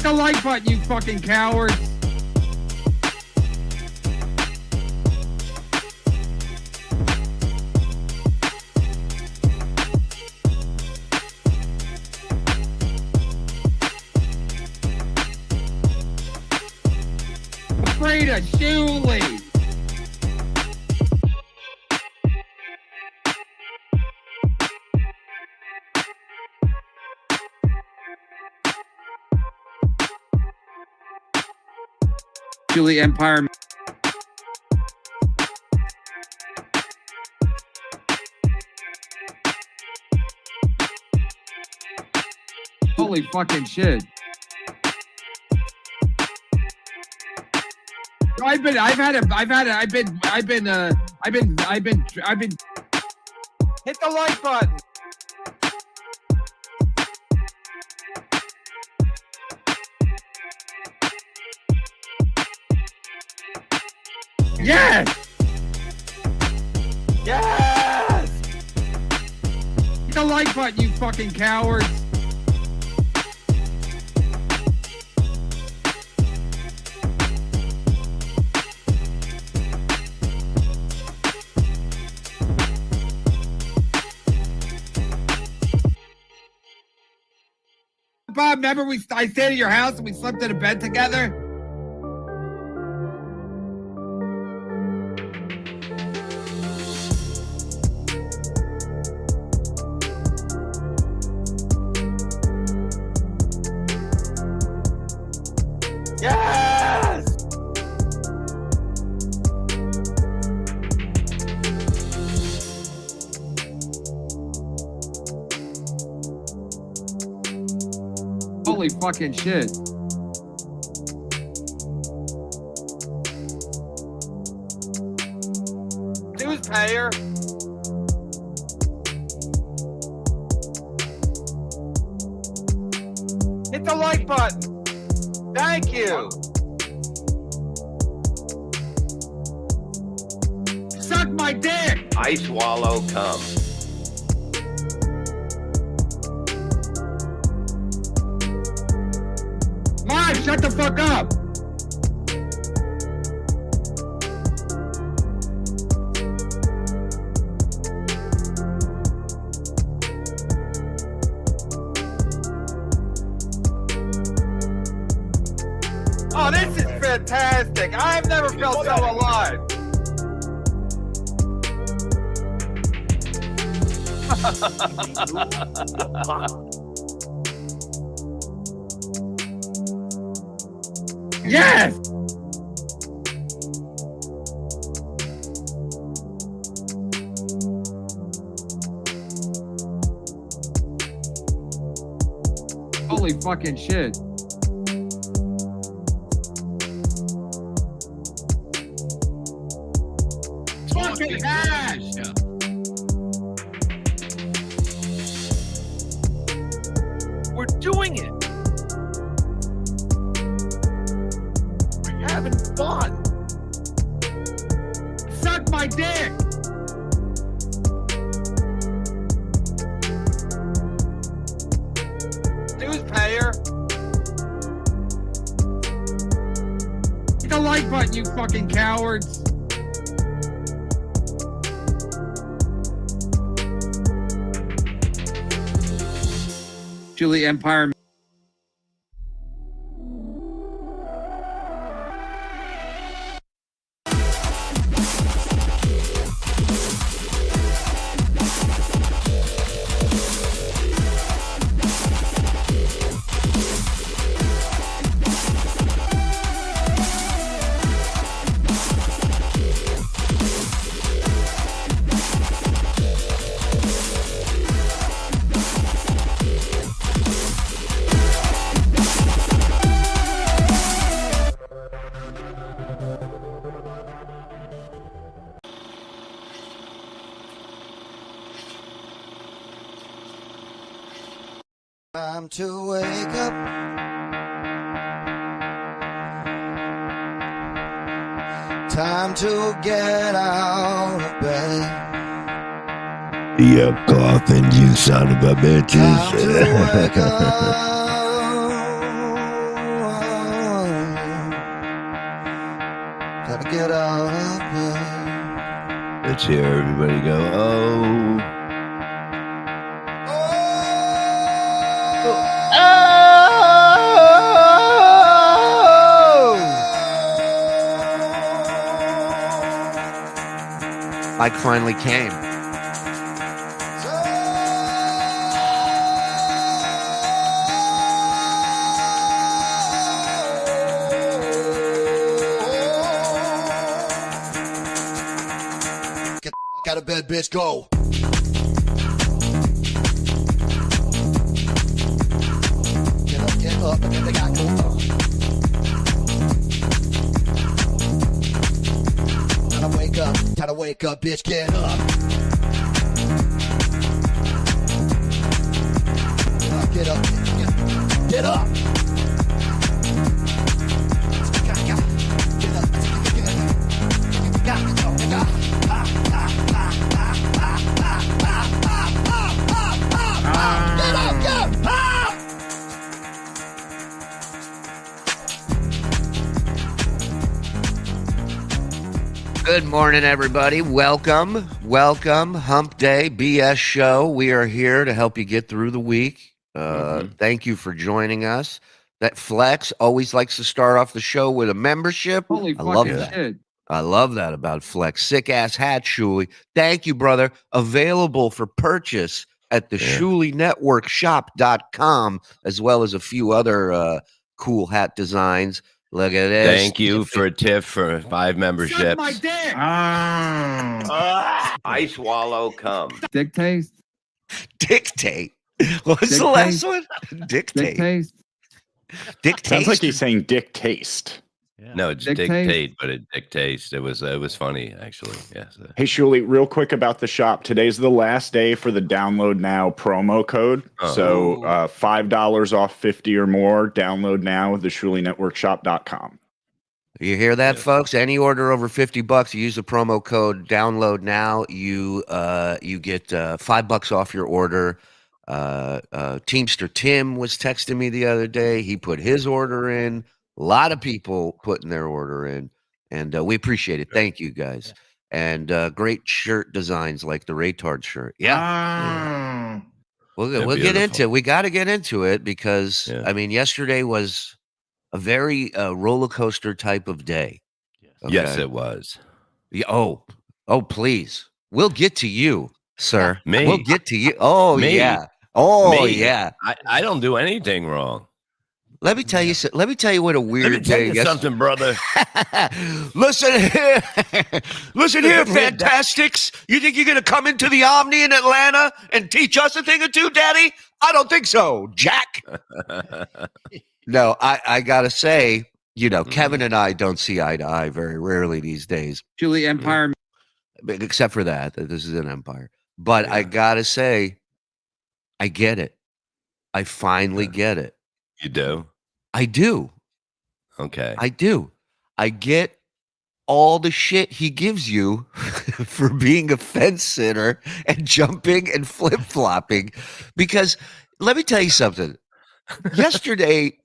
Hit the like button, you fucking cowards. Afraid of Shuli. Shuli Empire. Holy fucking shit. I've been hit the like button. Yes! Yes! Hit the like button, you fucking cowards. Bob, remember I stayed at your house and we slept in a bed together? Yes! Holy fucking shit. News payer. Hit the like button. Thank you. Suck my dick. I swallow cum. Mom, shut the fuck up. Oh, this is fantastic. I've never felt so alive. Yes! Holy fucking shit. Fucking cash! We're doing it! We're having fun! Suck my dick! News payer! Hit the like button, you fucking cowards! Shuli Empire. Time to wake up. Time to get out of bed. You coughing, you son of a bitches. Time to wake up Let's hear everybody go, oh. Mike finally came. Get the fuck out of bed, bitch. Go. Get up, and then they got go. Time to wake up, bitch. Get up. Get up. Get up. Good morning, everybody. Welcome. Hump Day BS show. We are here to help you get through the week. Thank you for joining us. That Flex always likes to start off the show with a membership. Holy I love fucking that. shit. I love that about Flex. Sick ass hat, Shuli. Thank you, brother. Available for purchase at the ShuliNetwork shop.com, as well as a few other cool hat designs. Look at this. Thank you for a tip for 5 memberships. Suck my dick. I swallow cum. Dictate. Dictate. What's the last one? Dictate. Dictate. Sounds like he's saying dick taste. Yeah. No, it's dictate, but it dictates. It was funny, actually. Yes. Hey, Shuli, real quick about the shop. Today's the last day for the download now promo code. So $5 off 50 or more. Download now, theshulinetworkshop.com. You hear that, folks? Any order over $50, you use the promo code download now. You get $5 off your order. Teamster Tim was texting me the other day. He put his order in. A lot of people putting their order in, and we appreciate it. Thank you, guys. And great shirt designs like the Raytard shirt. Yeah. We'll get into it. We got to get into it because, I mean, yesterday was a very roller coaster type of day. Okay? Yes, it was. Yeah, oh, please. We'll get to you, sir. Me? We'll get to you. Oh, Me? yeah. Oh, Me? yeah. I don't do anything wrong. Let me tell you. Let me tell you what a weird Let me tell day. you something, brother. Listen here, Fantastics. You think you're gonna come into the Omni in Atlanta and teach us a thing or two, Daddy? I don't think so, Jack. No, I gotta say, Kevin and I don't see eye to eye very rarely these days. Shuli Empire. Except for that this is an empire. But I gotta say, I get it. I finally get it. You do? I do. Okay. I do. I get all the shit he gives you for being a fence sitter and jumping and flip-flopping. Because let me tell you something. Yesterday,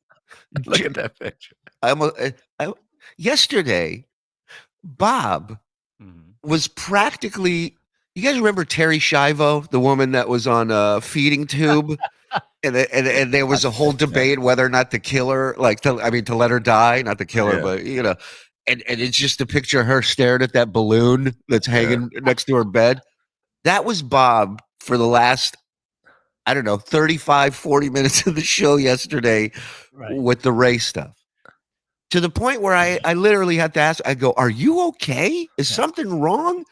Look at that picture. Yesterday, Bob was practically. You guys remember Terry Schiavo, the woman that was on a feeding tube? And there was a whole debate whether or not to kill her, to let her die, not to kill her, but and it's just a picture of her staring at that balloon that's hanging next to her bed. That was Bob for the last, 35, 40 minutes of the show yesterday with the Ray stuff. To the point where I literally had to ask, I go, "Are you okay? Is something wrong?"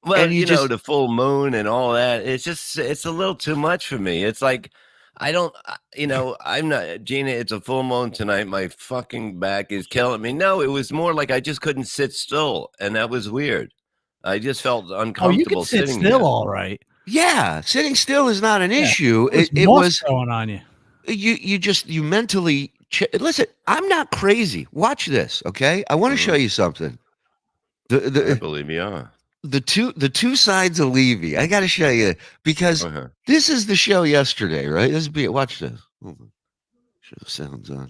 Well, and the full moon and all that, it's a little too much for me. It's like, I'm not, Gina, it's a full moon tonight. My fucking back is killing me. No, it was more like I just couldn't sit still. And that was weird. I just felt uncomfortable. You can sit sitting still there. all right. Yeah. Sitting still is not an issue. It was going on you. You mentally, listen, I'm not crazy. Watch this. Okay. I want to show you something. I believe you are. The two sides of Levy. I got to show you because this is the show yesterday, right? Watch this. Show the sounds on.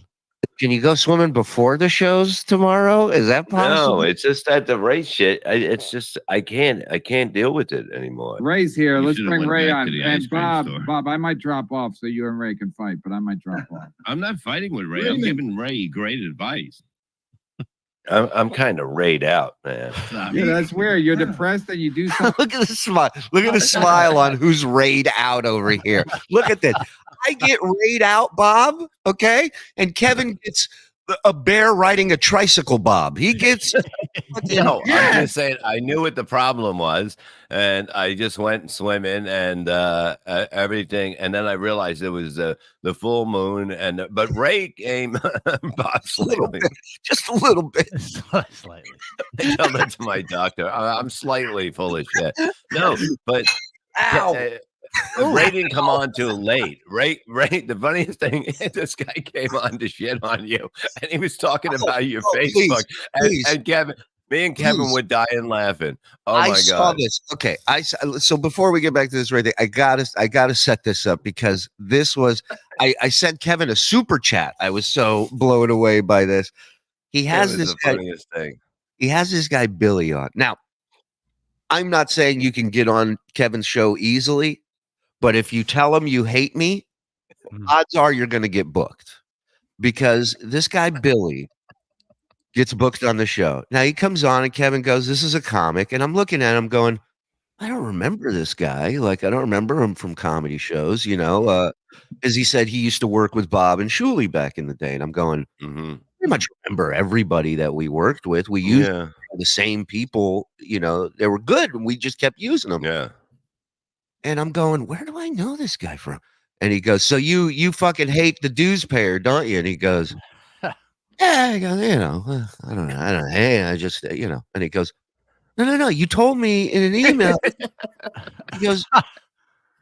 Can you go swimming before the shows tomorrow? Is that possible? No, it's just that the race shit. It's just I can't deal with it anymore. Ray's here. You Let's should've bring went Ray back on. to the And ice cream Bob, store. I might drop off so you and Ray can fight, but I might drop off. I'm not fighting with Ray. I'm giving Ray great advice. I'm kind of rayed out, man. Yeah, that's weird. You're depressed and you do something. Look at the smile. Look at the smile on who's rayed out over here. Look at this. I get rayed out, Bob. Okay, and Kevin gets a bear riding a tricycle, Bob. He gets. No, I'm just saying I knew what the problem was, and I just went swimming and everything, and then I realized it was the full moon, but Ray came Bob slightly, just a little bit, slightly. I tell that to my doctor. I'm slightly full of shit. No, but Ray didn't come on too late. Ray, the funniest thing is this guy came on to shit on you, and he was talking about your Facebook. Please. And Kevin, me and Kevin were dying laughing. Oh I my saw god! this. Okay, so before we get back to this Ray thing, I gotta set this up because this was I sent Kevin a super chat. I was so blown away by this. He has this guy. Funniest thing. He has this guy Billy on. Now, I'm not saying you can get on Kevin's show easily. But if you tell him you hate me, odds are you're going to get booked because this guy, Billy, gets booked on the show. Now he comes on and Kevin goes, this is a comic. And I'm looking at him going, I don't remember this guy. Like, I don't remember him from comedy shows, as he said, he used to work with Bob and Shuli back in the day. And I'm going, pretty much remember everybody that we worked with. We used the same people, they were good. And we just kept using them. Yeah. And I'm going, where do I know this guy from? And he goes, so you fucking hate the dues payer, don't you? And he goes, yeah, I go, I don't know. Hey, I just, And he goes, no. You told me in an email. He goes,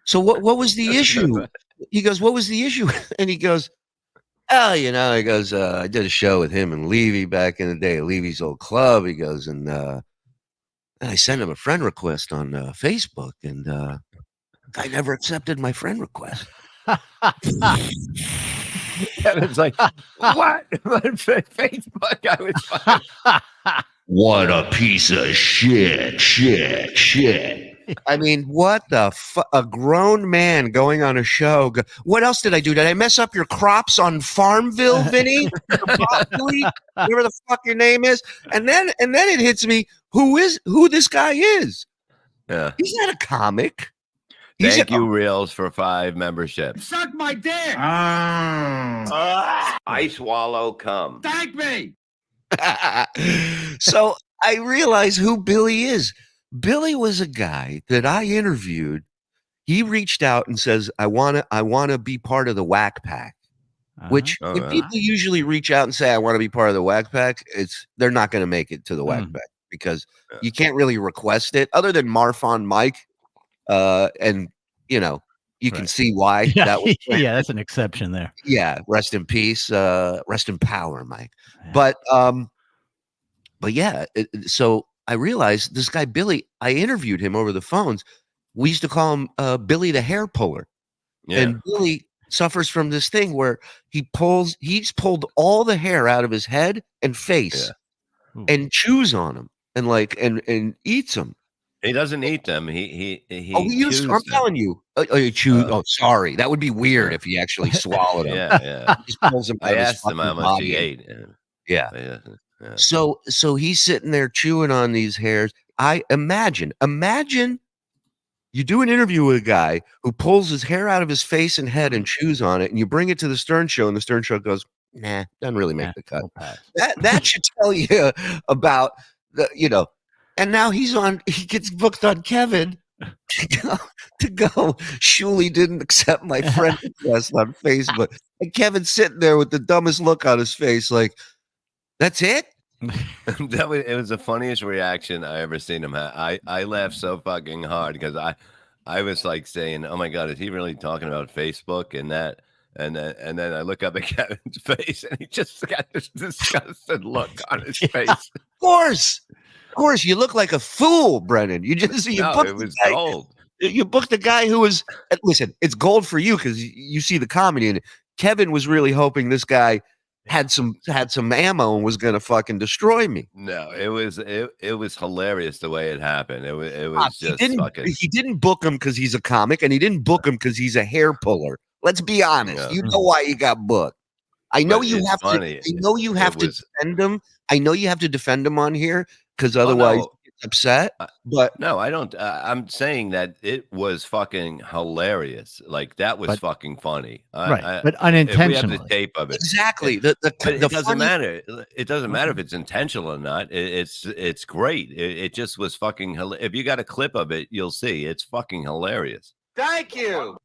so what was the issue? He goes, what was the issue? And he goes, oh, he goes, I did a show with him and Levy back in the day, Levy's old club. He goes, and I sent him a friend request on Facebook, and I never accepted my friend request. Kevin's like, what? Facebook, I was What a piece of shit. I mean, what the a grown man going on a show. What else did I do? Did I mess up your crops on Farmville, Vinny? Whatever the fuck your name is. And then it hits me who this guy is. Yeah. He's not a comic. Thank you, Reels, for 5 memberships. Suck my dick. I swallow cum. Thank me. So I realize who Billy is. Billy was a guy that I interviewed. He reached out and says, I want to be part of the Whack Pack, which when people usually reach out and say, I want to be part of the Whack Pack, they're not going to make it to the Whack Pack because you can't really request it other than Marfon Mike. And you can see why that was. Yeah, that's an exception there. Yeah. Rest in peace. Rest in power, Mike. Yeah. But yeah, so I realized this guy, Billy, I interviewed him over the phones. We used to call him Billy the hair puller. Yeah. And Billy suffers from this thing where he's pulled all the hair out of his head and face and chews on them and eats them. He doesn't eat them. He I'm telling you. He chews. Sorry. That would be weird if he actually swallowed them. Yeah. Just pulls them I asked him how much he ate. Yeah. So he's sitting there chewing on these hairs. I imagine you do an interview with a guy who pulls his hair out of his face and head and chews on it, and you bring it to the Stern Show, and the Stern Show goes, nah, doesn't really make the cut. That should tell you about and now he gets booked on Kevin to go. Shuli didn't accept my friend request on Facebook. And Kevin's sitting there with the dumbest look on his face, like, that's it? It was the funniest reaction I ever seen him have. I laughed so fucking hard because I was like saying, oh my God, is he really talking about Facebook and that? And then I look up at Kevin's face and he just got this disgusted look on his face. Of course, you look like a fool, Brennan. It was gold. You booked a guy who was, listen, it's gold for you because you see the comedy in it. Kevin was really hoping this guy had some ammo and was gonna fucking destroy me. No, it was hilarious the way it happened. It was just fucking. He didn't book him because he's a comic, and he didn't book him because he's a hair puller. Let's be honest. Yeah. You know why he got booked. I know But you it's have funny. to. I know you have to defend him. I know you have to defend him on here because otherwise he gets upset. But no, I don't. I'm saying that it was fucking hilarious. Like that was fucking funny. Right, but unintentionally. We have the tape of it. Exactly. But it doesn't matter. It doesn't matter if it's intentional or not. It's great. It just was fucking. If you got a clip of it, you'll see. It's fucking hilarious. Thank you.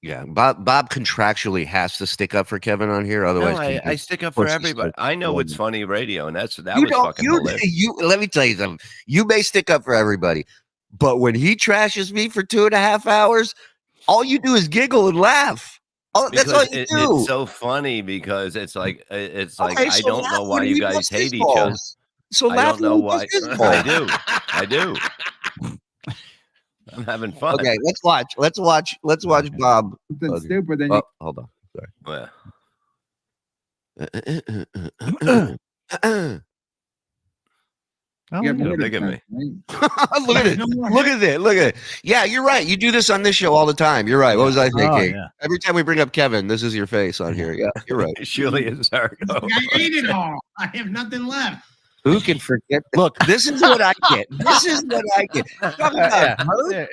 Yeah, Bob contractually has to stick up for Kevin on here. Otherwise, I stick up for everybody. I know it's funny radio, and that was fucking hilarious. Let me tell you something. You may stick up for everybody, but when he trashes me for 2.5 hours, all you do is giggle and laugh. Oh, that's all you do. It's so funny because it's like Okay, I don't know why you guys hate each other. So I don't know why. I do. I'm having fun. Okay, let's watch Bob. Something stupid. Then Hold on. Sorry. Well, you get more look at me. Look at it. Look at it. Look at it. Yeah, you're right. You do this on this show all the time. You're right. What was I thinking? Yeah. Every time we bring up Kevin, this is your face on here. Yeah, you're right. Shuli is hurt. I ate it all. I have nothing left. Who can forget? Look, this is what I get. This is what I get. Talk about hurt.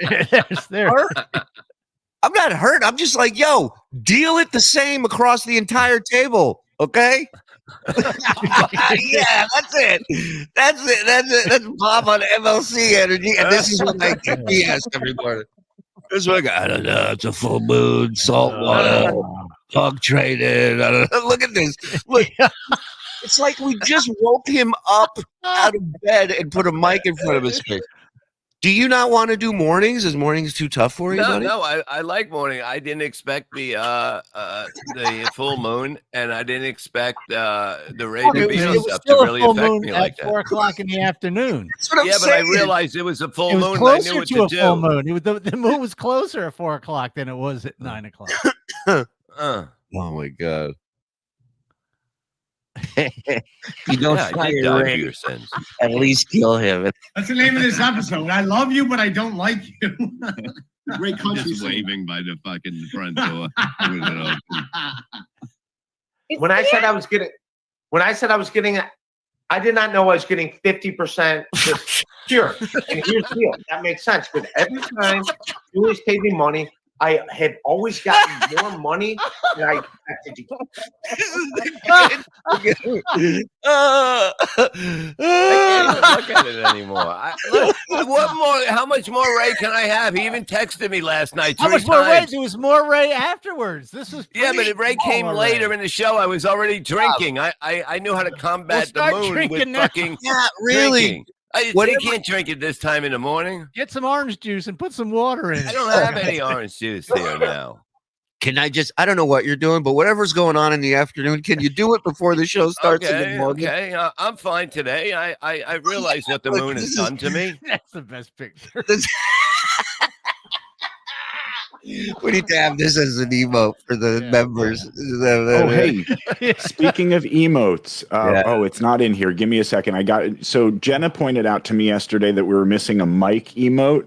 I'm not hurt. I'm just like, yo, deal it the same across the entire table. Okay. Yeah, that's it. That's Bob on MLC energy. And this is what I get BS every morning. This one, I don't know. It's a full moon, salt water, dog traded. I don't know. Look at this. Look. It's like we just woke him up out of bed and put a mic in front of his face. Do you not want to do mornings? Is mornings too tough for you? No, I like morning. I didn't expect the full moon, and I didn't expect the Ray DeVito stuff to really affect me like that. 4 o'clock in the afternoon. That's what I'm saying. But I realized it was a full moon. Closer I knew what to a do. full moon. The moon was closer at 4 o'clock than it was at 9 o'clock. Oh my god. You don't fire Ray, your sins. at least kill him. That's the name of this episode. I love you, but I don't like you. Great country just waving by the fucking front door. When I said I was getting, I did not know I was getting 50% just pure. And here's the deal. That makes sense. Because every time Julius paid me money, I had always gotten more money than I expected to get. I can't even look at it anymore. What more? How much more Ray can I have? He even texted me last night. How much more Ray? There was more Ray afterwards. This was but if Ray came later in the show, I was already drinking. I knew how to combat the moon with fucking drinking. You can't drink it this time in the morning. Get some orange juice and put some water in it. I don't have any orange juice here now. Can I I don't know what you're doing, but whatever's going on in the afternoon, can you do it before the show starts in the morning? Okay, I'm fine today. I realize what the moon has done to me. That's the best picture. We need to have this as an emote for the members. Oh, hey, speaking of emotes, it's not in here. Give me a second. So Jenna pointed out to me yesterday that we were missing a mic emote.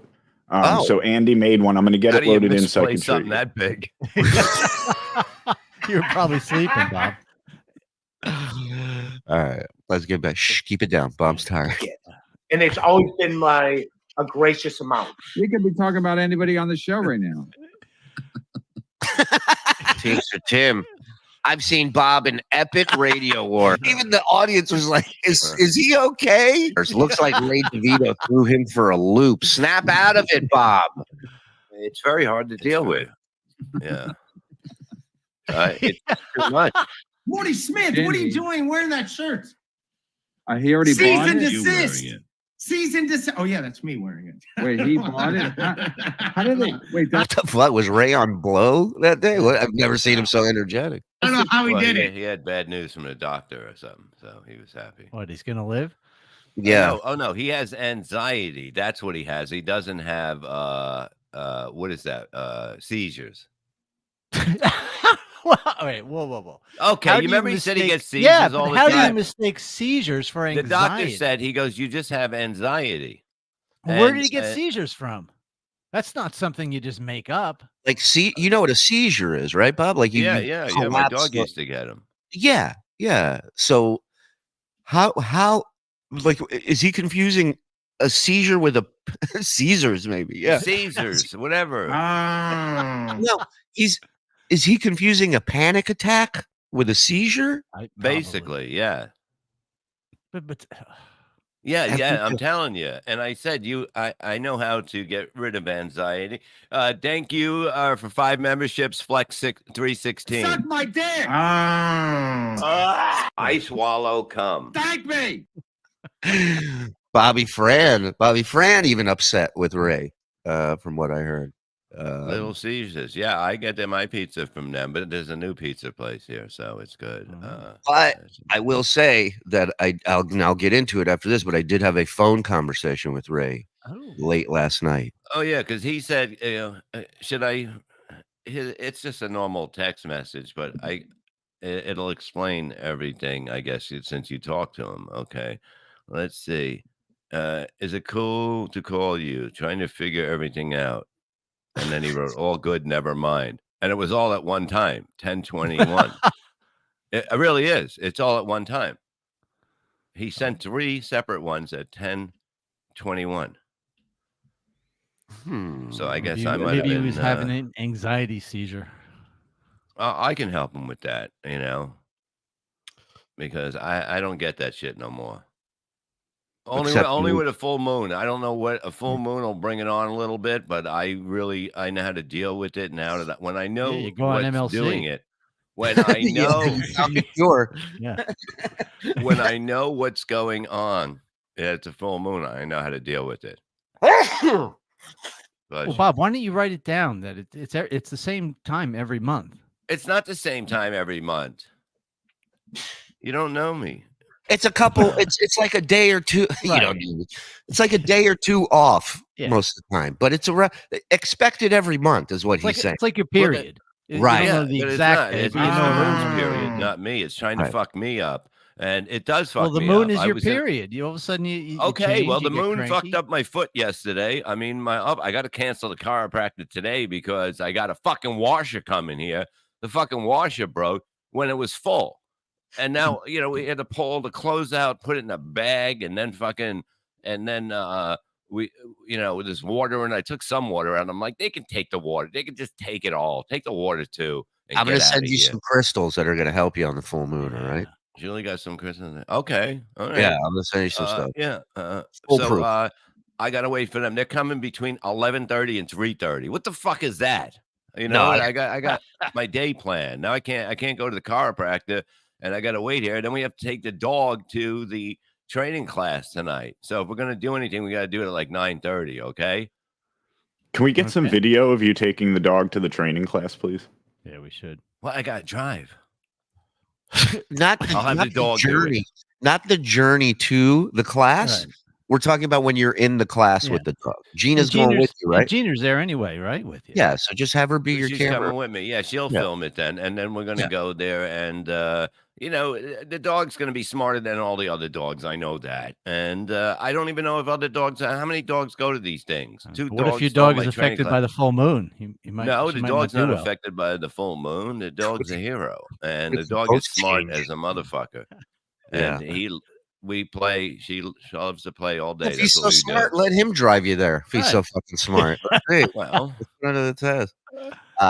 So Andy made one. I'm going to get it loaded in so I can show something that big. You were probably sleeping, Bob. All right, let's get back. Shh, keep it down. Bob's tired. And it's always been a gracious amount. We could be talking about anybody on the show right now. Tim, I've seen Bob in epic radio war. Even the audience was like, is he okay? Looks like Ray DeVito threw him for a loop. Snap out of it, Bob. It's very hard to deal with. Yeah. It's too much. Morty Smith, what are you doing wearing that shirt? He already bought it. Season desist. Oh yeah, that's me wearing it. Wait, he bought it? How did they? Wait, what the fuck? Was Ray on blow that day? I've never seen him so energetic. I don't know how he did it. He had bad news from the doctor or something, so he was happy. What, he's gonna live? Yeah. Oh no, he has anxiety. That's what he has. He doesn't have what is that? Seizures. Wait, whoa. Okay, How you do remember he said he mistake- gets seizures Yeah, all but the how do you time. mistake seizures for The anxiety? doctor said, he goes, you just have anxiety. Where And, did he get seizures from? That's not something you just make up. Like, you know what a seizure is, right, Bob? Like you yeah. My collapse dog used to get them. Yeah. So how like is he confusing a seizure with a Caesars maybe? Yeah. Caesars, whatever. No, is he confusing a panic attack with a seizure? Basically, yeah. But Yeah, I'm telling you. And I said, I know how to get rid of anxiety. Thank you for 5 memberships, Flex 316. Suck my dick. I swallow cum. Thank me. Bobby Fran even upset with Ray, from what I heard. Little Caesars. Yeah, I get my pizza from them, but there's a new pizza place here, so it's good. But I will say that I'll get into it after this, but I did have a phone conversation with Ray late last night. Oh, yeah, because he said, should I? It's just a normal text message, but it'll explain everything, I guess, since you talked to him. Okay, let's see. Is it cool to call you? Trying to figure everything out. And then he wrote, all good, never mind. And it was all at one time, 10:21. It really is. It's all at one time. He sent 3 separate ones at 10:21. So I guess I might have been. Maybe he was having an anxiety seizure. I can help him with that, because I don't get that shit no more. Only with a full moon. I don't know what a full moon will bring it on a little bit, but I know how to deal with it now. That when I know you go on what's MLC. doing it, when I know, sure. Yeah. When I know what's going on, it's a full moon. I know how to deal with it. Well, Bob, why don't you write it down that it's the same time every month? It's not the same time every month. You don't know me. It's a couple. It's like a day or two. Right. It's like a day or two off Yeah. most of the time, but it's expected every month, is what he's saying. It's like your period. Right. You don't know the but exact day, it's but you know the when moon's it's period, not me. It's trying to Right. fuck me up, and it does fuck me up. Well, the moon is I your was in- period. You all of a sudden you Okay, change, well, you the get moon cranky. fucked up my foot yesterday. I mean, I got to cancel the chiropractor today because I got a fucking washer coming here. The fucking washer broke when it was full. And now, we had to pull the clothes out, put it in a bag, and then we, there's water, and I took some water out. I'm like, they can take the water. They can just take it all. Take the water too. I'm going to send you some crystals that are going to help you on the full moon. All right. Julie got some crystals. Okay. All right. Yeah, I'm going to send you some stuff. Yeah. Foolproof. So I got to wait for them. They're coming between 11:30 and 3:30. What the fuck is that? I got my day plan. Now I can't go to the chiropractor, and I got to wait here. Then we have to take the dog to the training class tonight. So if we're going to do anything, we got to do it at like 9:30. Okay. Can we get some video of you taking the dog to the training class, please? Yeah, we should. Well, I got to drive. Not the journey to the class. Right. We're talking about when you're in the class with the dog. Gina's going with you, right? Gina's there anyway, right? With you. Yeah. So just have her be your She's camera. coming with me. Yeah, she'll film it then, and then we're going to go there. And the dog's going to be smarter than all the other dogs. I know that. And I don't even know if other dogs. How many dogs go to these things? What if your dog is affected by the full moon? No, the dog's not affected by the full moon. The dog's a hero, and the dog is smart as a motherfucker. And she loves to play all day. If he's so smart, let him drive you there. If he's so fucking smart. Hey, well, it's none of the test.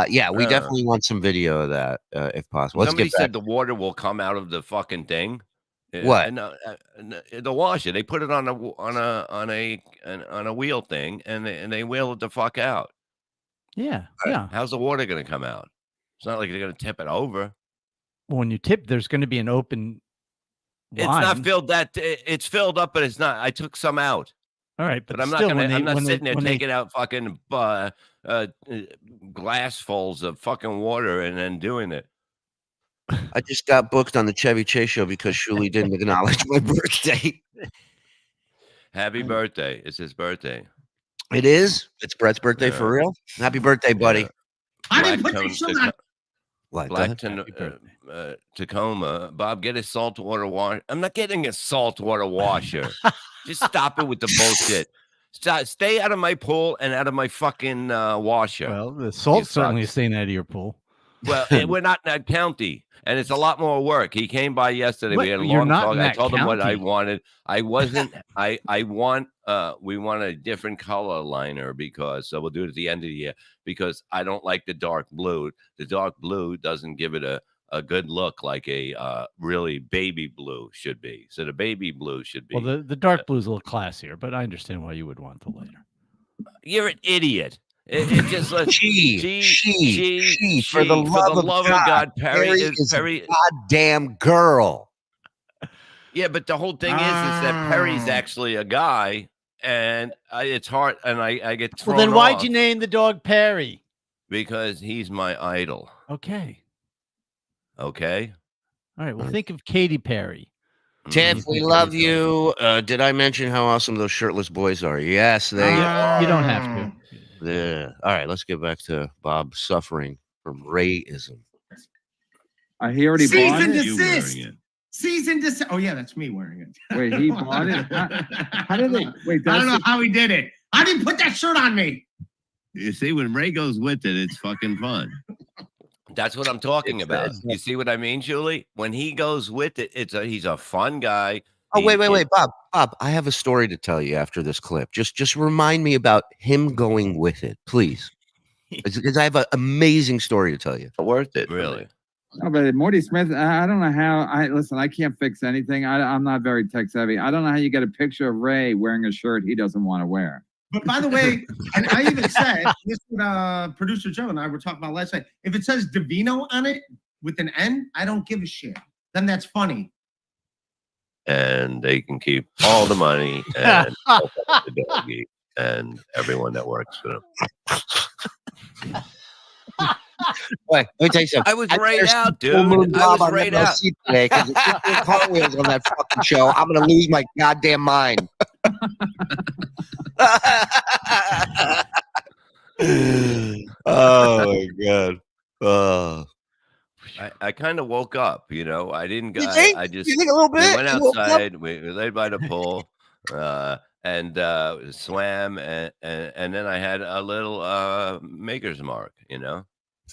Yeah, we definitely want some video of that, if possible. Somebody said the water will come out of the fucking thing. What? The washer? They put it on a wheel thing, and they wheel it the fuck out. Yeah, yeah. How's the water going to come out? It's not like they're going to tip it over. Well, when you tip, there's going to be an open. It's not filled. It's filled up, but it's not. I took some out. All right, but I'm not still, I'm not sitting there taking out fucking glassfuls of fucking water and then doing it. I just got booked on the Chevy Chase show because Shuli didn't acknowledge my birthday. Happy birthday! It's his birthday. It is. It's Brett's birthday for real. Happy birthday, buddy. I didn't put this What? Black Tacoma. Bob, get a saltwater wash. I'm not getting a saltwater washer. Just stop it with the bullshit. Stay out of my pool and out of my fucking washer. Well, the salt certainly is staying out of your pool. Well, we're not in that county, and it's a lot more work. He came by yesterday. We had a long talk. I told him what I wanted. I wasn't. I want. We want a different color liner because so we'll do it at the end of the year because I don't like the dark blue. The dark blue doesn't give it a good look like a really baby blue should be. So the baby blue should be. Well, the dark blue is a little classier, but I understand why you would want the lighter. You're an idiot. It just she, for the love of God, Perry is a goddamn girl. Yeah, but the whole thing is that Perry's actually a guy, and it's hard, and I get thrown Well, then why'd off you name the dog Perry? because he's my idol. Okay. Okay. All right. Well, think of Katy Perry. Tiff, we love you. Did I mention how awesome those shirtless boys are? Yes, they are. You don't have to. Yeah. All right, let's get back to Bob suffering from Rayism. He already bought Cease and it. desist. Cease and desist. Oh yeah, that's me wearing it. Wait, he bought it. How did they? Wait, I don't know how he did it. How did he put that shirt on me? You see, when Ray goes with it, it's fucking fun. That's what I'm talking about. You see what I mean, Julie? When he goes with it, he's a fun guy. Oh, wait, Bob, I have a story to tell you after this clip. Just remind me about him going with it, please. Because I have an amazing story to tell you. Worth it, really. No, but Morty Smith, I don't know how. Listen, I can't fix anything. I'm not very tech savvy. I don't know how you get a picture of Ray wearing a shirt he doesn't want to wear. But by the way, and I even said this with producer Joe and I were talking about last night. If it says DeVito on it with an N, I don't give a shit. Then that's funny. And they can keep all the money and the doggy and everyone that works for them. Wait, let me tell you something. I was right out, dude. I was right out. Today, because if you do cartwheels on that fucking show, I'm gonna lose my goddamn mind. Oh my god. I kind of woke up, you know. I didn't go. I just you think a little bit? We went outside. We laid by the pool, and swam, and then I had a little maker's mark, you know.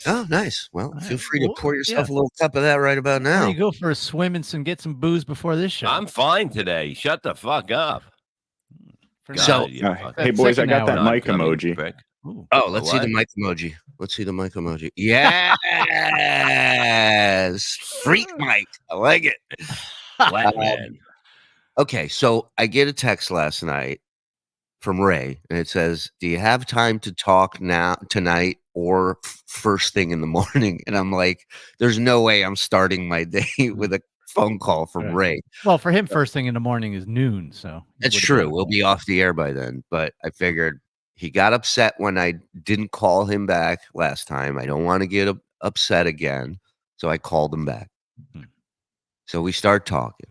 Oh, nice. Well, feel free to pour yourself a little cup of that right about now. You go for a swim and get some booze before this show. I'm fine today. Shut the fuck up. So, hey boys, I got that mic emoji. Oh, let's see the mic emoji. Let's see the mic emoji. Yes, freak mic. I like it. Okay, so I get a text last night from Ray, and it says, "Do you have time to talk tonight, or first thing in the morning?" And I'm like, "There's no way I'm starting my day with a phone call from Ray." Well, for him, first thing in the morning is noon, so that's true. We'll be off the air by then. But I figured he got upset when I didn't call him back last time. I don't want to get upset again, so I called him back. So we start talking,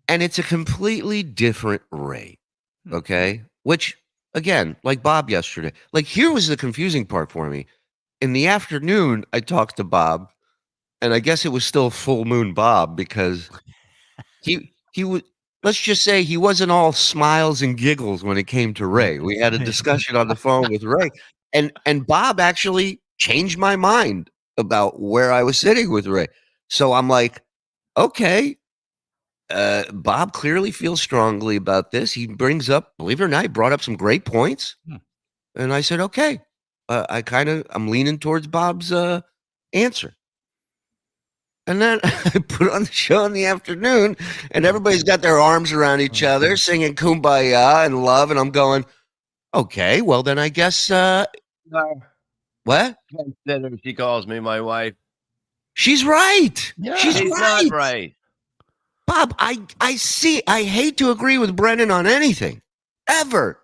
and it's a completely different Ray. Okay, which again, like Bob yesterday, like here was the confusing part for me. In the afternoon, I talked to Bob. And I guess it was still full moon Bob because he would, let's just say he wasn't all smiles and giggles when it came to Ray. We had a discussion on the phone with Ray, and Bob actually changed my mind about where I was sitting with Ray. So I'm like, okay, Bob clearly feels strongly about this. He brings up, believe it or not, he brought up some great points. And I said, okay, I'm leaning towards Bob's answer. And then I put on the show in the afternoon, and everybody's got their arms around each other, singing Kumbaya and love. And I'm going, okay, well, then I guess, what? She calls me my wife. She's right. Yeah, she's right. Not right. Bob, I hate to agree with Brennan on anything, ever.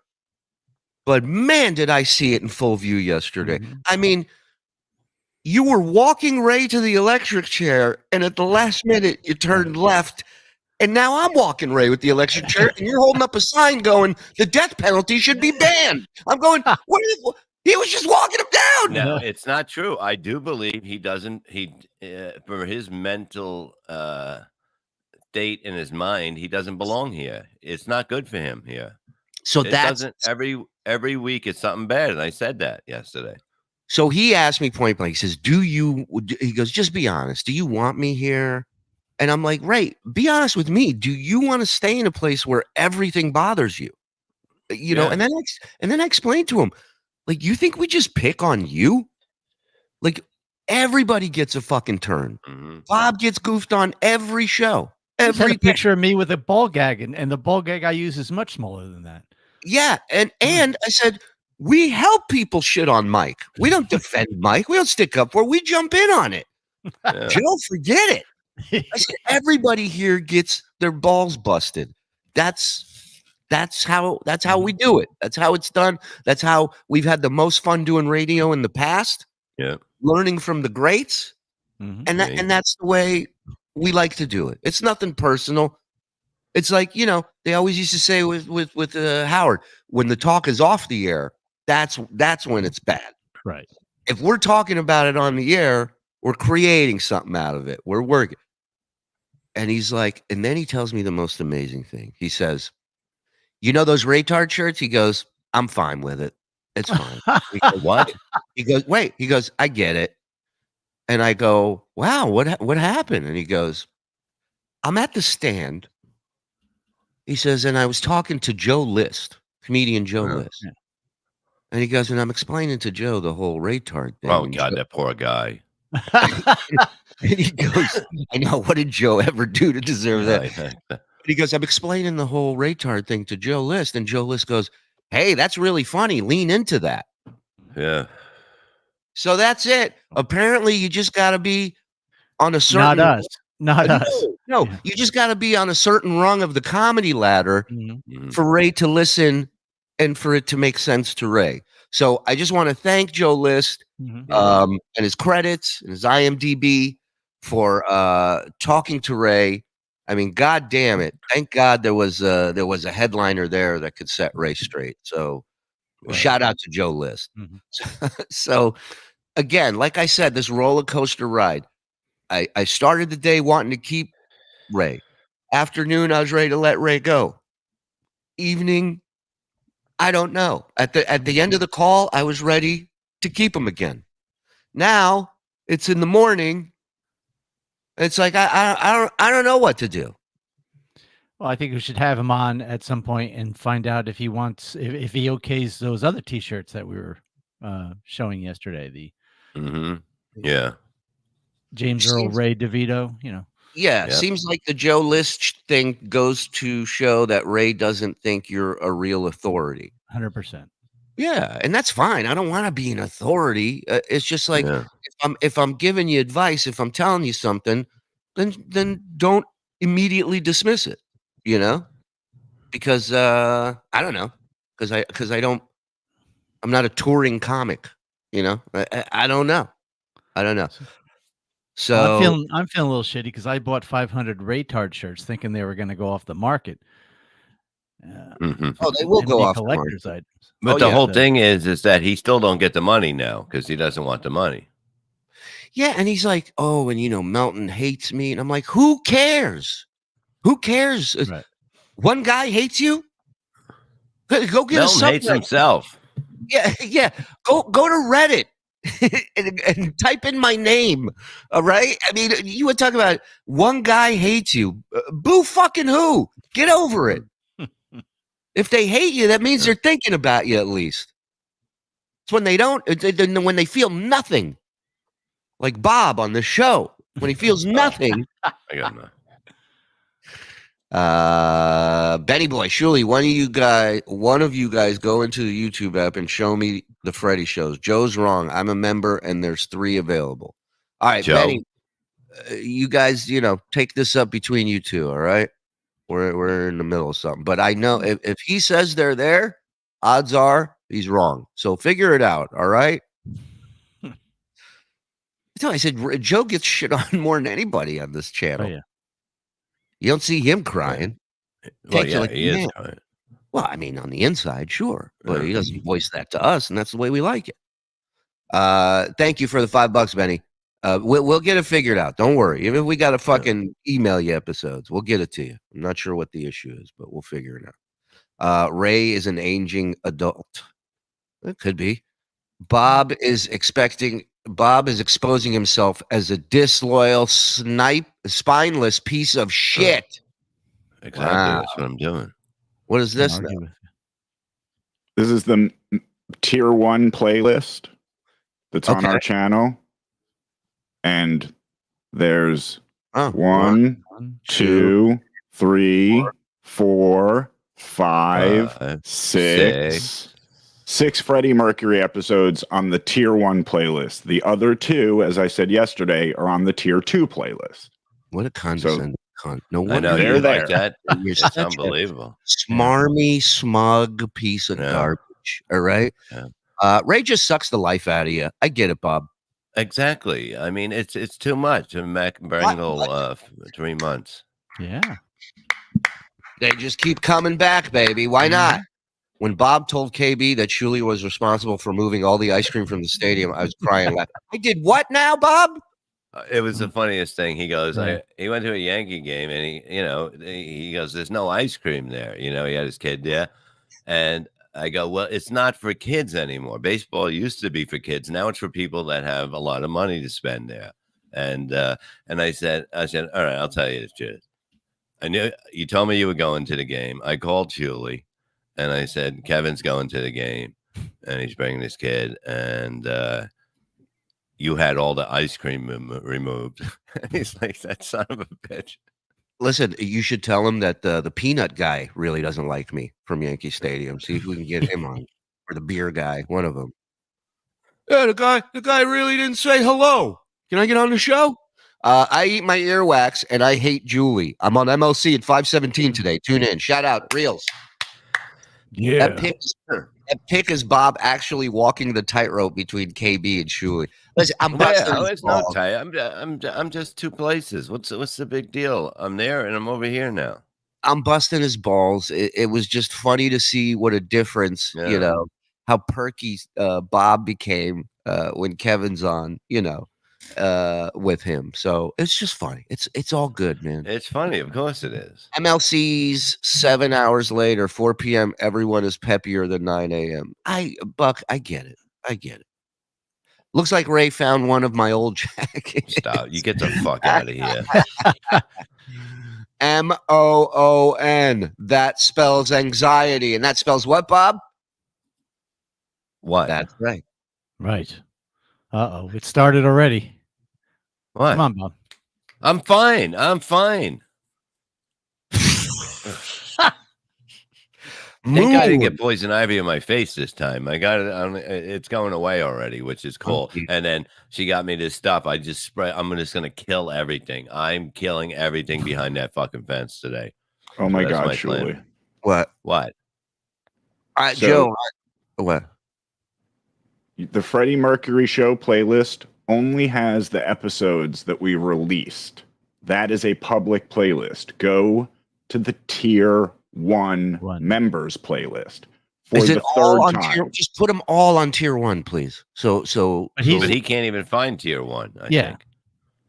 But man, did I see it in full view yesterday. I mean, you were walking Ray to the electric chair, and at the last minute, you turned left. And now I'm walking Ray with the electric chair, and you're holding up a sign going, the death penalty should be banned. I'm going, He was just walking him down. No, it's not true. I do believe he doesn't. For his mental state in his mind, he doesn't belong here. It's not good for him here. So it doesn't every week it's something bad, and I said that yesterday. So he asked me point blank. He says, he goes, just be honest. Do you want me here? And I'm like, Ray, be honest with me. Do you want to stay in a place where everything bothers you? You know, and then I explained to him, like, you think we just pick on you? Like, everybody gets a fucking turn. Mm-hmm. Bob gets goofed on every show. Every picture of me with a ball gag, and the ball gag I use is much smaller than that. Yeah, and I said, we help people shit on Mike. We don't defend Mike. We don't stick up for it. We jump in on it. Yeah. Joe, forget it. I said, everybody here gets their balls busted. That's how we do it. That's how it's done. That's how we've had the most fun doing radio in the past. Yeah, learning from the greats, and that's the way we like to do it. It's nothing personal. It's like, you know, they always used to say with Howard, when the talk is off the air, that's when it's bad. Right. If we're talking about it on the air, we're creating something out of it. We're working. And he's like, and then he tells me the most amazing thing. He says, you know those Raytard shirts? He goes, I'm fine with it. It's fine. He goes, what? He goes, wait. He goes, I get it. And I go, wow, what happened? And he goes, I'm at the stand. He says, and I was talking to Joe List, comedian Joe List. Yeah. And he goes, and I'm explaining to Joe the whole Raytard thing. Oh, God, that poor guy. And he goes, I know, what did Joe ever do to deserve that? He goes, I'm explaining the whole Raytard thing to Joe List. And Joe List goes, hey, that's really funny. Lean into that. Yeah. So that's it. Apparently, you just got to be on a certain... Not us. No, you just got to be on a certain rung of the comedy ladder for Ray to listen and for it to make sense to Ray. So I just want to thank Joe List and his credits and his IMDb for talking to Ray. I mean, God damn it! Thank God there was a headliner there that could set Ray straight. So shout out to Joe List. So again, like I said, this roller coaster ride. I started the day wanting to keep Ray. Afternoon, I was ready to let Ray go. Evening, I don't know. At the end of the call, I was ready to keep him again. Now it's in the morning. It's like I don't know what to do. Well, I think we should have him on at some point and find out if he wants, if he okays those other T-shirts that we were showing yesterday. Yeah. James Earl Ray DeVito, you know. Yeah, seems like the Joe List thing goes to show that Ray doesn't think you're a real authority. 100%. Yeah, and that's fine. I don't want to be an authority. It's just like if I'm giving you advice, if I'm telling you something, then don't immediately dismiss it. You know, because I don't know, because I'm not a touring comic. You know, I don't know. So I'm feeling a little shitty because I bought 500 Raytard shirts thinking they were going to go off the market. Oh, they will go off collector's items. But the whole thing is that he still don't get the money now because he doesn't want the money. Yeah, and he's like, oh, and you know, Melton hates me, and I'm like, who cares? Who cares? Right. One guy hates you. Go get Melton hates himself. Yeah. Go to Reddit. and type in my name. All right. I mean, you would talk about one guy hates you. Boo fucking who? Get over it. If they hate you, that means they're thinking about you at least. It's when they don't, when they feel nothing. Like Bob on the show. When he feels nothing. I got that. Benny Boy, Shuli, one of you guys go into the YouTube app and show me the Freddy shows. Joe's wrong. I'm a member and there's 3 available. All right, Joe. Benny, you guys, you know, take this up between you two. All right, we're in the middle of something, but I know if he says they're there, odds are he's wrong. So figure it out. All right. I said Joe gets shit on more than anybody on this channel. Oh, yeah. You don't see him crying. Well, yeah, he is crying. Well, I mean, on the inside, sure, but he doesn't voice that to us, and that's the way we like it. Thank you for the $5, Benny. We'll get it figured out. Don't worry. Even if we got to fucking email you episodes, we'll get it to you. I'm not sure what the issue is, but we'll figure it out. Ray is an aging adult. It could be. Bob is exposing himself as a disloyal, spineless piece of shit. Exactly. Wow. That's what I'm doing. What is this now? This is the tier 1 playlist that's on our channel. And there's 1, 2, 3, 4, 5, 6 Freddie Mercury episodes on the tier 1 playlist. The other 2, as I said yesterday, are on the tier 2 playlist. What a condescending cunt. No wonder I know they're you there. like that. You're It's such a unbelievable. smarmy, smug piece of garbage. All right. Yeah. Ray just sucks the life out of you. I get it, Bob. Exactly. I mean, it's too much. Mac Bringle, 3 months. Yeah. They just keep coming back, baby. Why not? When Bob told KB that Shuli was responsible for moving all the ice cream from the stadium, I was crying. Like, I did what now, Bob? It was the funniest thing. He goes, he went to a Yankee game and he goes, there's no ice cream there. He had his kid there. And I go, well, it's not for kids anymore. Baseball used to be for kids. Now it's for people that have a lot of money to spend there. And I said, all right, I'll tell you the truth. I knew you told me you were going to the game. I called Shuli and I said, Kevin's going to the game and he's bringing his kid. And, you had all the ice cream removed. He's like, that son of a bitch. Listen, you should tell him that the peanut guy really doesn't like me from Yankee Stadium. See if we can get him on, or the beer guy, one of them. Yeah, the guy really didn't say hello. Can I get on the show? I eat my earwax and I hate Julie. I'm on MLC at 5:17 today. Tune in. Shout out, Reels. Yeah. That pick is Bob actually walking the tightrope between KB and Shuli. Listen, I'm busting. Well, it's not tight. I'm just 2 places. What's the big deal? I'm there and I'm over here now. I'm busting his balls. It was just funny to see what a difference, how perky Bob became when Kevin's on, with him. So it's just funny. It's all good, man. It's funny. Of course it is. MLC's 7 hours later, 4 p.m. Everyone is peppier than 9 a.m. Buck, I get it. Looks like Ray found one of my old jackets. Stop. You get the fuck out of here. MOON. That spells anxiety. And that spells what, Bob? What? That's right. Right. Uh-oh. It started already. What? Come on, Bob. I'm fine. Thank God I didn't get poison ivy in my face this time. I got it. It's going away already, which is cool. And then she got me this stuff. I'm just going to kill everything. I'm killing everything behind that fucking fence today. Oh my God, Shuli. What? Joe. What? The Freddie Mercury Show playlist only has the episodes that we released. That is a public playlist. Go to the tier 1 members playlist for Is it the all third on time. tier? Just put them all on tier 1, please. So but he can't even find tier 1. I think.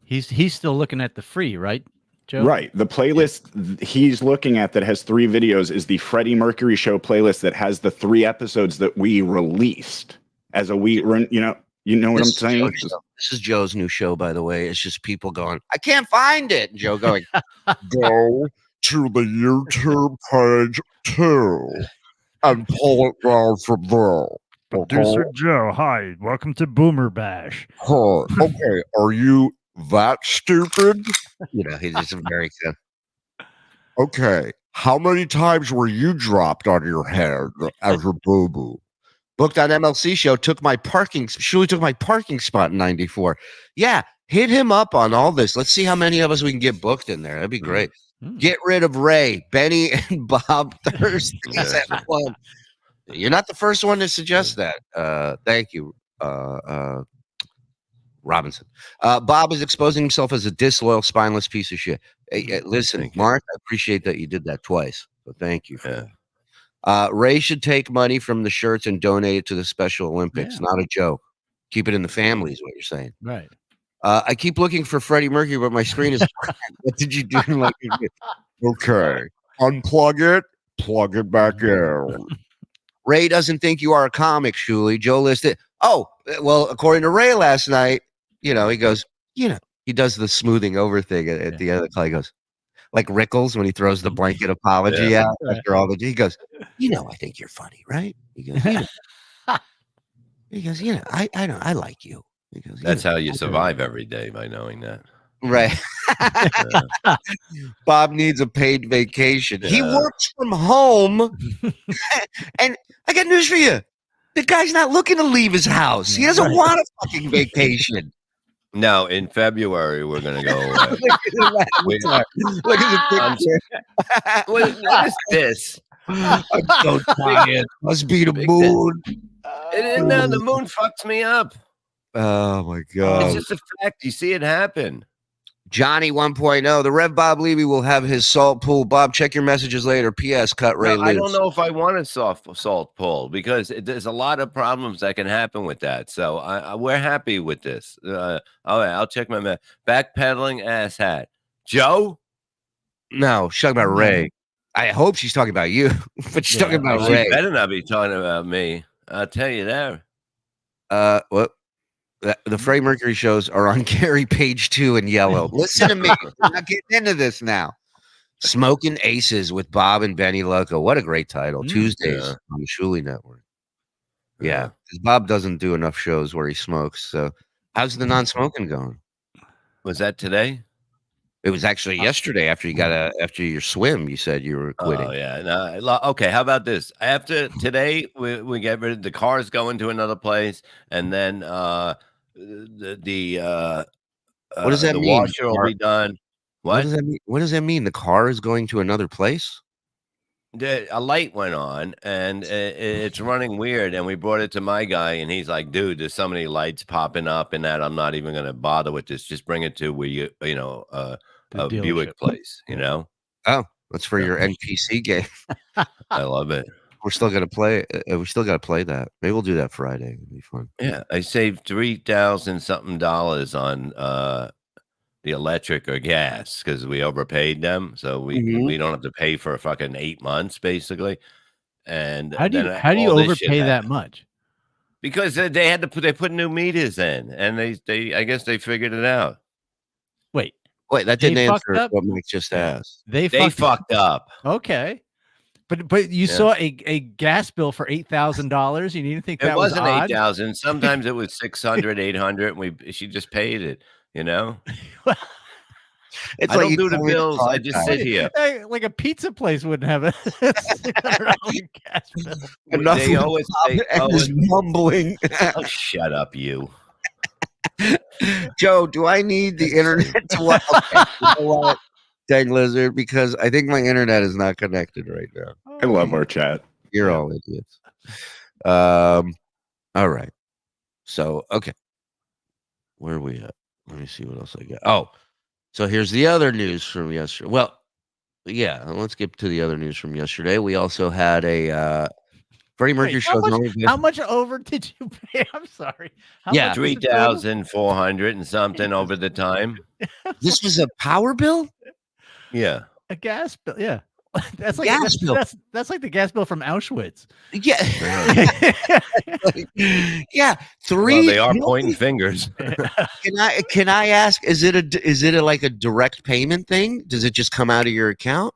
He's still looking at the free, right, Joe? Right. The playlist he's looking at that has 3 videos is the Freddie Mercury Show playlist that has the 3 episodes that we released as a you know what I'm saying? This is Joe's new show, by the way. It's just people going, I can't find it. And Joe going, go to the YouTube page 2 and pull it down from there. Producer Joe, hi. Welcome to Boomer Bash. Okay, are you that stupid? He's just very good. Okay, how many times were you dropped on your head as a boo-boo? Booked on MLC show, Shuli took my parking spot in 94. Yeah, hit him up on all this. Let's see how many of us we can get booked in there. That'd be great. Get rid of Ray, Benny, and Bob Thursdays at 1. You're not the first one to suggest that. Thank you, Robinson. Bob is exposing himself as a disloyal, spineless piece of shit. Hey, listen, Mark, I appreciate that you did that twice. So thank you for that. Ray should take money from the shirts and donate it to the Special Olympics. Not a joke. Keep it in the family is what you're saying. Right. I keep looking for Freddie Mercury, but my screen is. What did you do? Okay. Unplug it. Plug it back in. Ray doesn't think you are a comic, Shuli. Joe listed. Oh, well, according to Ray last night, he goes, he does the smoothing over thing at the end of the call. He goes, like Rickles when he throws the blanket apology out after all he goes, I think you're funny, right? He goes, I like you. He goes, That's how you survive every day, by knowing that. Right. Bob needs a paid vacation. He works from home. And I got news for you. The guy's not looking to leave his house. He doesn't want a fucking vacation. No, in February, we're going to go away. Look at the picture. What is this? I'm so tired. Must be the moon. No, the moon fucks me up. Oh, my God. It's just a fact. You see it happen. Johnny 1.0. The Rev Bob Levy will have his salt pool. Bob, check your messages later. P.S. Cut Ray loose. I don't know if I want a salt pull because there's a lot of problems that can happen with that. So we're happy with this. All right, I'll check my backpedaling ass hat. Joe? No, she's talking about Ray. I hope she's talking about you, but she's talking about Ray. She better not be talking about me. I'll tell you that. What? The Freddie Mercury shows are on Gary page 2 in yellow. Listen to me. We're not getting into this now. Smoking Aces with Bob and Benny Loco. What a great title. Tuesdays on the Shuli Network. Yeah, because Bob doesn't do enough shows where he smokes. So how's the non-smoking going? Was that today? It was actually yesterday after your swim. You said you were quitting. Oh yeah. No, okay. How about this? After today, we get rid of the cars going to another place, and then what does that mean? The washer will be done. What does that mean? What does that mean? The car is going to another place? A light went on, and it's running weird. And we brought it to my guy, and he's like, "Dude, there's so many lights popping up, and that I'm not even going to bother with this. Just bring it to where a Buick place, Oh, that's for your NPC game. I love it. We're still gonna play. We still gotta play that. Maybe we'll do that Friday. It'll be fun. Yeah, I saved $3,000 something on the electric or gas because we overpaid them, so we don't have to pay for fucking 8 months basically. And how do you overpay that much? Because they put new meters in, and they I guess they figured it out. Wait, that didn't answer what Mike just asked. They fucked up. Okay. But you saw a gas bill for $8,000. You need to think that was wasn't odd? 8,000. Sometimes it was 600, 800. And she just paid it. It's I like don't do the bills. I just sit here. Like a pizza place wouldn't have a $600 gas bill. They always mumbling. Oh, shut up, you. Joe, do I need the internet to watch? Okay, you know what? Dang lizard, because I think my internet is not connected right now. I love our chat. You're all idiots. All right. So, okay. Where are we at? Let me see what else I got. Oh, so here's the other news from yesterday. Well, yeah, let's get to the other news from yesterday. We also had a Freddie Mercury show. How much over did you pay? I'm sorry. Yeah, 3,400 and something over the time. This was a power bill? Yeah. A gas bill. Yeah. That's like gas bill. That's like the gas bill from Auschwitz. Yeah. Yeah. Well, they are pointing fingers. Can I ask, is it like a direct payment thing? Does it just come out of your account?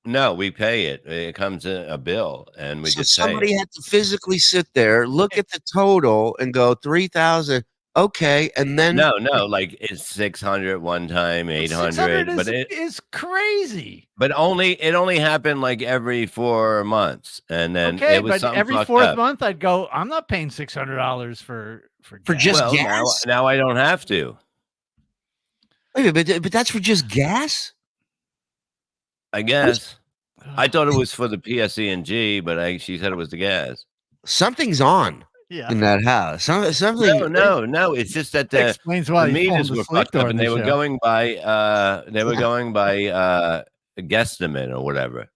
No, we pay it. It comes in a bill, and we just somebody had to physically sit there, look at the total, and go 3,000. Okay, and then no, like it's 600 one time, 800, but it is crazy. But it only happened like every 4 months, and then it was something every fourth month I'd go, I'm not paying $600 for just gas. Now I don't have to. Wait a minute, but that's for just gas? I guess. I thought it was for the PSE&G, but she said it was the gas. Something's on in that house. Something. No. It's just that the meters were fucked up, and they were going by a guesstimate or whatever.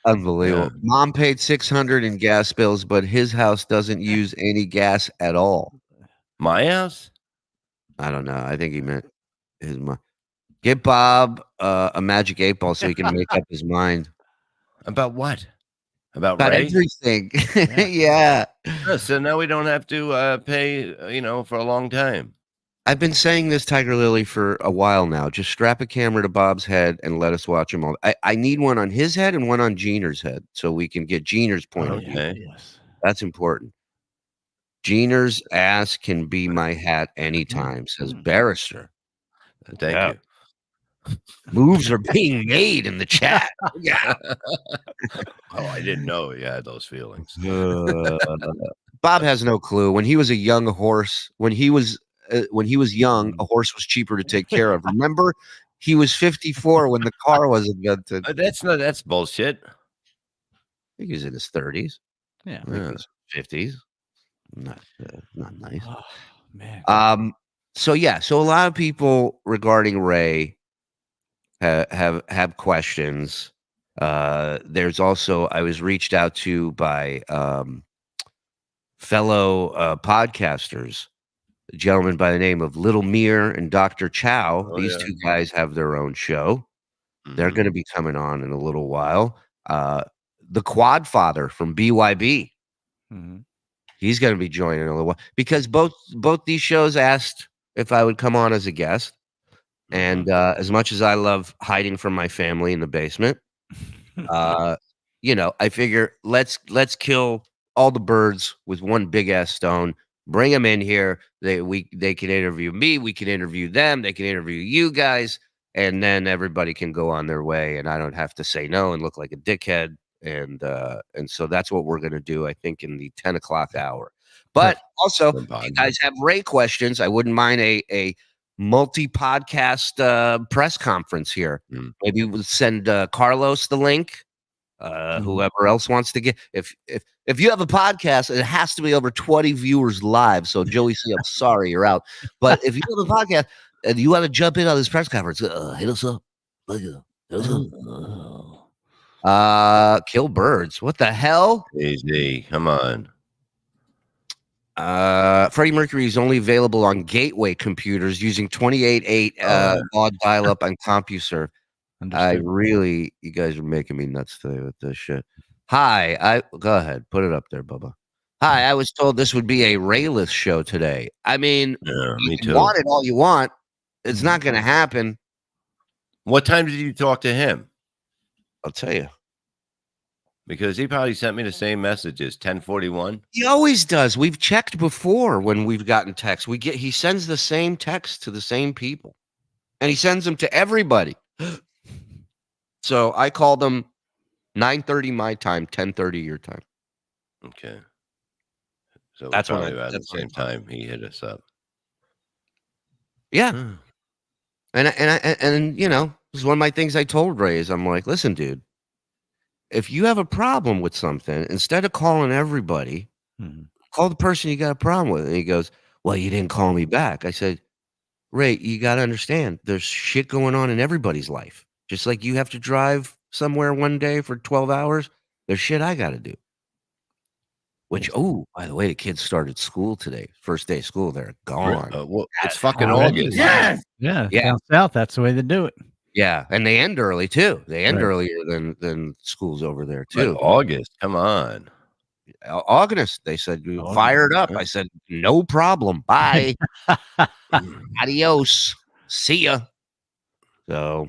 Unbelievable. Yeah. Mom paid $600 in gas bills, but his house doesn't use any gas at all. My house? I don't know. I think he meant his mom. Get Bob a magic 8-ball so he can make up his mind. About what? About About Ray? everything. Yeah. Oh, so now we don't have to pay, for a long time. I've been saying this, Tiger Lily, for a while now. Just strap a camera to Bob's head and let us watch him all. I need one on his head and one on Jeaner's head so we can get Jeaner's point of view. Yes. That's important. Jeaner's ass can be my hat anytime, says Barrister. Thank you. Moves are being made in the chat. Yeah. Oh, I didn't know you had those feelings. Bob has no clue. When he was a young horse, when he was young, a horse was cheaper to take care of. Remember, he was 54 when the car was invented. That's bullshit. I think he was in his 30s. Yeah. I think he was 50s. Not nice. Oh, man. So a lot of people regarding Ray have questions. There's also, I was reached out to by fellow podcasters, a gentleman by the name of Little Mir and Dr. Chow. These two guys have their own show. They're going to be coming on in a little while. The Quad Father from BYB. He's going to be joining in a little while because both these shows asked if I would come on as a guest. And as much as I love hiding from my family in the basement, I figure let's kill all the birds with one big ass stone. Bring them in here. They can interview me. We can interview them. They can interview you guys, and then everybody can go on their way. And I don't have to say no and look like a dickhead. And so that's what we're gonna do. I think in the 10 o'clock hour. But also, if you guys have Ray questions, I wouldn't mind a multi-podcast press conference here. Maybe we'll send Carlos the link. Whoever else wants to get if you have a podcast, it has to be over 20 viewers live. So Joey C, I'm sorry you're out. But if you have a podcast and you want to jump in on this press conference, hit us up. Hit us up. Kill birds. What the hell? Easy. Come on. Freddie Mercury is only available on gateway computers using 28.8 baud dial-up on CompuServe. You guys are making me nuts today with this shit. Hi, go ahead, put it up there, Bubba. Hi, I was told this would be a Rayless show today. I mean, me can too. want it all you want. It's not going to happen. What time did you talk to him? I'll tell you. Because he probably sent me the same messages, 10:41. He always does. We've checked before when we've gotten texts. He sends the same text to the same people. And he sends them to everybody. So I called him 9:30 my time, 10:30 your time. Okay. So That's probably when about the same time he hit us up. Yeah. And this is one of my things I told Ray is I'm like, listen, dude, if you have a problem with something, instead of calling everybody, call the person you got a problem with. And he goes, well, you didn't call me back. I said, Ray, you got to understand there's shit going on in everybody's life. Just like you have to drive somewhere one day for 12 hours, there's shit I got to do. Which, by the way, the kids started school today. First day of school, they're gone. It's fucking August. Yeah. Down south, that's the way they do it. Yeah, and they end early too. They end earlier than schools over there too. But August, come on. August, they said, fired up. I said, no problem. Bye. Adios. See ya. So,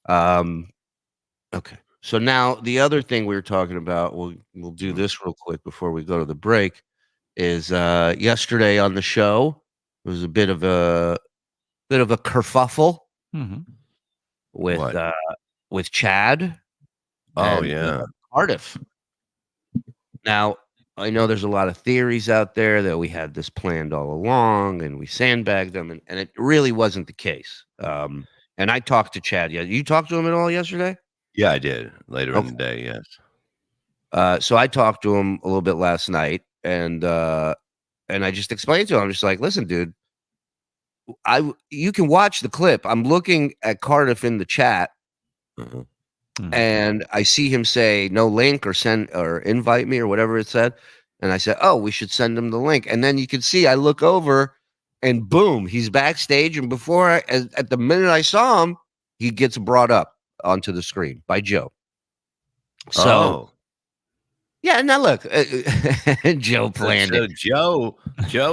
okay. So now the other thing we were talking about, we'll do this real quick before we go to the break, is yesterday on the show, it was a bit of a kerfuffle. With Chad. Cardiff. Now, I know there's a lot of theories out there that we had this planned all along and we sandbagged them, and it really wasn't the case. And I talked to Chad. Yeah, you talked to him at all yesterday? Yeah, I did. Later in the day, yes. So I talked to him a little bit last night, and I just explained to him, I'm just like, listen, dude, you can watch the clip. I'm looking at Cardiff in the chat. And I see him say no link or send or invite me or whatever it said. And I said, oh, we should send him the link. And then you can see I look over and boom, he's backstage. And at the minute I saw him, he gets brought up onto the screen by Joe. So, yeah, now look, Joe planned it. Joe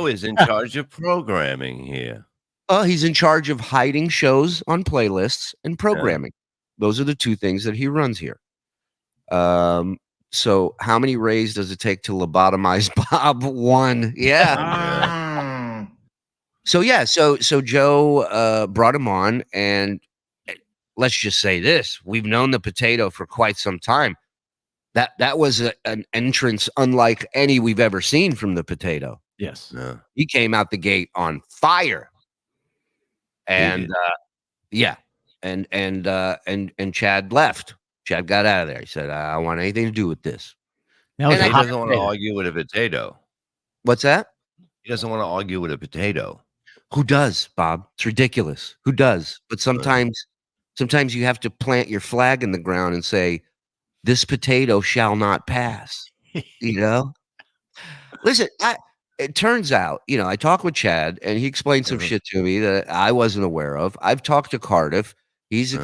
is in charge of programming here. Oh, he's in charge of hiding shows on playlists and programming. Those are the two things that he runs here. So how many rays does it take to lobotomize Bob? 1. Yeah. So Joe brought him on, and let's just say this. We've known the potato for quite some time. That was an entrance unlike any we've ever seen from the potato. Yes. He came out the gate on fire. And and Chad left. Chad got out of there. He said, I don't want anything to do with this. He doesn't want to argue with a potato. What's that? He doesn't want to argue with a potato. Who does, Bob? It's ridiculous. Who does? But sometimes you have to plant your flag in the ground and say, this potato shall not pass. You know? Listen, it turns out, I talked with Chad and he explained some shit to me that I wasn't aware of. I've talked to Cardiff. He's,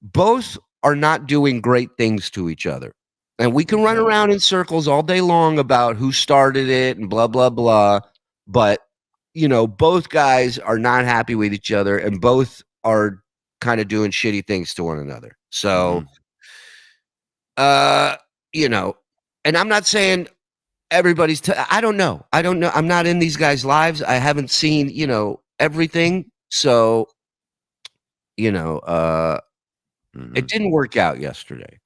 both are not doing great things to each other. And we can run around in circles all day long about who started it and blah, blah, blah. But, both guys are not happy with each other and both are kind of doing shitty things to one another. So, and I'm not saying everybody's, I don't know. I'm not in these guys' lives. I haven't seen, everything. So, it didn't work out yesterday.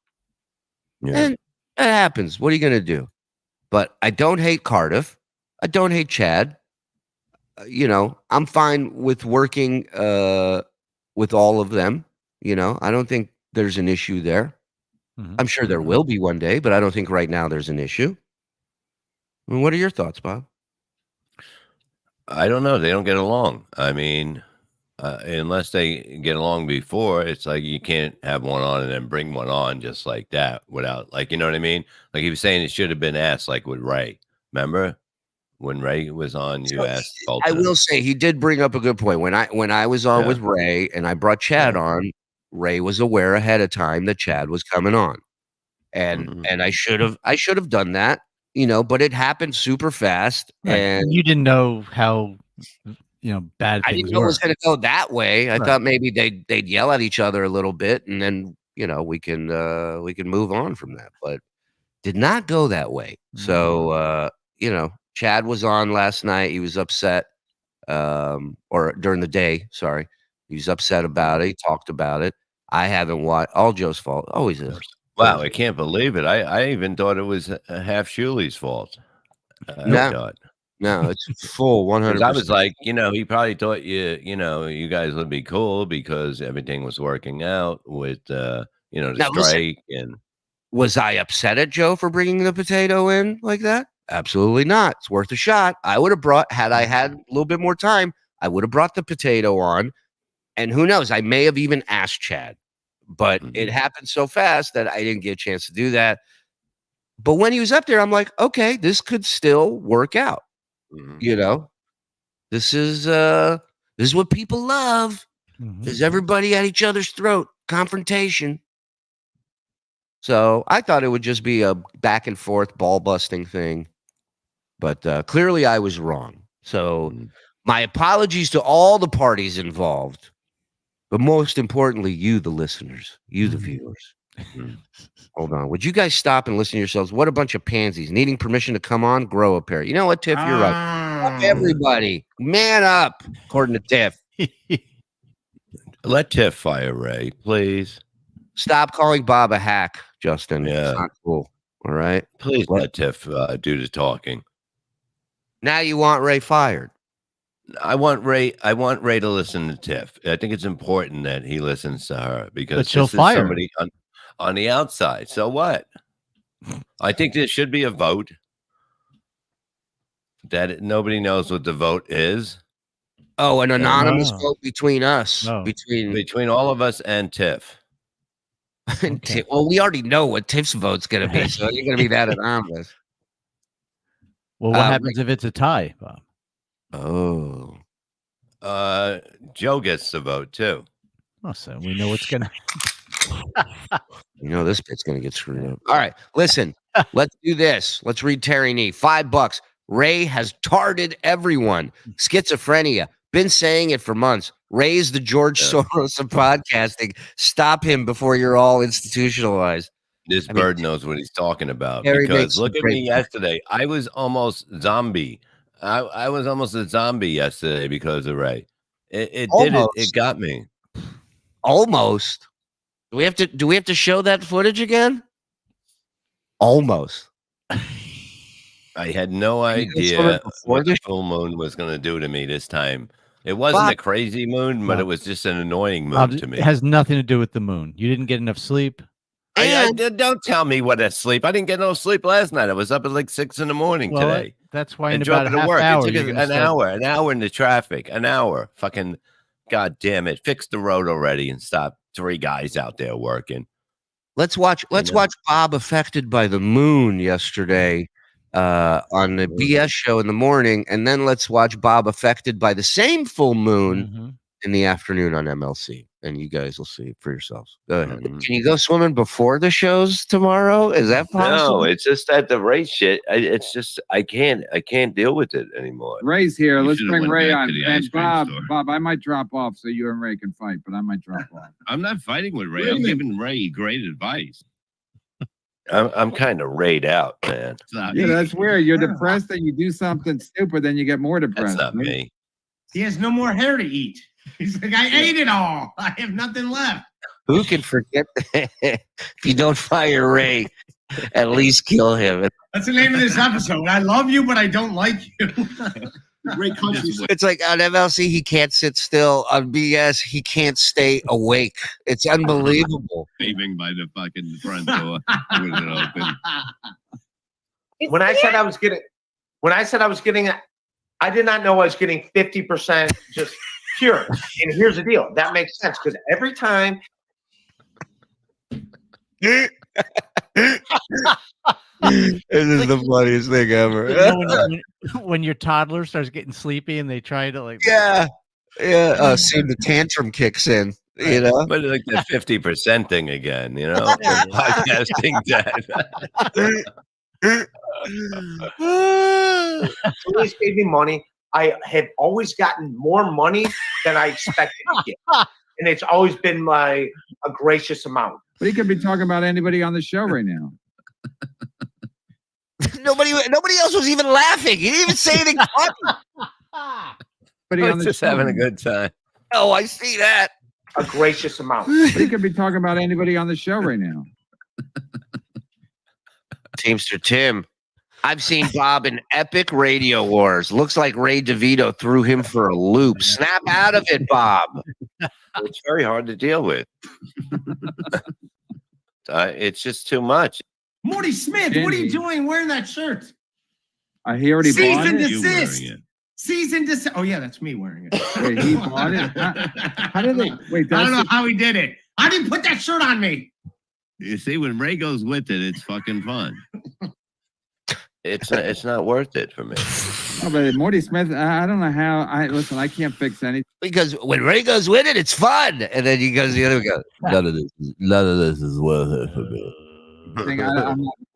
And it happens. What are you going to do? But I don't hate Cardiff. I don't hate Chad. I'm fine with working with all of them. I don't think there's an issue there. I'm sure there will be one day, but I don't think right now there's an issue. I mean, what are your thoughts, Bob? I don't know. They don't get along. I mean, unless they get along before, it's like you can't have one on and then bring one on just like that without, you know what I mean? Like he was saying, it should have been asked, like with Ray. Remember when Ray was on? You asked. I will say he did bring up a good point. When I was on with Ray and I brought Chad on, Ray was aware ahead of time that Chad was coming on, and I should have done that. But it happened super fast, and you didn't know how bad things I didn't know it was going to go that way. I thought maybe they'd yell at each other a little bit, and then we can move on from that. But did not go that way. So Chad was on last night. He was upset, or during the day. Sorry, he was upset about it. He talked about it. I haven't watched. All Joe's fault. Always is. Wow, I can't believe it. I even thought it was half Shuli's fault. No, it's full 100%. I was like, he probably thought you guys would be cool because everything was working out with the strike. And was I upset at Joe for bringing the potato in like that? Absolutely not. It's worth a shot. I would have had I had a little bit more time, I would have brought the potato on. And who knows? I may have even asked Chad. But it happened so fast that I didn't get a chance to do that. But when he was up there, I'm like, okay, this could still work out. This is what people love. Is everybody at each other's throat, confrontation. So I thought it would just be a back and forth ball busting thing. But clearly I was wrong. So my apologies to all the parties involved. But most importantly, you, the listeners, you, the viewers. Hold on. Would you guys stop and listen to yourselves? What a bunch of pansies. Needing permission to come on, grow a pair. You know what, Tiff? You're right. Up everybody. Man up, according to Tiff. Let Tiff fire Ray, please. Stop calling Bob a hack, Justin. Yeah. It's not cool. All right? Please let Tiff do the talking. Now you want Ray fired. I want Ray to listen to Tiff. I think it's important that he listens to her because she'll this is fire somebody on the outside. So what? I think there should be a vote that nobody knows what the vote is. Oh, an anonymous vote between us. No. Between all of us and Tiff. Okay. Well, we already know what Tiff's vote's going to be, so you're going to be that anonymous. Well, what happens if it's a tie, Bob? Oh. Joe gets the vote too. Oh, so we know what's gonna. You know this bit's gonna get screwed up. All right, listen. Let's do this. Let's read Terry Nee. $5. Ray has tarded everyone. Schizophrenia. Been saying it for months. Ray's the George Soros of podcasting. Stop him before you're all institutionalized. This bird knows what he's talking about. Terry Because look at me yesterday. I was almost zombie. I was almost a zombie yesterday because of Ray. It did it. It got me. Almost. Do we have to show that footage again? Almost. I had no idea what the full moon was going to do to me this time. It wasn't a crazy moon, but it was just an annoying moon to me. It has nothing to do with the moon. You didn't get enough sleep. Don't tell me what I sleep. I didn't get no sleep last night. I was up at like 6 a.m. today. That's why in and about a half hour, it took an hour in the traffic, an hour. Fucking god damn it! Fix the road already and stop 3 guys out there working. Let's watch Bob affected by the moon yesterday on the BS show in the morning, and then let's watch Bob affected by the same full moon in the afternoon on MLC, and you guys will see it for yourselves. Go ahead. Can you go swimming before the shows tomorrow? Is that possible? No, it's just that the Ray shit. It's just I can't deal with it anymore. Ray's here. Let's bring Ray on. the And ice cream Bob, store. Bob, I might drop off so you and Ray can fight, but I might drop off. I'm not fighting with Ray. I'm giving Ray great advice. I'm kind of rayed out, man. Yeah, that's weird. You're depressed and you do something stupid, then you get more depressed. That's not me. He has no more hair to eat. He's like, I ate it all. I have nothing left. Who can forget that? If you don't fire Ray, at least kill him. That's the name of this episode. I love you, but I don't like you. Ray Country. It's like on MLC, he can't sit still. On BS, he can't stay awake. It's unbelievable. Waving by the fucking front door. With it open. When I said I was getting, I did not know I was getting 50% just pure. And here's the deal. That makes sense because every time. This is the funniest thing ever. When your toddler starts getting sleepy and they try to like soon the tantrum kicks in, you know. But like the 50% thing again, you know, podcasting dead. Always gave me money. I have always gotten more money than I expected to get, and it's always been a gracious amount. But he could be talking about anybody on the show right now. Nobody else was even laughing. He didn't even say anything funny. But He's just having a good time. Oh, I see that. A gracious amount. But he could be talking about anybody on the show right now. Teamster Tim, I've seen Bob in epic radio wars. Looks like Ray DeVito threw him for a loop. Snap out of it, Bob. It's very hard to deal with. It's just too much. Morty Smith, what are you doing wearing that shirt? He already bought it. Desist. Cease and desist. Oh, yeah, that's me wearing it. Wait, he bought it? How did they? Wait, I don't know how he did it. I didn't put that shirt on me. You see, when Ray goes with it, it's fucking fun. It's not worth it for me. Oh, but Morty Smith, I don't know how. Listen, I can't fix anything. Because when Ray goes with it, it's fun. And then he goes the other way. None of this is worth it for me.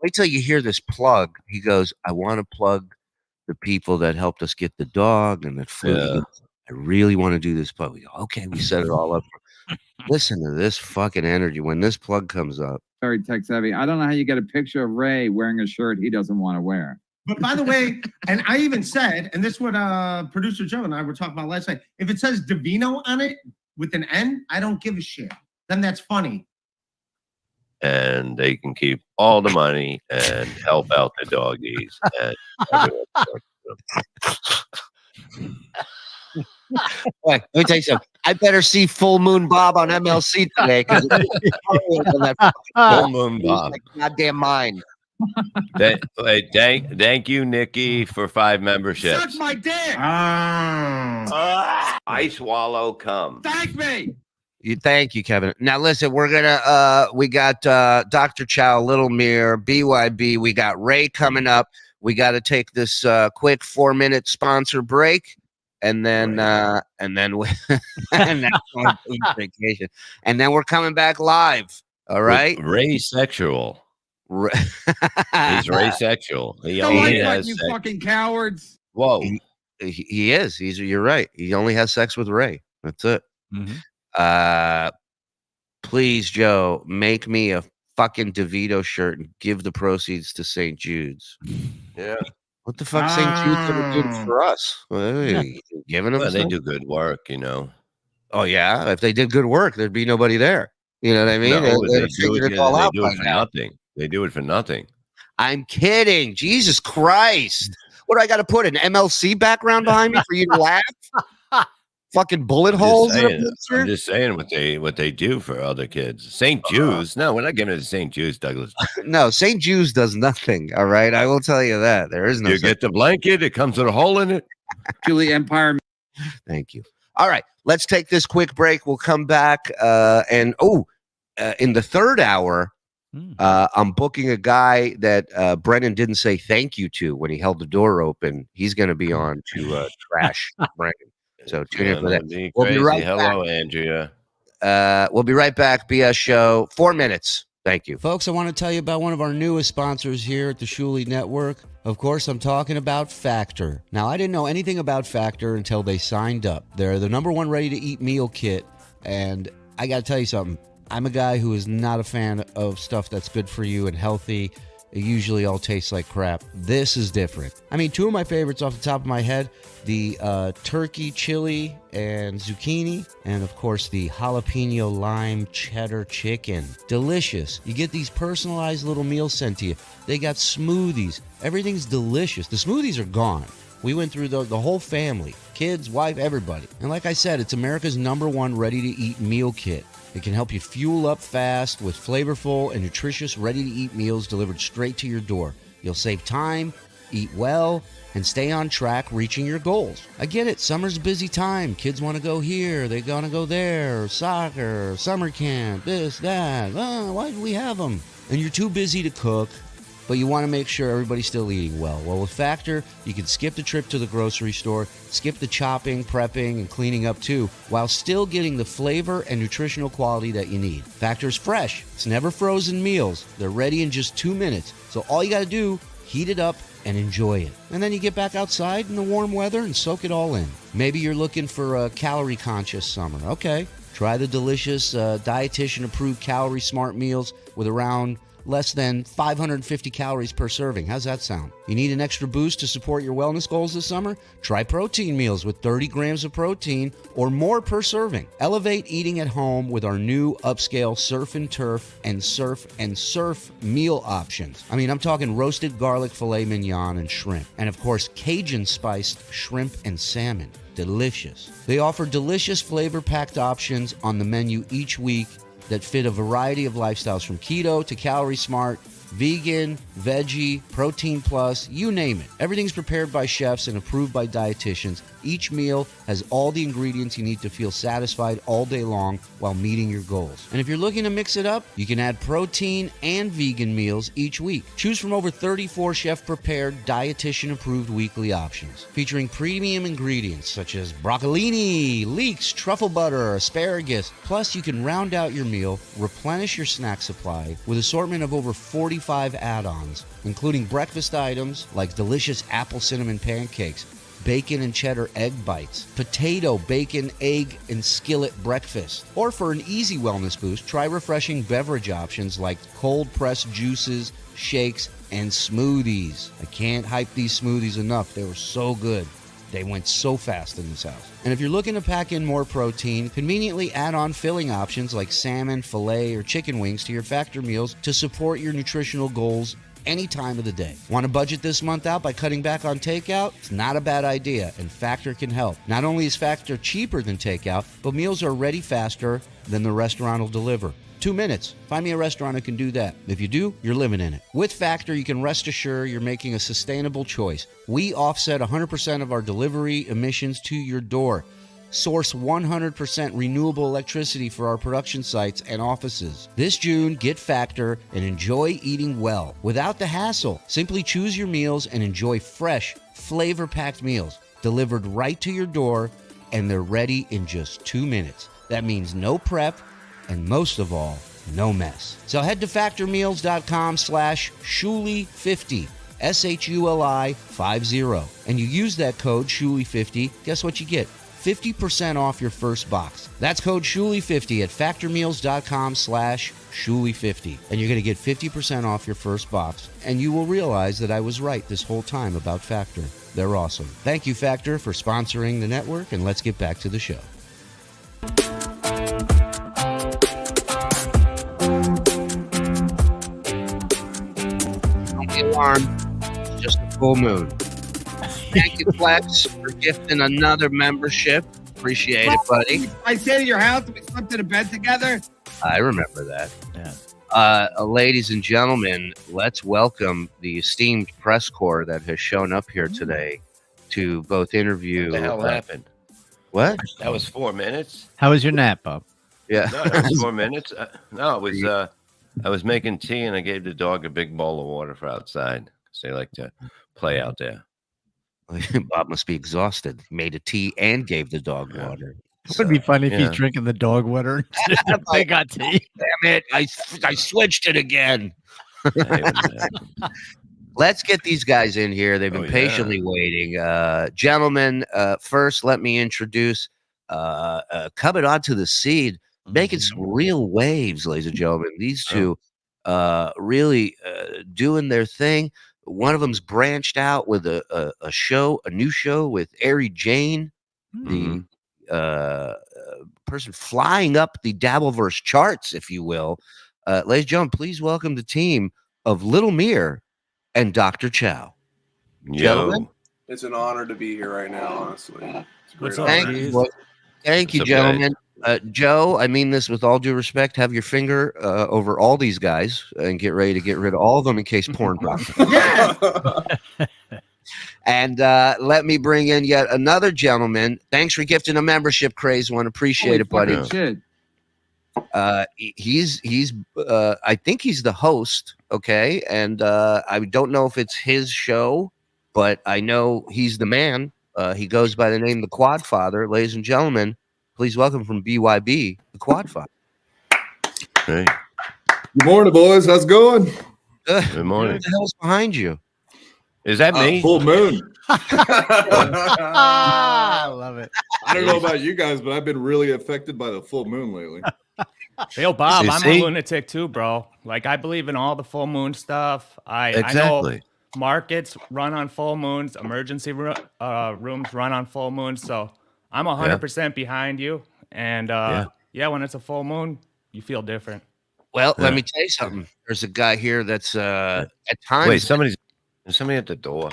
Wait till you hear this plug. He goes, I want to plug the people that helped us get the dog and that food. Yeah. I really want to do this plug. We go, okay, we set it all up. Listen to this fucking energy when this plug comes up. Very tech savvy. I don't know how you get a picture of Ray wearing a shirt he doesn't want to wear. But by the way, and I even said, and this is what producer Joe and I were talking about last night, if it says DeVito on it with an N, I don't give a shit. Then that's funny. And they can keep all the money and help out the doggies. And Wait, let me tell you something. I better see Full Moon Bob on MLC today because Full Moon Bob. Like goddamn mine. Thank you, Nikki, for 5 memberships. Suck my dick. I swallow cum. Thank me. Thank you, Kevin. Now listen, we're gonna we got Dr. Chow, Little Mir, BYB. We got Ray coming up. We got to take this quick 4-minute sponsor break, and then and then we and then on vacation, and then we're coming back live. All right, Ray sexual. He's Ray sexual. He Don't only like has you sex. fucking cowards. Whoa. He is. You're right. He only has sex with Ray. That's it. Please, Joe, make me a fucking DeVito shirt and give the proceeds to St. Jude's. Yeah. What the fuck St. Jude's gonna do for us? Hey, giving them Well, they stuff? do good work, you know. Oh yeah, if they did good work, there'd be nobody there. You know what I mean? No, They'd they do figured it, it all they out do by it for now. nothing. They do it for nothing. I'm kidding. Jesus Christ. What do I got to put an MLC background behind me for you to laugh? Fucking bullet holes in a picture? I'm just saying what they do for other kids. St. Jude's. No, we're not giving it to St. Jude's, Douglas. No, St. Jude's does nothing. All right. I will tell you that. There is no You get the blanket, it comes with a hole in it. Julie Empire. Thank you. All right. Let's take this quick break. We'll come back. In the third hour, I'm booking a guy that Brennan didn't say thank you to when he held the door open. He's going to be on to trash Brennan. So tune in for that. We'll be right back. Hello, Andrea. We'll be right back. BS Show. 4 minutes. Thank you. Folks, I want to tell you about one of our newest sponsors here at the Shuli Network. Of course, I'm talking about Factor. Now, I didn't know anything about Factor until they signed up. They're the #1 ready-to-eat meal kit. And I got to tell you something. I'm a guy who is not a fan of stuff that's good for you and healthy. It usually all tastes like crap. This is different. I mean, two of my favorites off the top of my head, the turkey chili and zucchini, and of course the jalapeno lime cheddar chicken. Delicious. You get these personalized little meals sent to you. They got smoothies. Everything's delicious. The smoothies are gone. We went through the whole family, kids, wife, everybody. And like I said, it's America's #1 ready-to-eat meal kit. It can help you fuel up fast with flavorful and nutritious ready-to-eat meals delivered straight to your door. You'll save time, eat well, and stay on track reaching your goals. I get it. Summer's a busy time. Kids want to go here. They want to go there. Soccer, summer camp, this, that. Oh, why do we have them? And you're too busy to cook, but you want to make sure everybody's still eating well. Well, with Factor, you can skip the trip to the grocery store, skip the chopping, prepping, and cleaning up too, while still getting the flavor and nutritional quality that you need. Factor's fresh. It's never frozen meals. They're ready in just 2 minutes. So all you got to do, heat it up and enjoy it. And then you get back outside in the warm weather and soak it all in. Maybe you're looking for a calorie-conscious summer. Okay. Try the delicious dietitian-approved calorie smart meals with around less than 550 calories per serving. How's that sound? You need an extra boost to support your wellness goals this summer? Try protein meals with 30 grams of protein or more per serving. Elevate eating at home with our new upscale surf and turf and surf meal options. I mean, I'm talking roasted garlic filet mignon and shrimp. And of course, Cajun spiced shrimp and salmon. Delicious. They offer delicious flavor-packed options on the menu each week that fit a variety of lifestyles from keto to calorie smart, vegan, veggie, protein plus, you name it. Everything's prepared by chefs and approved by dietitians. Each meal has all the ingredients you need to feel satisfied all day long while meeting your goals. And if you're looking to mix it up, you can add protein and vegan meals each week. Choose from over 34 chef-prepared, dietitian-approved weekly options, featuring premium ingredients such as broccolini, leeks, truffle butter, asparagus. Plus, you can round out your meal, replenish your snack supply with assortment of over 45 add-ons, including breakfast items like delicious apple cinnamon pancakes, bacon and cheddar egg bites, potato, bacon, egg, and skillet breakfast. Or for an easy wellness boost, try refreshing beverage options like cold-pressed juices, shakes, and smoothies. I can't hype these smoothies enough. They were so good. They went so fast in this house. And if you're looking to pack in more protein, conveniently add on filling options like salmon, filet, or chicken wings to your Factor meals to support your nutritional goals any time of the day. Want to budget this month out by cutting back on takeout? It's not a bad idea, and Factor can help. Not only is Factor cheaper than takeout, but meals are ready faster than the restaurant will deliver. 2 minutes. Find me a restaurant that can do that. If you do, you're living in it. With Factor, you can rest assured you're making a sustainable choice. We offset 100% of our delivery emissions to your door. source 100% renewable electricity for our production sites and offices. This June, get Factor and enjoy eating well without the hassle. Simply choose your meals and enjoy fresh, flavor-packed meals delivered right to your door, and they're ready in just 2 minutes. That means no prep, and most of all, no mess. So head to factormeals.com/Shuli50, SHULI50, and you use that code Shuli50. Guess what you get? 50% off your first box. That's code Shuli50 at factormeals.com/Shuli50. And you're going to get 50% off your first box. And you will realize that I was right this whole time about Factor. They're awesome. Thank you, Factor, for sponsoring the network. And let's get back to the show. Don't be alarmed. It's just a full moon. Thank you, Flex, for gifting another membership. Appreciate it, buddy. I stayed at your house and we slept in a bed together. I remember that. Yeah. Ladies and gentlemen, let's welcome the esteemed press corps that has shown up here today to both interview. What the hell happened? What? That was 4 minutes. How was your nap, Bob? Yeah. No, that was 4 minutes. No, it was. I was making tea and I gave the dog a big bowl of water for outside because they like to play out there. Bob must be exhausted. He made a tea and gave the dog water. It would be funny if he's drinking the dog water. They got tea. Damn it! I switched it again. Let's get these guys in here. They've been patiently waiting. Gentlemen, first, let me introduce coming onto the scene, making some real waves, ladies and gentlemen. These two really doing their thing. One of them's branched out with a new show with Ari Jane, the person flying up the Dabbleverse charts, if you will. Ladies and gentlemen, please welcome the team of Little Mir and Dr. Chow. Gentlemen, it's an honor to be here right now, honestly. Thank you, gentlemen. Joe, I mean this with all due respect. Have your finger over all these guys and get ready to get rid of all of them in case porn drops. And let me bring in yet another gentleman. Thanks for gifting a membership, Craze One. Appreciate it, buddy. Shit. He's I think he's the host, okay? And I don't know if it's his show, but I know he's the man. He goes by the name The Quad Father. Ladies and gentlemen, please welcome from BYB, The Quad Father. Hey. Good morning, boys. How's it going? Good morning. What the hell's behind you? Is that me? Full moon. I love it. I don't know about you guys, but I've been really affected by the full moon lately. Yo, Bob, You I'm see? a lunatic too, bro. Like, I believe in all the full moon stuff. I Exactly. know markets run on full moons, emergency rooms run on full moons. So I'm 100% behind you. And when it's a full moon, you feel different. Well, let me tell you something. There's a guy here that's at times. Wait, there's somebody at the door.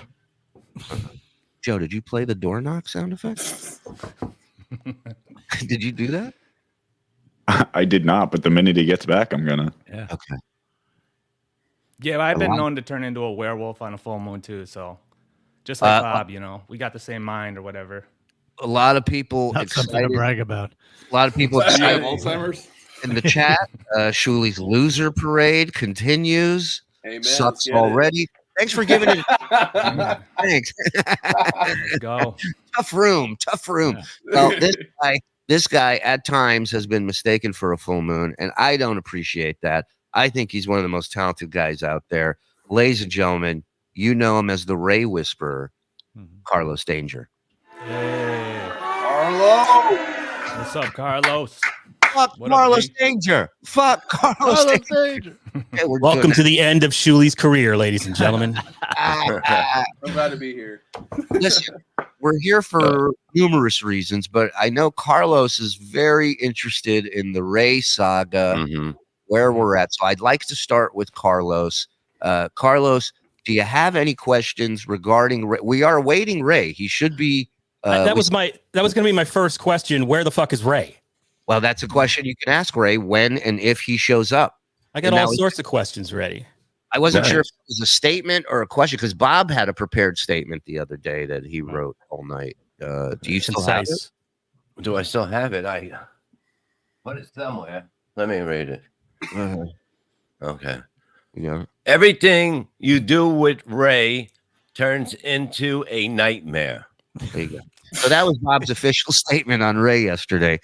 Joe, did you play the door knock sound effect? Did you do that? I did not, but the minute he gets back, I'm gonna. Yeah. Okay. Yeah, I've been known to turn into a werewolf on a full moon too. So just like Bob, we got the same mind or whatever. A lot of people Not something to brag about. A lot of people excited Alzheimer's in the chat. Shuli's loser parade continues. Amen. Sucks already. Thanks for giving it. Thanks. Let's go. Tough room. Yeah. Well, this guy at times has been mistaken for a full moon, and I don't appreciate that. I think he's one of the most talented guys out there. Ladies and gentlemen, you know him as the Ray Whisperer, Carlos Danger. Hey. Carlo. What's up, Carlos? Fuck What up, Carlos G? Danger. Fuck Carlos Danger. Okay, Welcome to the end of Shuli's career, ladies and gentlemen. I'm glad to be here. Listen, we're here for numerous reasons, but I know Carlos is very interested in the Ray saga, where we're at. So I'd like to start with Carlos. Carlos, do you have any questions regarding Ray? We are awaiting Ray. He should be. That was going to be my first question. Where the fuck is Ray? Well, that's a question you can ask Ray when and if he shows up. I got all sorts of questions ready. I wasn't sure if it was a statement or a question because Bob had a prepared statement the other day that he wrote all night. Do you still have it? Do I still have it? I put it somewhere. Let me read it. Okay. Yeah. Everything you do with Ray turns into a nightmare. There you go. So that was Bob's official statement on Ray yesterday.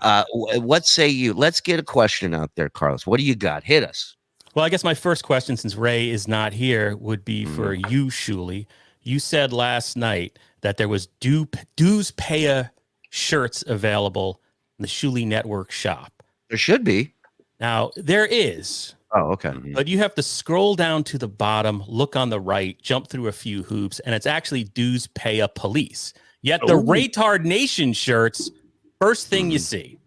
What say you? Let's get a question out there, Carlos. What do you got? Hit us. Well, I guess my first question, since Ray is not here, would be for you, Shuli. You said last night that there was dues paya shirts available in the Shuli Network shop. There should be. Now, there is. Oh, okay. But you have to scroll down to the bottom, look on the right, jump through a few hoops, and it's actually dues paya police. Yet the Raytard Nation shirts, first thing you see.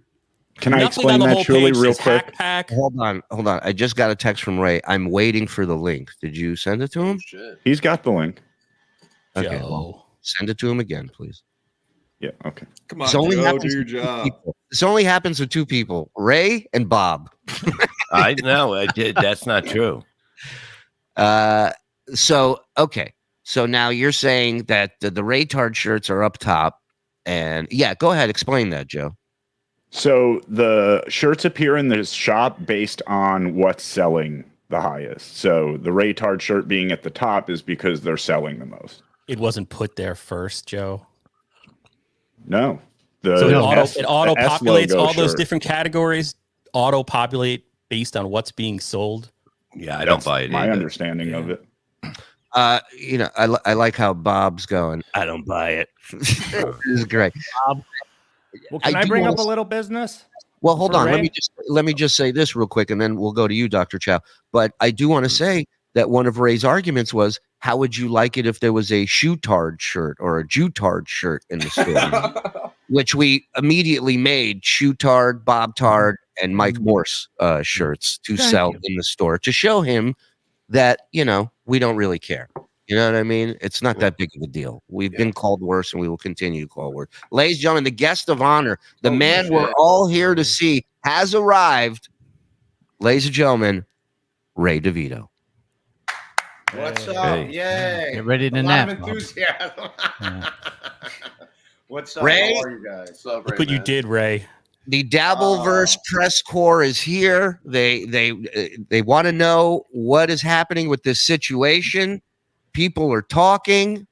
Can I Nothing explain on the that, whole Shuli, page real says quick? Hack Pack. Hold on. I just got a text from Ray. I'm waiting for the link. Did you send it to him? He's got the link. Okay. Well, send it to him again, please. Yeah. Okay. Come on, Joe, do your job. This only happens with two people, Ray and Bob. I know. That's not true. So now you're saying that the Raytard shirts are up top. And yeah, go ahead. Explain that, Joe. So the shirts appear in the shop based on what's selling the highest. So the Raytard shirt being at the top is because they're selling the most. It wasn't put there first, Joe. No. So it auto the S populates logo all those shirt. different categories, auto populate based on what's being sold. Yeah, I don't buy it. My either. understanding of it. I like how Bob's going. I don't buy it. This is great. Well, can I do bring wanna up a little business? Well, hold for on. Ray? Let me just say this real quick, and then we'll go to you, Dr. Chow. But I do want to say that one of Ray's arguments was, how would you like it if there was a shoe-tard shirt or a Jew-tard shirt in the store? Which we immediately made shoe-tard, Bob-tard, and Mike Morse shirts to sell in the store to show him that, we don't really care. You know what I mean? It's not that big of a deal. We've been called worse, and we will continue to call worse. Ladies and gentlemen, the guest of honor, the man we're all here to see, has arrived. Ladies and gentlemen, Ray DeVito. What's up? Hey. Yay. Get ready to A lot nap, of Bob. enthusiasm. What's up? Ray? How are you guys? What's up, Look what you did, Ray. The Dabbleverse press corps is here. They want to know what is happening with this situation. People are talking.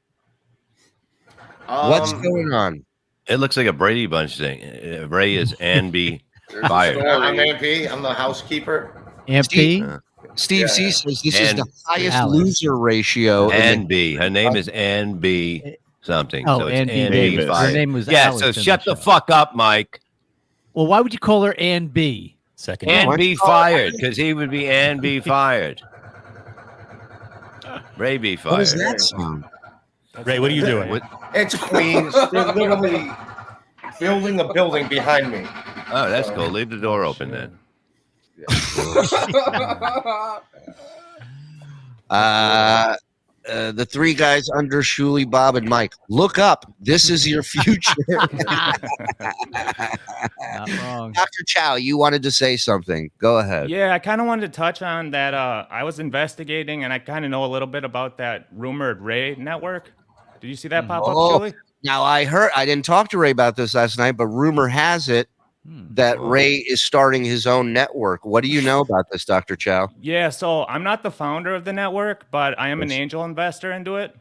What's going on? It looks like a Brady Bunch thing. Ray is Anby fired. I'm MP. I'm the housekeeper. MP? Steve C says this is the highest Alice. loser ratio. Anby. Her name is Anby something. Oh, so it's Anby Anby Davis. Her fired. name was Yeah, Alice so in shut the the fuck up, Mike. Well, why would you call her Ann B? Second. Anby fired, because he would be Anby fired. Ray be fired. What is that sound? Ray, what are you doing? It's Queens. They're literally building a building behind me. Oh, that's cool. Leave the door open then. The three guys under Shuli, Bob, and Mike. Look up. This is your future. Not wrong. Dr. Chow, you wanted to say something. Go ahead. Yeah, I kind of wanted to touch on that. I was investigating, and I kind of know a little bit about that rumored Ray network. Did you see that pop up, Shuli? Now I didn't talk to Ray about this last night, but rumor has it that Ray is starting his own network. What do you know about this, Dr. Chow? Yeah, so I'm not the founder of the network, but I am an angel investor into it.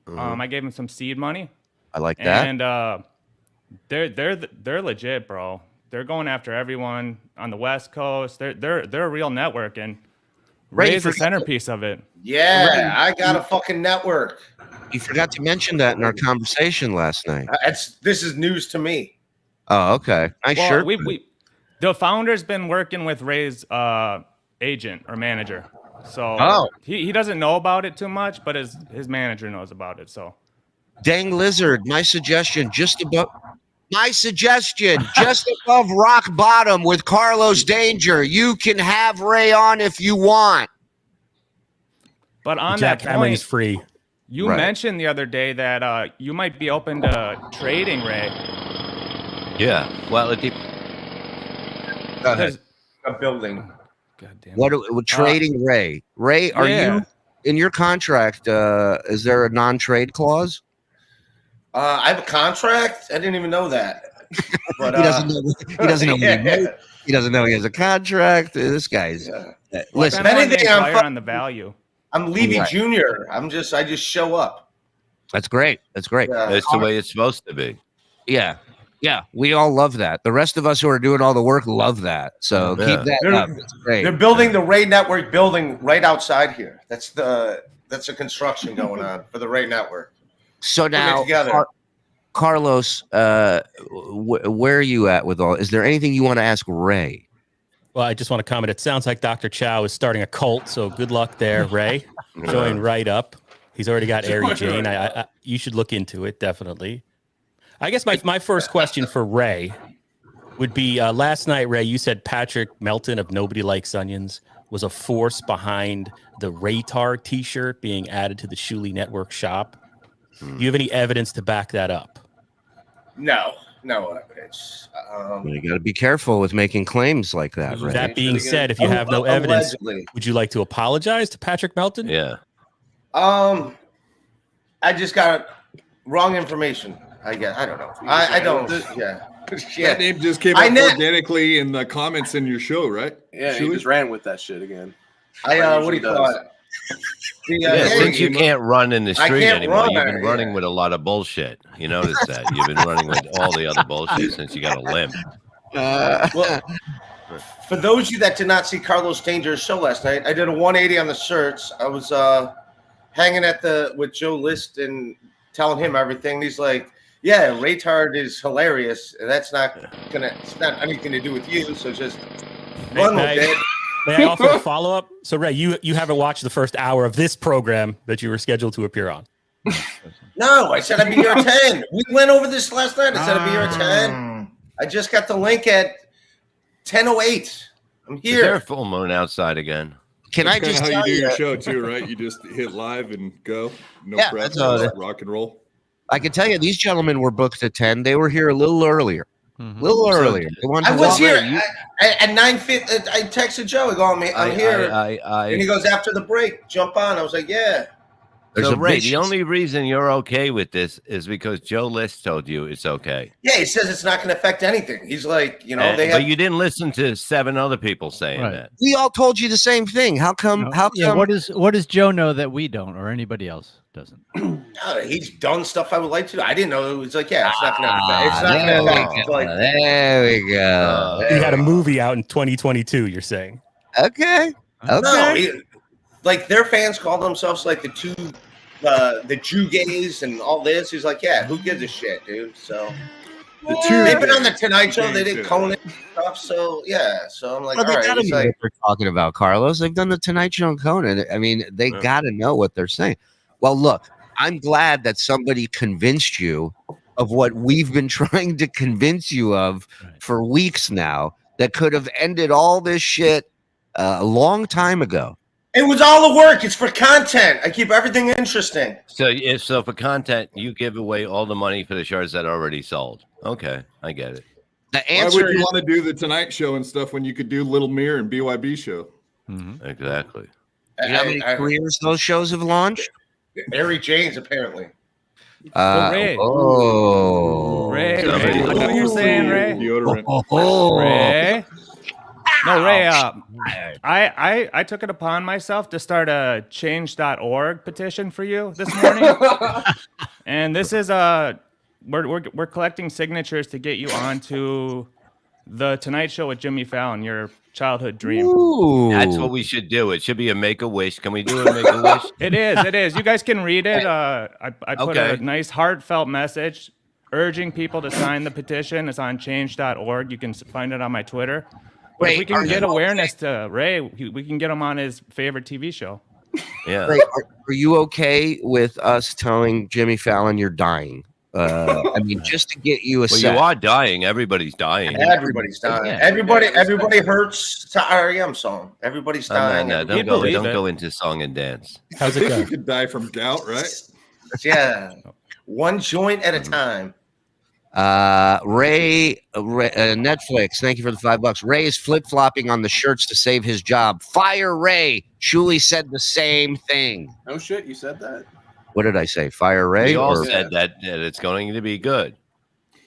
I gave him some seed money. I like that. And they're legit, bro. They're going after everyone on the West Coast. They're a real network, and Ray is the centerpiece of it. Yeah, I got a fucking network. You forgot to mention that in our conversation last night. This is news to me. Oh, okay. Well, the founder's been working with Ray's agent or manager, so he doesn't know about it too much, but his manager knows about it. So, Dang Lizard, my suggestion, just above rock bottom with Carlos Danger. You can have Ray on if you want. but on Jack that Cameron's point, free. you mentioned the other day that you might be open to trading Ray. Yeah. Well, Go ahead. A building. Goddamn. What trading Ray? Ray, are Yeah. you in your contract? Is there a non-trade clause? I have a contract. I didn't even know that. But He doesn't know. He doesn't know. He doesn't know he has a contract. This guy's. Listen, If anything, on the value. I'm Levy Right. Jr. I just show up. That's great. That's great. That's the way it's supposed to be. Yeah. Yeah. We all love that. The rest of us who are doing all the work love that. So keep that up. It's great. They're building the Ray Network building right outside here. That's a construction going on for the Ray Network. So Putting it now, together. Carlos, where are you at with all? Is there anything you want to ask Ray? Well, I just want to comment. It sounds like Dr. Chow is starting a cult, so good luck there, Ray. Join right up. He's already got Ari Jane. You should look into it, definitely. I guess my first question for Ray would be, last night, Ray, you said Patrick Melton of Nobody Likes Onions was a force behind the Raytard t-shirt being added to the Shuli Network shop. Do you have any evidence to back that up? No evidence. You got to be careful with making claims like that, Ray. That being said, if you have no evidence, Allegedly. would you like to apologize to Patrick Melton? Yeah. I just got wrong information. I guess I don't know. I don't. Yeah. That name just came up organically in the comments in your show, right? Yeah, he just ran with that shit again. What do you call it? Since you can't run in the street anymore, run, you've been running with a lot of bullshit. You notice that? You've been running with all the other bullshit since you got a limp. Well, for those of you that did not see Carlos Danger's show last night, I did a 180 on the shirts. I was hanging with Joe List and telling him everything. He's like, "Yeah, Raytard is hilarious. It's not anything to do with you. So just run with it." May I offer a follow-up? So, Ray, you haven't watched the first hour of this program that you were scheduled to appear on. No, I said I'd be here at 10. We went over this last night. I said I'd be here at 10. I just got the link at 10:08. I'm here. Is there a full moon outside again? Can That's I just how tell you do you? your show too, right? You just hit live and go. No Yeah, prep, that's all it just is. rock and roll. I can tell you, these gentlemen were booked at 10. They were here a little earlier. Little earlier. They wanted I to was walk here in. at 9:50. I texted Joe. I go, I'm here. And he goes, after the break, jump on. I was like, yeah. So, Ray, the only reason you're okay with this is because Joe List told you it's okay. Yeah, he says it's not going to affect anything. He's like, but you didn't listen to 7 other people saying that. We all told you the same thing. How come? Yeah, what does Joe know that we don't, or anybody else doesn't? He's done stuff I would like to do. I didn't know. It was like, yeah, it's not going to affect. It's not going to affect. It's like, there we go. He had a movie out in 2022, you're saying? Okay. No, like their fans call themselves like the Jew gays and all this. He's like, yeah, who gives a shit, dude? So they've been on the Tonight Show. They did Conan and stuff. So yeah. So I'm like, Well, they all right. gotta He's know like, what they're talking about, Carlos. They've done the Tonight Show and Conan. I mean, they gotta know what they're saying. Well, look, I'm glad that somebody convinced you of what we've been trying to convince you of for weeks now. That could have ended all this shit a long time ago. it was all the work. It's for content. I keep everything interesting. So for content, you give away all the money for the shirts that are already sold. Okay, I get it. The Why would you want to do the Tonight Show and stuff when you could do Little Mirror and BYB Show? Exactly. You know how many careers those shows have launched? Ari James, apparently. Ray. Oh, Ray, I know what you're saying, Ray. Deodorant. Ray. No, Ray, I took it upon myself to start a change.org petition for you this morning. And this is we're collecting signatures to get you onto the Tonight Show with Jimmy Fallon, your childhood dream. Ooh. That's what we should do. It should be a Make-A-Wish. Can we do a Make-A-Wish? It is. You guys can read it. I put a nice heartfelt message urging people to sign the petition. It's on change.org. You can find it on my Twitter. But if we can get awareness to Ray, we can get him on his favorite TV show. Yeah. Ray, are you okay with us telling Jimmy Fallon you're dying? I mean, just to get you a Well, you are dying. Everybody's dying. Everybody's dying. Everybody hurts to REM song. Everybody's dying. No, don't go into song and dance. How's I it think go? you could die from gout, right? Yeah. One joint at a time. Ray, Netflix, thank you for the $5. Ray is flip-flopping on the shirts to save his job. Fire Ray. Shuli said the same thing. No shit, you said that. What did I say? Fire Ray? We all said that it's going to be good.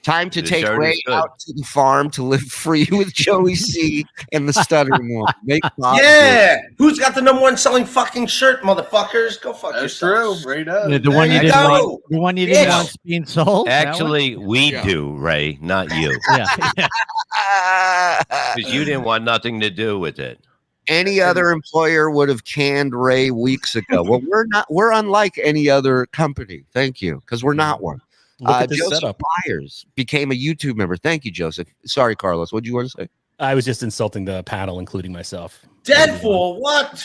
Time to The take shirt Ray is good. out to the farm to live free with Joey C and the stuttering one. Make Bob Yeah. Who's got the #1 selling fucking shirt, motherfuckers? Go fuck That's yourselves. true. Ray does. The one you There you didn't go. want. The one you didn't Yeah. want being sold. that one? Actually, we do, Ray, not you, Yeah. because you didn't want nothing to do with it. Any other employer would have canned Ray weeks ago. Well, we're not. We're unlike any other company. Thank you, because we're not one. Look at this Joseph setup. Myers became a YouTube member. Thank you, Joseph. Sorry, Carlos. What do you want to say? I was just insulting the panel, including myself. Deadpool, what?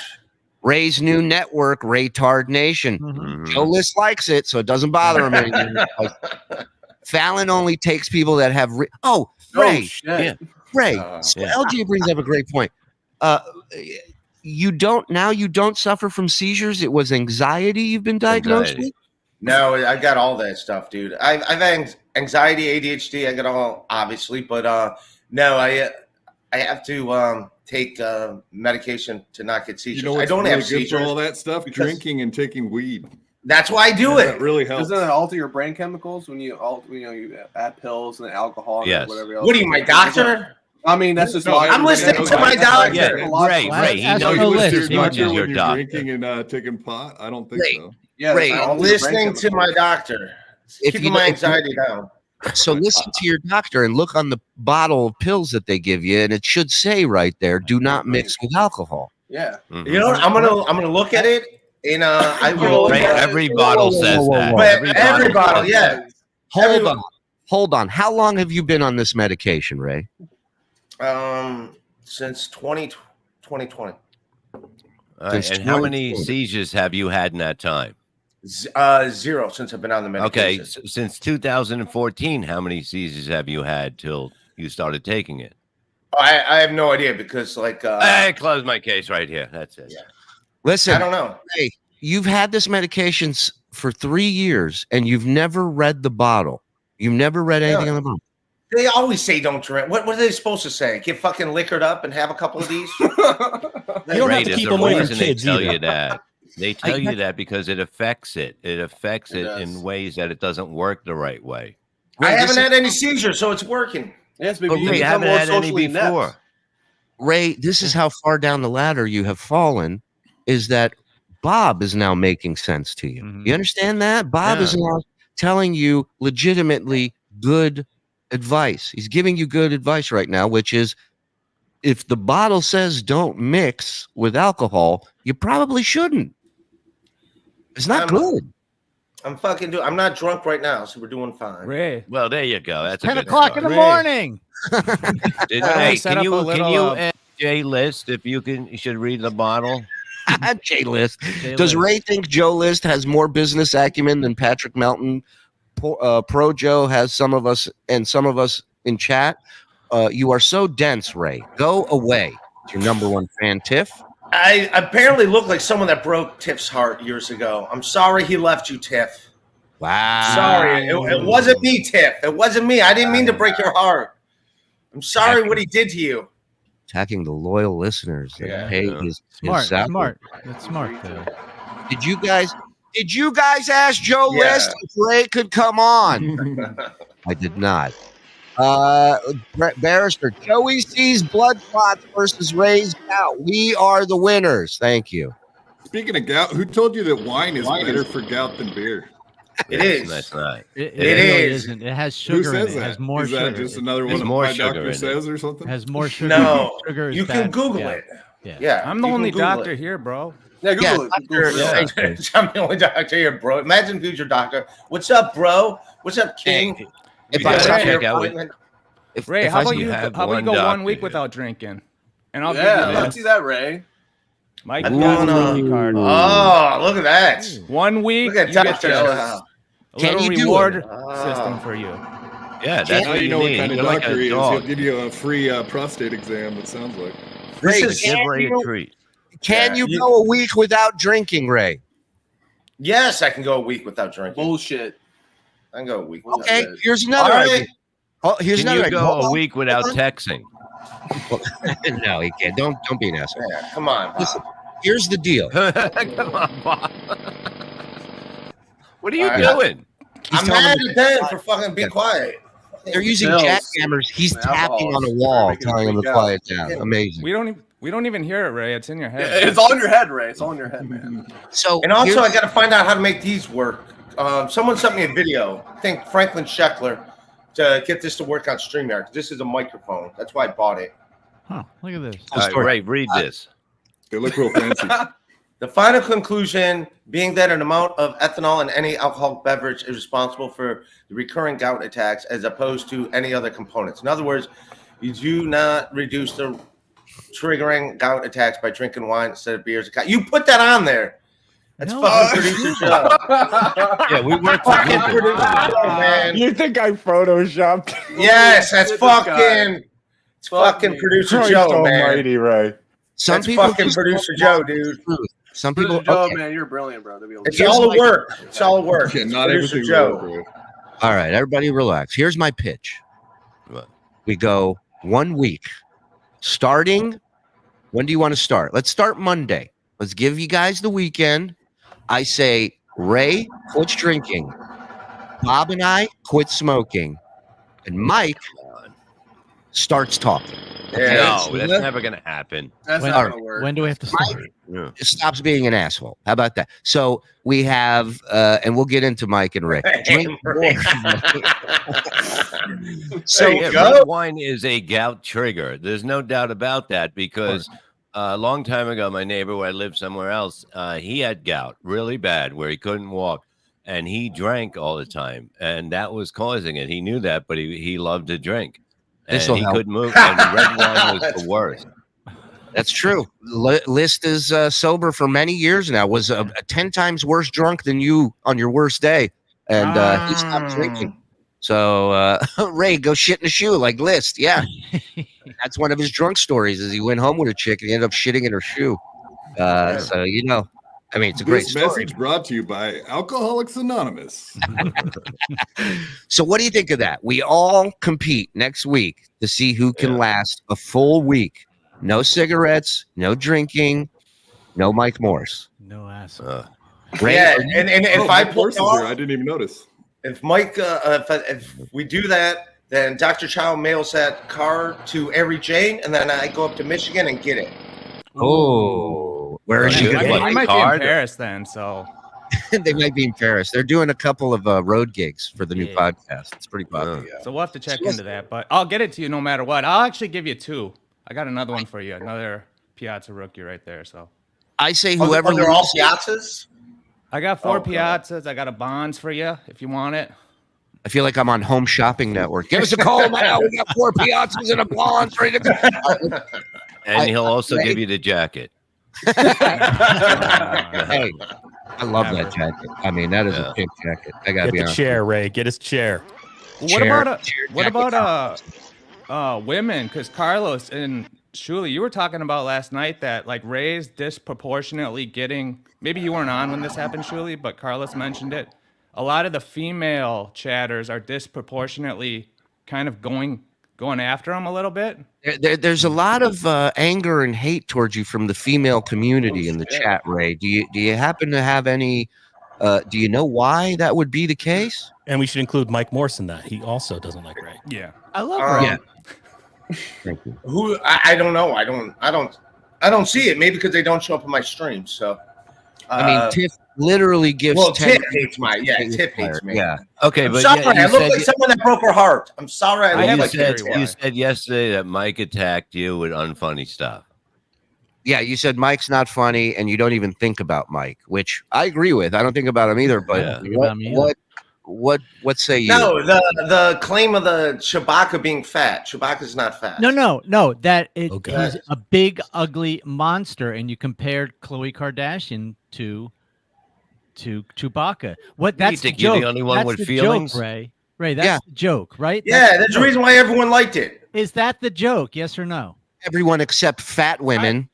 Ray's new network, Raytard Nation. Joe List likes it, so it doesn't bother him anymore. Fallon only takes people that have. Ray. Shit. Ray. Yeah. LG brings up a great point. You don't suffer from seizures. It was anxiety you've been diagnosed Anxiety. with. No, I got all that stuff, dude. I've had anxiety, ADHD. I got all, obviously, but no, I have to take medication to not get seizures. You know I what's don't really have good seizures. for all that stuff? Drinking and taking weed. That's why I do That it. really helps. Doesn't it alter your brain chemicals when you add pills and alcohol and Yes. whatever else? What are you, my doctor? I mean, that's just. No, I'm listening to my doctor. Yeah, Ray, he Ask knows for a he's list. as He much wants as Doctor, your when you're doctor. drinking and taking pot? I don't think Ray. so. Yeah, Ray, that's I'm all your brain listening to chemicals. my doctor. If Keeping you- my if you- anxiety down. So listen to your doctor and look on the bottle of pills that they give you, and it should say right there, "Do not mix with alcohol." Yeah. You know what? I'm gonna look at it, and I will. Ray, every bottle says that. But every bottle, says yeah. that. Hold on. How long have you been on this medication, Ray? Since 2020. All right, and how many seizures have you had in that time? 0 since I've been on the Okay, medication. since 2014, how many seizures have you had till you started taking it? I have no idea because I close my case right here. That's it. Yeah. Listen, I don't know. Hey, you've had this medication for 3 years, and you've never read the bottle. You've never read anything on the bottle. They always say don't drink. What are they supposed to say? Get fucking liquored up and have a couple of these? You don't Ray, have to there's keep a them away from reason they kids tell either. you that. They tell you that because it affects it. It affects it does. in ways that it doesn't work the right way. I haven't had any seizures, so it's working. Yes, But but you Ray, you become haven't more had any socially inept. before. Ray, this is how far down the ladder you have fallen, is that Bob is now making sense to you. You understand that? Bob is now telling you legitimately good advice. He's giving you good advice right now, which is if the bottle says don't mix with alcohol, you probably shouldn't. It's not good. I'm not drunk right now, so we're doing fine. Ray. Well, there you go. That's 10 a good o'clock start. in the morning. Hey, set can up you a little, add Jay List if you can? You should read the bottle. Jay List. Does Ray think Joe List has more business acumen than Patrick Melton? Pro Joe has some of us in chat. You are so dense, Ray. Go away. It's your number one fan, Tiff. I apparently look like someone that broke Tiff's heart years ago. I'm sorry he left you, Tiff. Wow. Sorry. It wasn't me, Tiff. It wasn't me. I didn't mean to break your heart. I'm sorry what he did to you. Attacking the loyal listeners that pay his salary. Smart. That's smart. Did you guys ask Joe List if Ray could come on? I did not. Barrister, Joey sees blood clots versus Ray's gout. We are the winners. Thank you. Speaking of gout, who told you that wine is better for gout than beer? It is. That's not. It really is. Isn't. It has Who sugar in says it. It that? has more Is sugar. that just another There's one more my sugar doctor in it. says or something? It has more sugar. No. Sugar is You can bad. Google Yeah. it. Yeah. Yeah. I'm the you only can Google doctor it. here, bro. Yeah, Google it. Google it. I'm the only doctor here, bro. Imagine who's your doctor. What's up, bro? What's up, King? If You I got check your out- appointment? Ray, if how I about see you? you have How about you one go 1 doctor week here. without drinking? And I'll Yeah, give you let's see that, Ray. Mike I'm got going a on. rookie card. Oh, look at that. 1 week. Look at you get Dr. this. Joe. A Can little you do reward it? system for you. Yeah, that's Now what you you know what need. kind of You're like doctor a he is. He'll dog. give you a free prostate exam, it sounds like. This Ray, is Give Ray a treat. can you go a week without drinking, Ray? Yes, I can go a week without drinking. Bullshit. I can go a week. Without Okay, drinking. here's another All idea. right. Oh, here's Can another you idea. go Hold a on. week without texting? No, he can't. Don't be an asshole. Yeah, come on. Listen, here's the deal. Come on, Bob. What are you All right. doing? He's I'm telling mad me- at them for fucking be quiet. They're using Pills. jackhammers. He's And tapping alcohols. on a wall, Making them telling him to freak out. quiet down. Amazing. We don't even hear it, Ray. It's in your head. It's all in your head, Ray. It's all in your head, man. So And also, I got to find out how to make these work. Someone sent me a video. I think Franklin Scheckler to get this to work on StreamYard. This is a microphone. That's why I bought it. Huh, look at this. All right, Ray, read this. They look real fancy. The final conclusion being that an amount of ethanol in any alcoholic beverage is responsible for the recurring gout attacks as opposed to any other components. In other words, you do not reduce the triggering gout attacks by drinking wine instead of beers. You put that on there. That's fucking producer Joe. Yeah, we work fucking producer Joe, man. You think I photoshopped? Yes, that's fucking. It's fucking producer Christ Joe, man. almighty, Ray. Some That's people fucking just producer don't Joe, dude. Some people. Producer Joe, Okay. man, you're brilliant, bro. To be able It's to all the work. It's all the work. Yeah, not Producer everything Joe. will work, bro. All right, everybody, relax. Here's my pitch. We go 1 week, starting. When do you want to start? Let's start Monday. Let's give you guys the weekend. I say Ray quits drinking. Bob and I quit smoking, and Mike starts talking. Okay? No, that's never going to happen. That's When- not all gonna right. work. When do we have to start? Stops being an asshole. How about that? So we have, and we'll get into Mike and Ray. Drink more. So you yeah, go. red wine is a gout trigger. There's no doubt about that because a long time ago, my neighbor where I lived somewhere else, he had gout really bad where he couldn't walk and he drank all the time. And that was causing it. He knew that, but he loved to drink. And This'll he help. couldn't move. And red wine was the worst. That's true. List is sober for many years now. Was 10 times worse drunk than you on your worst day, and he stopped drinking. So Ray, go shit in a shoe like List. Yeah, that's one of his drunk stories. Is he went home with a chick and he ended up shitting in her shoe. So you know, I mean, it's a great This story. message brought to you by Alcoholics Anonymous. So what do you think of that? We all compete next week to see who can last a full week. No cigarettes, no drinking, no Mike Morse. No ass. Ray, Yeah, are you- and if Oh, I Mike pull Morse is off, here. I didn't even notice. if Mike, if we do that, then Dr. Chow mails that card to Avery Jane, and then I go up to Michigan and get it. Oh, where is Yeah, she good going? one. He might be in Card. Paris then, so They might be in Paris. They're doing a couple of road gigs for the new Yeah. podcast. It's pretty popular. we'll have to check into that. But I'll get it to you no matter what. I'll actually give you two. I got another one for you. Another Piazza rookie right there. So I say Oh, whoever they're all loses- piazzas? I got four Oh, God. Piazzas. I got a Bonds for you if you want it. I feel like I'm on Home Shopping Network. Give us a call now. We got 4 Piazzas and a blonde ready to go. And he'll also give you the jacket. Hey, I love that jacket. I mean, that is a pink jacket. I gotta Get be the honest. chair, Ray. Get his chair. What Chair- about chair what jacket. about women? Because Carlos and Shuli, you were talking about last night that like Ray's disproportionately getting. Maybe you weren't on when this happened, Shuli, but Carlos mentioned it. A lot of the female chatters are disproportionately kind of going after him a little bit. There's a lot of anger and hate towards you from the female community in the chat, Ray. Do you happen to have any? Do you know why that would be the case? And we should include Mike Morse in that. He also doesn't like Ray. Yeah, I love Ray. Yeah. Thank you. Who? I don't know. I don't see it. Maybe because they don't show up in my streams. So. I mean, Tiff literally gives. Well, 10 Tiff hates my. Yeah, Tiff hates me. Yeah. Okay, I'm but sorry. yeah, I you look said like someone that broke her heart. I'm sorry. I look like you said yesterday that Mike attacked you with unfunny stuff. Yeah, you said Mike's not funny, and you don't even think about Mike, which I agree with. I don't think about him either. But what say you? No, the claim of the Chewbacca being fat. Chewbacca's not fat. No. That he's God. a big, ugly monster, and you compared Khloe Kardashian to Chewbacca. What? That's think the you're joke. the only one That's with the feelings? joke, Ray. Ray, that's Yeah. the joke, right? Yeah, that's the reason why everyone liked it. Is that the joke? Yes or no? Everyone except fat women.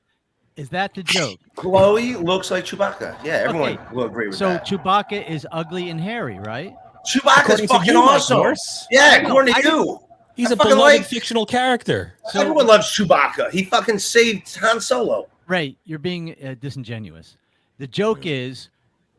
Is that the joke? Chloe looks like Chewbacca. Yeah, everyone Okay. will agree with So that. Chewbacca is ugly and hairy, right? Chewbacca's According to fucking you, Mike awesome. Morse. Yeah, No, according to you. He's I a fucking beloved like- fictional character. Everyone loves Chewbacca. He fucking saved Han Solo. Ray, you're being disingenuous. The joke is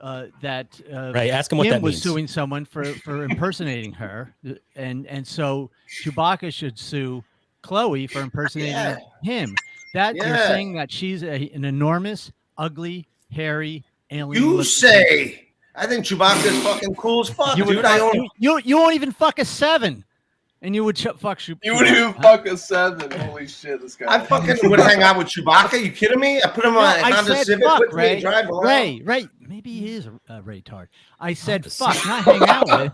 that Right, ask him what that was means. suing someone for impersonating her, and so Chewbacca should sue Chloe for impersonating him. That you're saying that she's an enormous, ugly, hairy alien. You say. I think Chewbacca's fucking cool as fuck, You, dude. you won't even fuck a 7, and you would fuck Chewbacca. You wouldn't even fuck a 7. Holy shit, this guy. I fucking would hang out with Chewbacca. You kidding me? I put him on a Honda Civic with me and drive around. Ray, maybe he is a retard. I said fuck, not hang out with.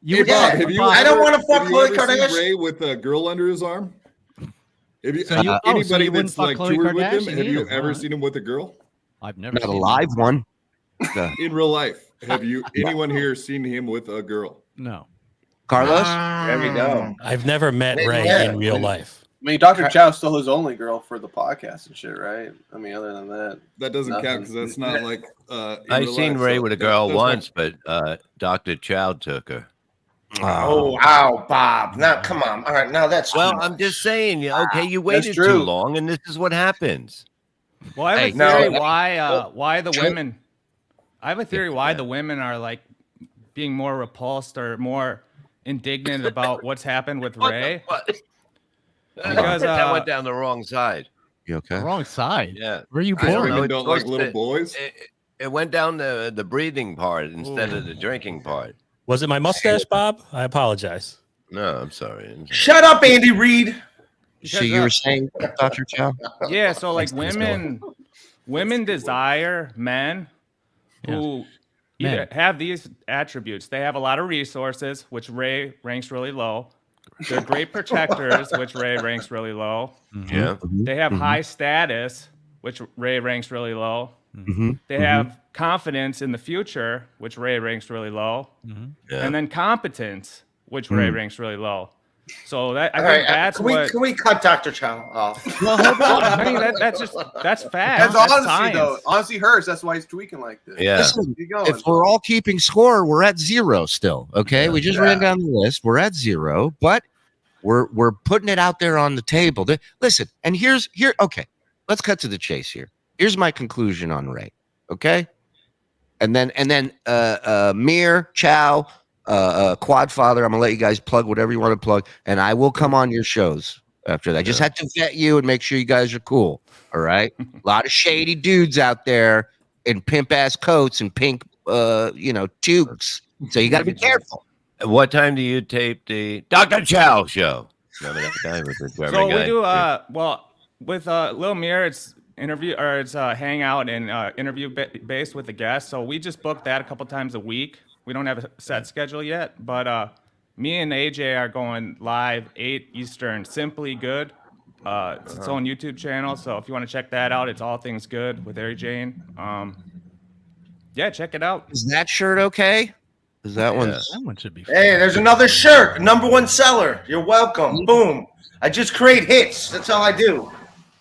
Hey, Bob, have you I don't want to fuck have you Khloe ever seen Kardashian. Ray with a girl under his arm? Have you, So you- anybody you wouldn't that's fuck like Khloe toured with him? Kardashian Have you either, ever huh? seen him with a girl I've never Not a seen live one. in real life? Have you anyone here seen him with a girl? No. Carlos? There we go. I've never met Ray in real life. I mean, Dr. Chow's still his only girl for the podcast and shit, right? I mean, other than that, That doesn't count nothing. because that's not like. In I've real seen life, Ray so with a that girl doesn't- once, but Dr. Chow took her. Oh, wow, Bob. Now, come on. All right, now that's Well, too I'm much. just saying, okay, you waited true. too long, and this is what happens. Well, I have Hey, a theory no. why the women. I have a theory why the women are like being more repulsed or more indignant about what's happened with Ray. Because that went down the wrong side. You okay? Wrong side. Yeah. Where are you I don't born? know, Women it's don't like supposed little to- boys. It went down the breathing part instead of the drinking part. Was it my mustache, Bob? I apologize. No, I'm sorry. Shut up, Andy Reid. So you were saying, Dr. Chow? Yeah, so like women desire men who either have these attributes. They have a lot of resources, which Ray ranks really low. They're great protectors, which Ray ranks really low. Yeah. They have high status, which Ray ranks really low. Mm-hmm. They have confidence in the future, which Ray ranks really low. Yeah. And then competence, which Ray ranks really low. So that I All think right, that's what. can we cut Dr. Chow off? Well, hold on. I mean, that's fact. That's That's honesty, science. though. Honesty hurts. That's why he's tweaking like this. Yeah. Listen, Keep going. if we're all keeping score, we're at 0 still. Okay, we just ran down the list. We're at 0, but we're putting it out there on the table. Listen, and here. Okay, let's cut to the chase here. Here's my conclusion on Ray. Okay, and then Mir, Chow, Quadfather. I'm gonna let you guys plug whatever you want to plug, and I will come on your shows after that. I just had to vet you and make sure you guys are cool. All right, a lot of shady dudes out there in pimp ass coats and pink, toques. So you got to be careful. What time do you tape the Dr. Chow show? Remember that guy with the German So guy? we do well with Lil Mir. It's interview or it's hangout and interview based with the guests. So we just booked that a couple times a week. We don't have a set schedule yet, but me and AJ are going live 8 Eastern. Simply Good. It's its own YouTube channel. So if you want to check that out, it's All Things Good with Ari Jane. Yeah, check it out. Is that shirt okay? Is that one? That one should be. Hey, there's another shirt. #1 seller. You're welcome. Boom. I just create hits. That's all I do.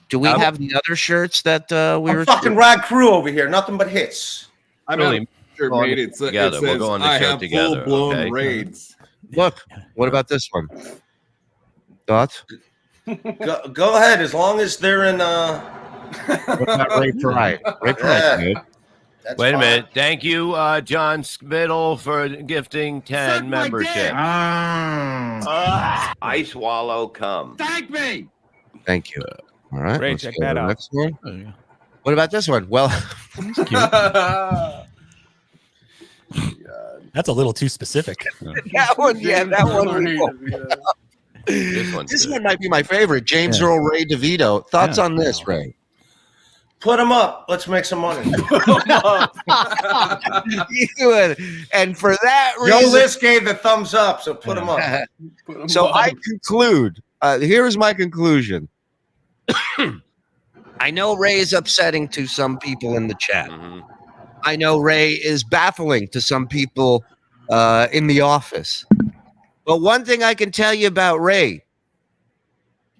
Do we have the other shirts that we I'm were fucking Rod Crew over here. Nothing but hits. I'm Really not sure, go on mate. the- It together. We'll says, go on the I show have together, full-blown okay? raids. Look, what about this one? Thoughts? Go ahead, as long as they're in. What about Ray Pride? Ray Pride's Yeah. good. That's Wait a fine. minute. Thank you, John Spittle, for gifting 10 membership. I swallow cum. Thank me. Thank you. All right. Ray, let's check go to that the out. next one. Oh, yeah. What about this one? Well, That's a little too specific. that one, yeah, that one. This This one might be my favorite. James Earl Ray DeVito. Thoughts on this, Ray? Put them up. Let's make some money. And for that Joe reason, List gave the thumbs up, so put them up. so I conclude. Here's my conclusion. I know Ray is upsetting to some people in the chat. I know Ray is baffling to some people in the office. But one thing I can tell you about Ray,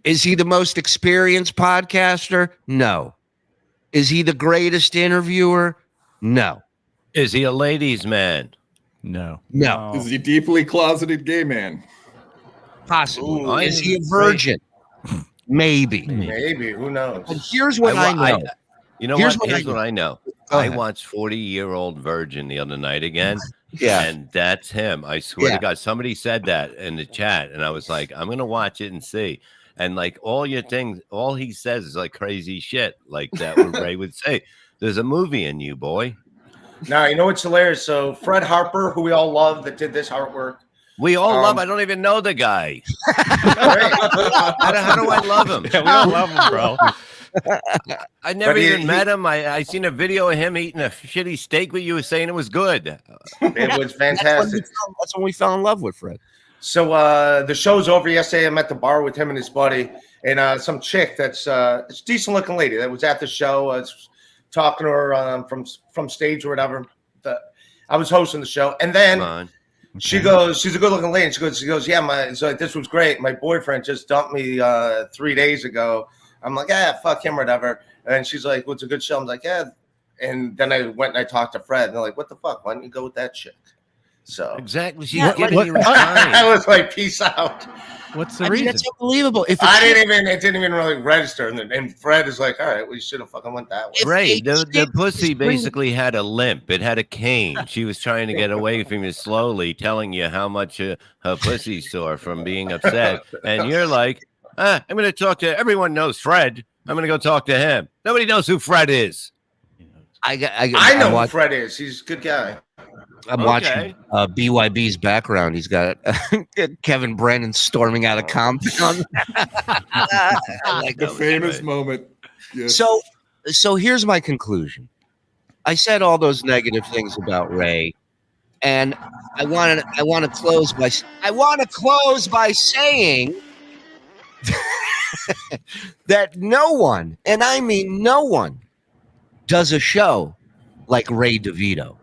is he the most experienced podcaster? No. Is he the greatest interviewer? No. Is he a ladies' man? No. No. Is he deeply closeted gay man? Possibly. Ooh, Is he a virgin? Maybe. Maybe. Who knows? And here's what I know. You know Here's what? what I Here's what I know. I watched 40-Year-Old Virgin the other night again. Yeah. And that's him. I swear Yeah. to God. Somebody said that in the chat. And I was like, I'm going to watch it and see. And like all your things, all he says is like crazy shit. Like that what Ray would say. There's a movie in you, boy. Now, you know what's hilarious? So Fred Harper, who we all love that did this artwork. We all love. I don't even know the guy. How do I love him? Yeah, we all love him, bro. I never even met him. I seen a video of him eating a shitty steak with you, saying it was good. It was fantastic. That's when we fell in love with Fred. So the show's over yesterday. I'm at the bar with him and his buddy, and some chick that's a decent looking lady that was at the show. I was talking to her from stage or whatever. I was hosting the show, and then she goes, she's a good looking lady. And she goes, yeah, this was great. My boyfriend just dumped me 3 days ago. I'm like, fuck him or whatever. And she's like, well, it's a good show. I'm like, yeah. And then I went and I talked to Fred, and they're like, what the fuck? Why don't you go with that chick? So exactly, she's giving you a sign. I was like, peace out. What's the reason? That's unbelievable. If it didn't even really register, and Fred is like, all right, we should have fucking went that way. Ray, the pussy basically had a limp. It had a cane. She was trying to get away from you slowly, telling you how much her pussy's sore from being upset. And you're like, I'm going to talk to everyone knows Fred. I'm going to go talk to him. Nobody knows who Fred is. I know who Fred is. He's a good guy. I'm watching BYB's background. He's got Kevin Brennan storming out of compound. Like the famous moment. Yes. So here's my conclusion. I said all those negative things about Ray, and I want to close by saying that no one, and I mean no one, does a show like Ray DeVito.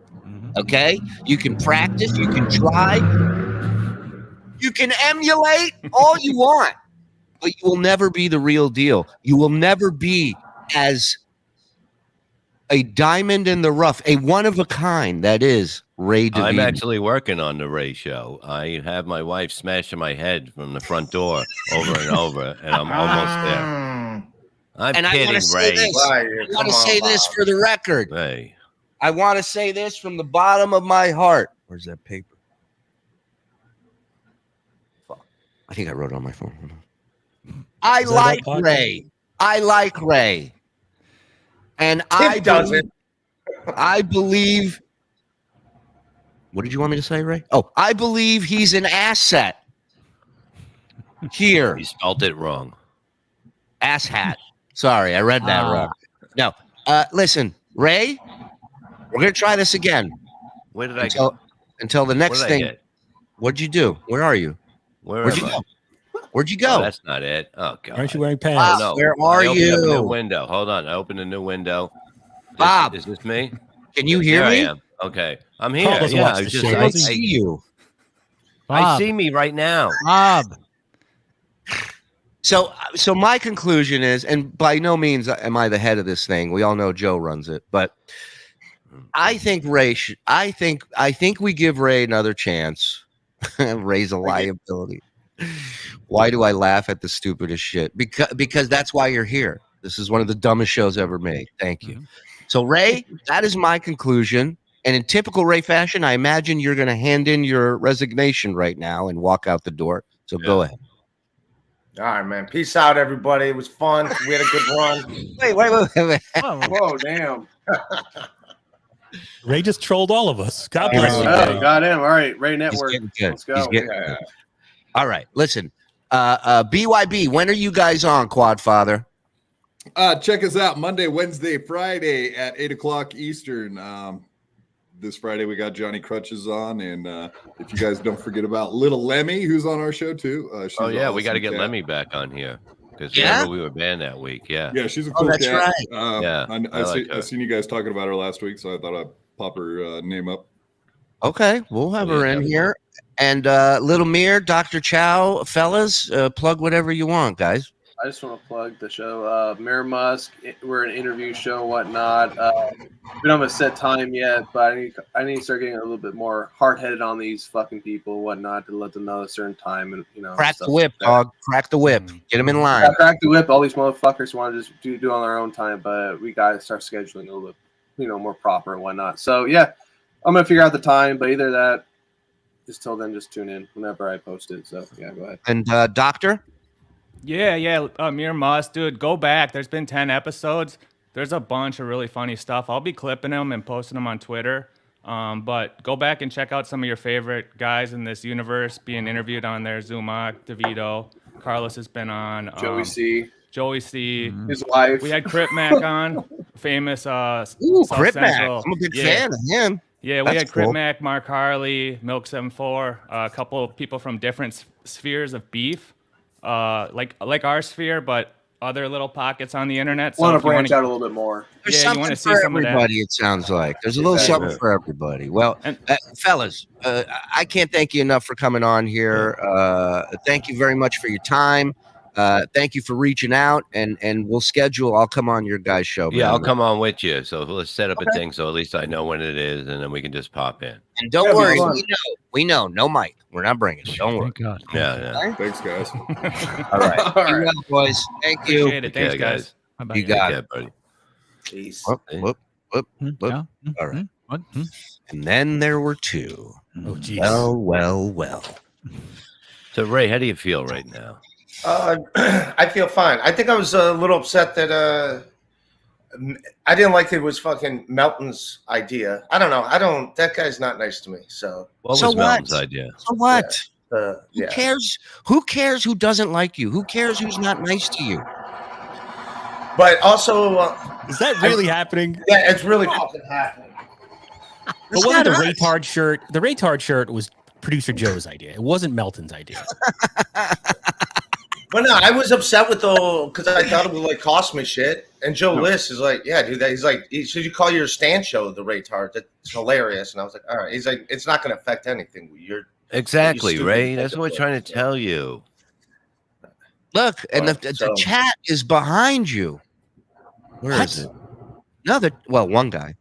Okay, you can practice, you can try, you can emulate all you want, but you will never be the real deal. You will never be as a diamond in the rough, a one of a kind that is Ray DeVito. I'm actually working on the Ray show. I have my wife smashing my head from the front door over and over, and I'm almost there. I'm kidding, Ray. I want to say this for the record. Hey. I want to say this from the bottom of my heart. Where's that paper? Fuck. I think I wrote it on my phone. Hold on. I like Ray. I like Ray. And I believe. What did you want me to say, Ray? Oh, I believe he's an asset here. You spelled it wrong. Ass hat. Sorry, I read that wrong. No. Listen, Ray. We're going to try this again. Where did I go? Until the next thing. What'd you do? Where are you? Where'd you go? Where'd you go? Oh, that's not it. Oh, God. Aren't you wearing pants? No. Where are I opened up a new you? window. Hold on. I opened a new window. Bob. Is this me? Can you hear There me? I am. Okay. I'm here. doesn't Yeah, watch I the just show. I see you. I see me right now. Bob. So my conclusion is, and by no means am I the head of this thing. We all know Joe runs it, but I think Ray should. I think we give Ray another chance. Ray's a liability. Why do I laugh at the stupidest shit? Because that's why you're here. This is one of the dumbest shows ever made. Thank you. So Ray, that is my conclusion. And in typical Ray fashion, I imagine you're going to hand in your resignation right now and walk out the door. So go ahead. All right, man. Peace out, everybody. It was fun. We had a good run. Wait. Whoa, damn. Ray just trolled all of us. God bless you. Got him. All right, Ray Network. Let's go. All right, listen. BYB, when are you guys on, Quadfather? Check us out Monday, Wednesday, Friday at 8:00 Eastern. This Friday we got Johnny Crutches on, and if you guys don't forget about Little Lemmy, who's on our show too. She's Oh yeah, an we got to awesome get cat. Lemmy back on here because we were banned that week. Yeah. Yeah, she's a cool that's cat. right. Yeah, I seen you guys talking about her last week, so I thought I'd pop her name up. Okay, we'll have her in here. And Little Mir, Dr. Chow, fellas, plug whatever you want, guys. I just want to plug the show. Mayor Musk, we're an interview show and whatnot. We don't have a set time yet, but I need to start getting a little bit more hard-headed on these fucking people and whatnot to let them know a certain time. And Crack stuff the whip, like that. dog. Crack the whip. Get them in line. Yeah, crack the whip. All these motherfuckers want to just do on their own time, but we got to start scheduling a little bit more proper and whatnot. So yeah, I'm gonna figure out the time, but either that, just till then, just tune in whenever I post it. So yeah, go ahead. And Doctor? Yeah. Mir Must, dude, go back. There's been 10 episodes. There's a bunch of really funny stuff. I'll be clipping them and posting them on Twitter. But go back and check out some of your favorite guys in this universe being interviewed on there. Zumock, DeVito, Carlos has been on. Joey C. His wife. We had Crip Mac on, famous South Crip Mac. Central. I'm a big fan of him. Yeah, we That's had Crip cool. Mac, Mark Harley, Milk 74, a couple of people from different spheres of beef, like our sphere, but other little pockets on the internet. Want to if you branch out a little bit more. There's Yeah, you want something to see for some of that. everybody, it sounds like. There's a little something for everybody. Well, fellas, I can't thank you enough for coming on here. Thank you very much for your time. Thank you for reaching out, and we'll schedule. I'll come on your guys' show. Yeah, I'll man. come on with you. So let's set up a thing so at least I know when it is, and then we can just pop in. And don't worry, we know, no mic. We're not bringing it. Don't worry. Thank God. Yeah. Thanks, guys. All right. Be well, boys. Thank you. Appreciate it. Thanks, guys. Bye-bye. You got Take it. care, buddy. Peace. Whoop. Yeah. All right. What? And then there were two. Oh, geez. Well. So, Ray, how do you feel right now? I feel fine. I think I was a little upset that I didn't like it was fucking Melton's idea. I don't know. That guy's not nice to me. So What So was what? Melton's idea? So what? Who yeah. cares? Who cares who doesn't like you? Who cares who's not nice to you? But also, Is that really happening? yeah, it's really fucking happening. But wasn't the retard shirt? The retard shirt was producer Joe's idea. It wasn't Melton's idea. But no, I was upset with because I thought it would like cost me shit. And Joe List is like, yeah, dude. He's like, should you call your stand show the retard? That's hilarious. And I was like, all right. He's like, it's not going to affect anything. Exactly, stupid Ray. That's fucking what we're trying to tell you. Look, and the chat is behind you. Where is it? No, one guy.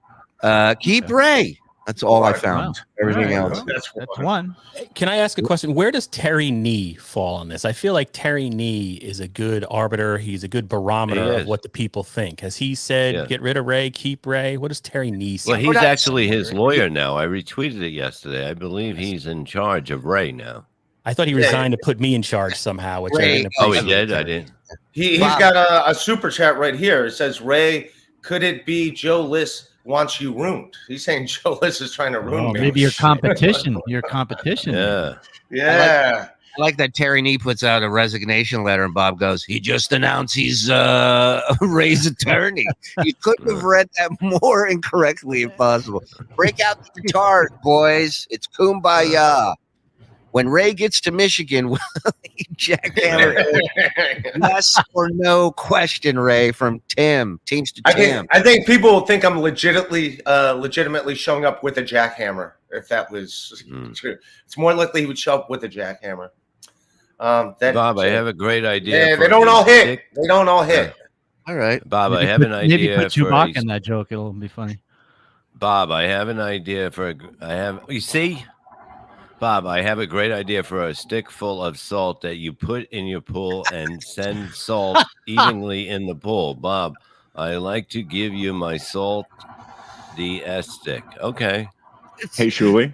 Keep Ray. That's all I found. Wow. Everything All right. else. That's one. Can I ask a question? Where does Terry Nee fall on this? I feel like Terry Nee is a good arbiter. He's a good barometer He of is. what the people think. Has he said, get rid of Ray, keep Ray? What does Terry Nee say? Well, he's actually his lawyer now. I retweeted it yesterday. I believe he's in charge of Ray now. I thought he resigned to put me in charge somehow. Which I Ray. didn't Oh, he appreciate. did? I didn't. He's got a super chat right here. It says, Ray, could it be Joe List wants you ruined? He's saying Joe List is trying to ruin me. Maybe your competition. Your competition. Yeah. Yeah. I like that Terry Nee puts out a resignation letter and Bob goes, he just announced he's Ray's attorney. You couldn't have read that more incorrectly if possible. Break out the guitar, boys. It's kumbaya. When Ray gets to Michigan, will he jackhammer it? Yes or no question, Ray, from Tim. Teams to Tim. I think people will think I'm legitimately showing up with a jackhammer. If that was true, it's more likely he would show up with a jackhammer. Bob, I have a great idea. Yeah, for they don't a all hit. stick- They don't all hit. All right, Bob, I Maybe have an idea. Maybe put for Chewbacca a- in that joke. It'll be funny. Bob, I have an idea for you see, Bob, I have a great idea for a stick full of salt that you put in your pool and send salt evenly in the pool. Bob, I like to give you my salt DS stick. Okay. Hey, Shuli.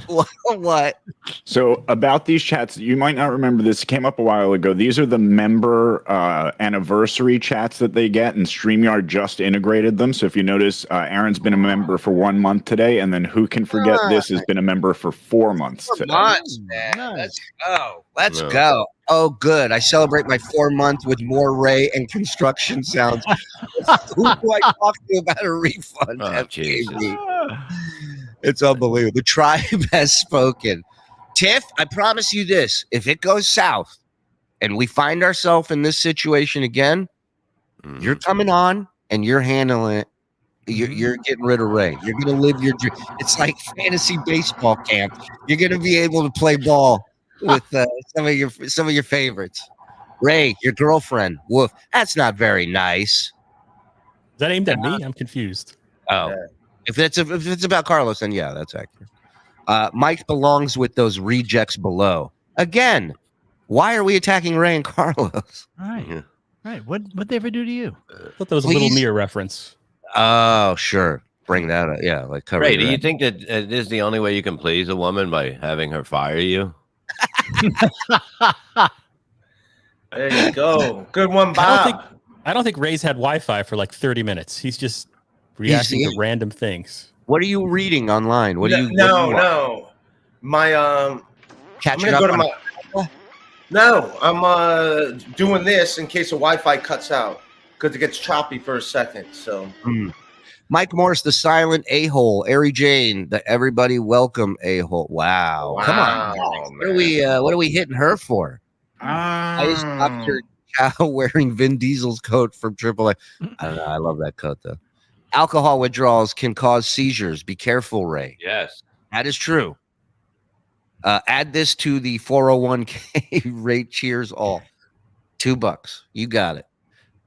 What? So about these chats, you might not remember this. It came up a while ago. These are the member anniversary chats that they get, and StreamYard just integrated them. So if you notice, Aaron's been a member for 1 month today, and then Who Can Forget This has been a member for 4 months today. Months, man. Let's go. Let's go. Oh, good. I celebrate my 4 month with more Ray and construction sounds. Who do I talk to about a refund? Oh, Jesus. It's unbelievable. The tribe has spoken. Tiff, I promise you this. If it goes south and we find ourselves in this situation again, you're coming on and you're handling it. You're getting rid of Ray. You're going to live your dream. It's like fantasy baseball camp. You're going to be able to play ball with some of your favorites. Ray, your girlfriend, woof. That's not very nice. Is that aimed at me? I'm confused. Oh. If it's about Carlos, then yeah, that's accurate. Mike belongs with those rejects below. Again, why are we attacking Ray and Carlos? Right. Right. What'd they ever do to you? I thought that was a Little Near reference. Oh, sure. bring that up. Yeah, like cover. Ray, do your you ass. think that it is the only way you can please a woman by having her fire you? There you go. Good one, I Bob. don't think Ray's had Wi-Fi for like 30 minutes. He's just reacting to random things. What are you reading online? What do you? No. My Catching I'm up gonna go to my. No, I'm doing this in case the Wi-Fi cuts out because it gets choppy for a second. So. Mike Morris, the silent a-hole. Ari Jane, the everybody welcome a-hole. Wow. Come on. What are we hitting her for? Ice Doctor Chow wearing Vin Diesel's coat from AAA. I don't know. I love that coat though. Alcohol withdrawals can cause seizures. Be careful, Ray. Yes. That is true. Add this to the 401k rate. Cheers all. $2. You got it.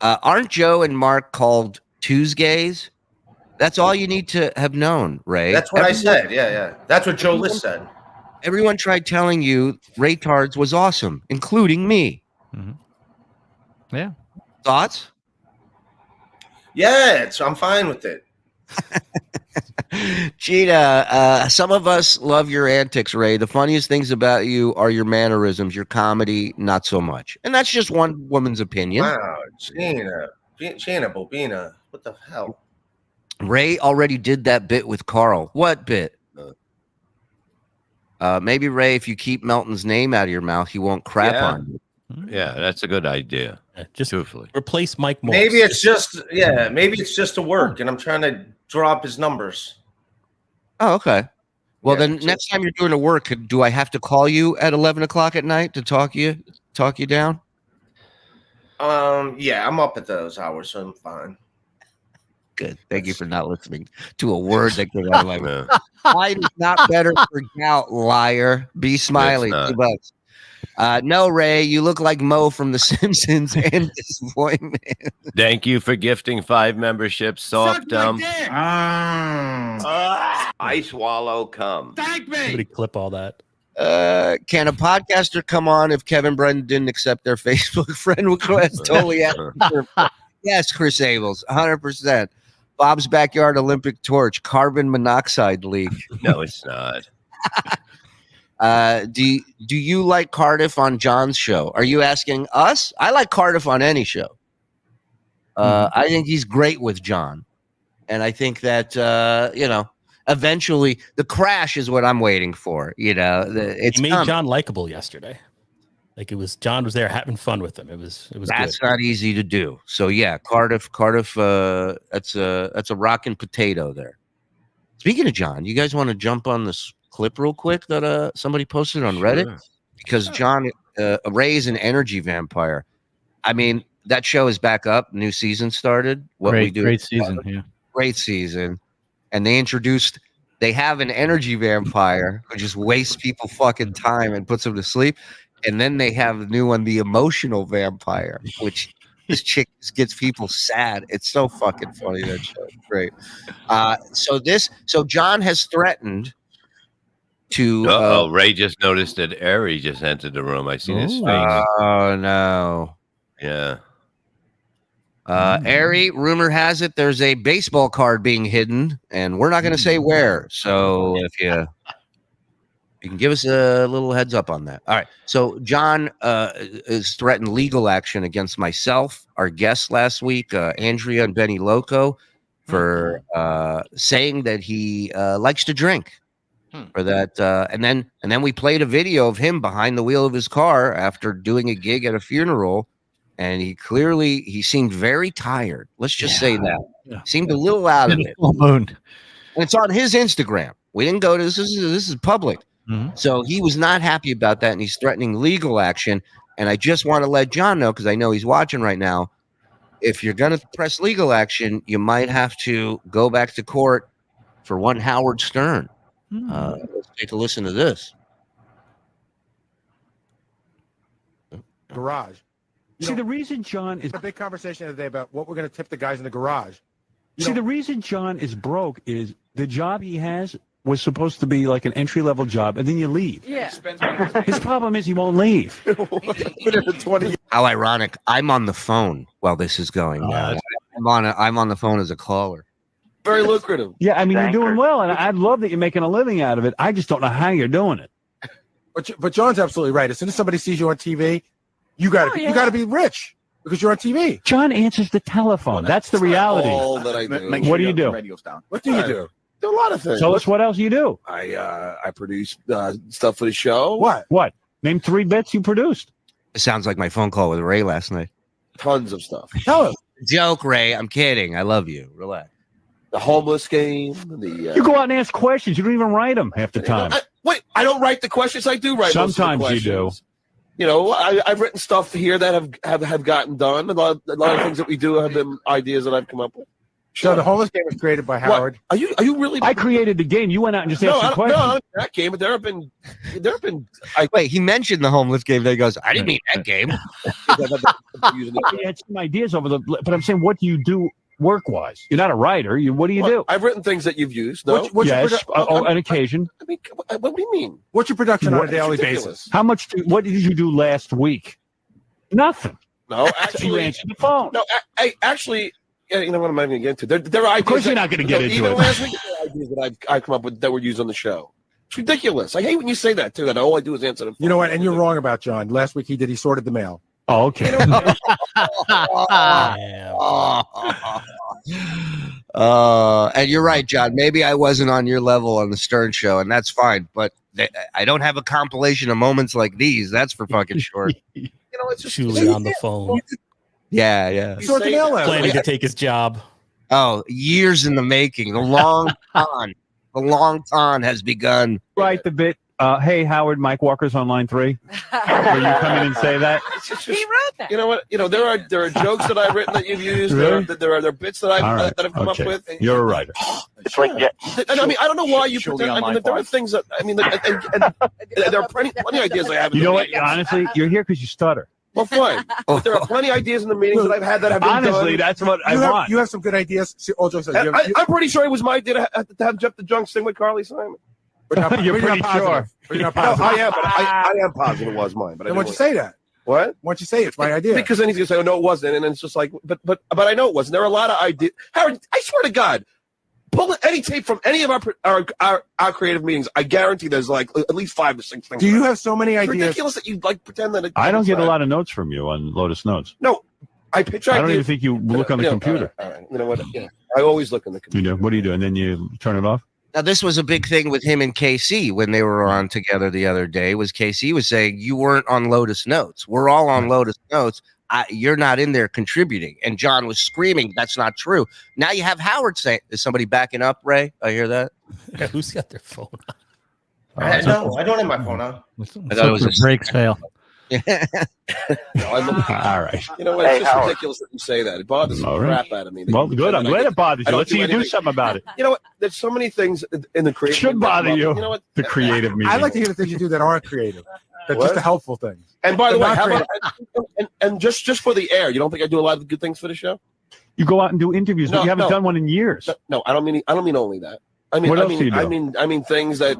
Aren't Joe and Mark called Tuesdays? That's all you need to have known, Ray. That's what I said. Yeah. That's what Joe List said. Everyone tried telling you Raytards was awesome, including me. Yeah. Thoughts? Yeah, I'm fine with it. Gina, some of us love your antics, Ray. The funniest things about you are your mannerisms, your comedy, not so much. And that's just one woman's opinion. Wow, Gina Bobina, what the hell? Ray already did that bit with Carl. What bit? Maybe, Ray, if you keep Melton's name out of your mouth, he won't crap on you. Yeah, that's a good idea. Just truthfully. Replace Mike Morris. Maybe it's just to work, and I'm trying to draw up his numbers. Oh, okay. Well, then next time you're doing a work, do I have to call you at 11 o'clock at night to talk you down? Yeah, I'm up at those hours, so I'm fine. Good. Thank you for not listening to a word that came out of my mouth. Light is not better for gout, liar. Be smiley. $2. No, Ray, you look like Mo from The Simpsons and disappointment. Thank you for gifting 5 memberships. Soft I swallow cum. Thank me. Somebody clip all that. Can a podcaster come on if Kevin Brennan didn't accept their Facebook friend request? Totally. Yes, Chris Abels, 100%. Bob's Backyard Olympic Torch, carbon monoxide leak. No, it's not. Do you like Cardiff on John's show? Are you asking us? I like Cardiff on any show. I think he's great with John. And I think that, eventually the crash is what I'm waiting for. He made John likable yesterday. Like John was there having fun with him. It was That's good. not easy to do. So yeah, Cardiff, that's a rockin' potato there. Speaking of John, you guys want to jump on this clip real quick that somebody posted on Reddit? Sure. Because John Ray's an energy vampire. I mean, that show is back up. New season started. Great season. Yeah. Great season. And they have an energy vampire who just wastes people fucking time and puts them to sleep. And then they have the new one, the emotional vampire, which this chick just gets people sad. It's so fucking funny, that show. Great. So John has threatened to Ray just noticed that Ari just entered the room. I seen his face. Oh no. Yeah. Ari, rumor has it there's a baseball card being hidden, and we're not going to say where. So if you can give us a little heads up on that. All right. So John is threatened legal action against myself, our guests last week, Andrea and Benny Loco, for saying that he likes to drink. For that, and then we played a video of him behind the wheel of his car after doing a gig at a funeral, and he seemed very tired. Let's just say that. Yeah. Seemed a little out of it. And it's on his Instagram. We didn't go to this is public. So he was not happy about that, and he's threatening legal action. And I just want to let John know, because I know he's watching right now, if you're going to press legal action, you might have to go back to court for one Howard Stern. Let's take a listen to this. Garage. See, the reason John is a big conversation the other day about what we're going to tip the guys in the garage. See, the reason John is broke is the job he has was supposed to be like an entry-level job, and then you leave. Yeah. His problem is he won't leave. How ironic. I'm on the phone while this is going on. I'm on the phone as a caller. Very lucrative. Yeah, I mean, you're doing well, and I love that you're making a living out of it. I just don't know how you're doing it. But John's absolutely right. As soon as somebody sees you on TV, you got to be rich because you're on TV. John answers the telephone. That's the reality. All that I do. What do you do? What do you do? Do a lot of things. Tell us what else you do. I produce stuff for the show. What? Name 3 bits you produced. It sounds like my phone call with Ray last night. Tons of stuff. Tell us. Joke, Ray. I'm kidding. I love you. Relax. The homeless game. You go out and ask questions. You don't even write them half the time. I don't write the questions. I do write. Sometimes most of the you do. questions. You know, I've written stuff here that have gotten done. A lot of things that we do have been ideas that I've come up with. So the homeless game was created by Howard. Are you really? I created the game. You went out and just asked some questions. No, not that game. But there have been. Wait, he mentioned the homeless game. Then he goes, I didn't mean that game. You had some ideas over but I'm saying, what do you do work-wise? You're not a writer. What do you do? I've written things that you've used. No? Yes, on occasion. I mean, what do you mean? What's your production on a daily basis? How much? What did you do last week? Nothing. No, You actually, answered the phone. no. I actually, you know what I'm not even going to get into. There are ideas. Of course, you're not going to get into even it. last week, there are ideas that I've come up with that were used on the show. It's ridiculous. I hate when you say that too. That all I do is answer the phone. You know what? And you're wrong about John. Last week he sorted the mail. Oh, okay. And you're right, John. Maybe I wasn't on your level on the Stern Show, and that's fine. But I don't have a compilation of moments like these. That's for fucking sure. You know, it's just Shuli on the phone. Yeah. You sorted the mail last Planning week. to take his job. Oh, years in the making. The long con has begun. Write the bit. Hey, Howard, Mike Walker's on line 3. Where you come in and say that? He wrote that. You know what? You know there are jokes that I've written that you've used. Really? There are bits that I've come up with. You're a writer. It's like and I mean I don't know why you pretend. I mean there are things that I mean and there are plenty ideas I have. You know what? Honestly, you're here because you stutter. Well, fine. But there are plenty of ideas in the meetings that I've had that have been Honestly, done. that's what I want. You have some good ideas. See, all jokes aside, I'm pretty sure it was my idea to have Jeff the Drunk sing with Carly Simon. You're pretty sure. You're not No, positive. I am, but I am positive it was mine. But Then why'd you say that? What? Why'd you say it's my idea? Because then he's gonna say, "Oh no, it wasn't," and then it's just like, but I know it wasn't. There are a lot of ideas. Howard, I swear to God, pull any tape from any of our creative meetings. I guarantee there's like at least 5 or 6 things. Do you have so many It's ideas? ridiculous that you like pretend that. I don't get a lot of notes from you on Lotus Notes. No, I pitch I ideas. don't even think you look on the computer. All right. You know what? Yeah, I always look on the computer. You do. What do you do? And then you turn it off? Now, this was a big thing with him and KC when they were on together the other day. Was KC was saying you weren't on Lotus Notes. We're all on Lotus Notes. You're not in there contributing. And John was screaming, "That's not true." Now you have Howard saying, "Is somebody backing up, Ray?" I hear that. Yeah, who's got their phone I don't have my phone on. I thought it was a brakes fail. All right. You know what? It's just ridiculous that you say that. It bothers the crap out of me. Well, good. I'm glad it bothers I you. don't Let's see you do anything. something about it. You know what? There's so many things in the creative. Should bother you. You know what? The creative meeting. I like to hear the things you do that aren't creative. That's just the helpful things. And by the They're way, not how about creative. and just for the air, you don't think I do a lot of good things for the show? You go out and do interviews, but you haven't done one in years. No, I don't mean only that. I mean, What else do you do? I mean things that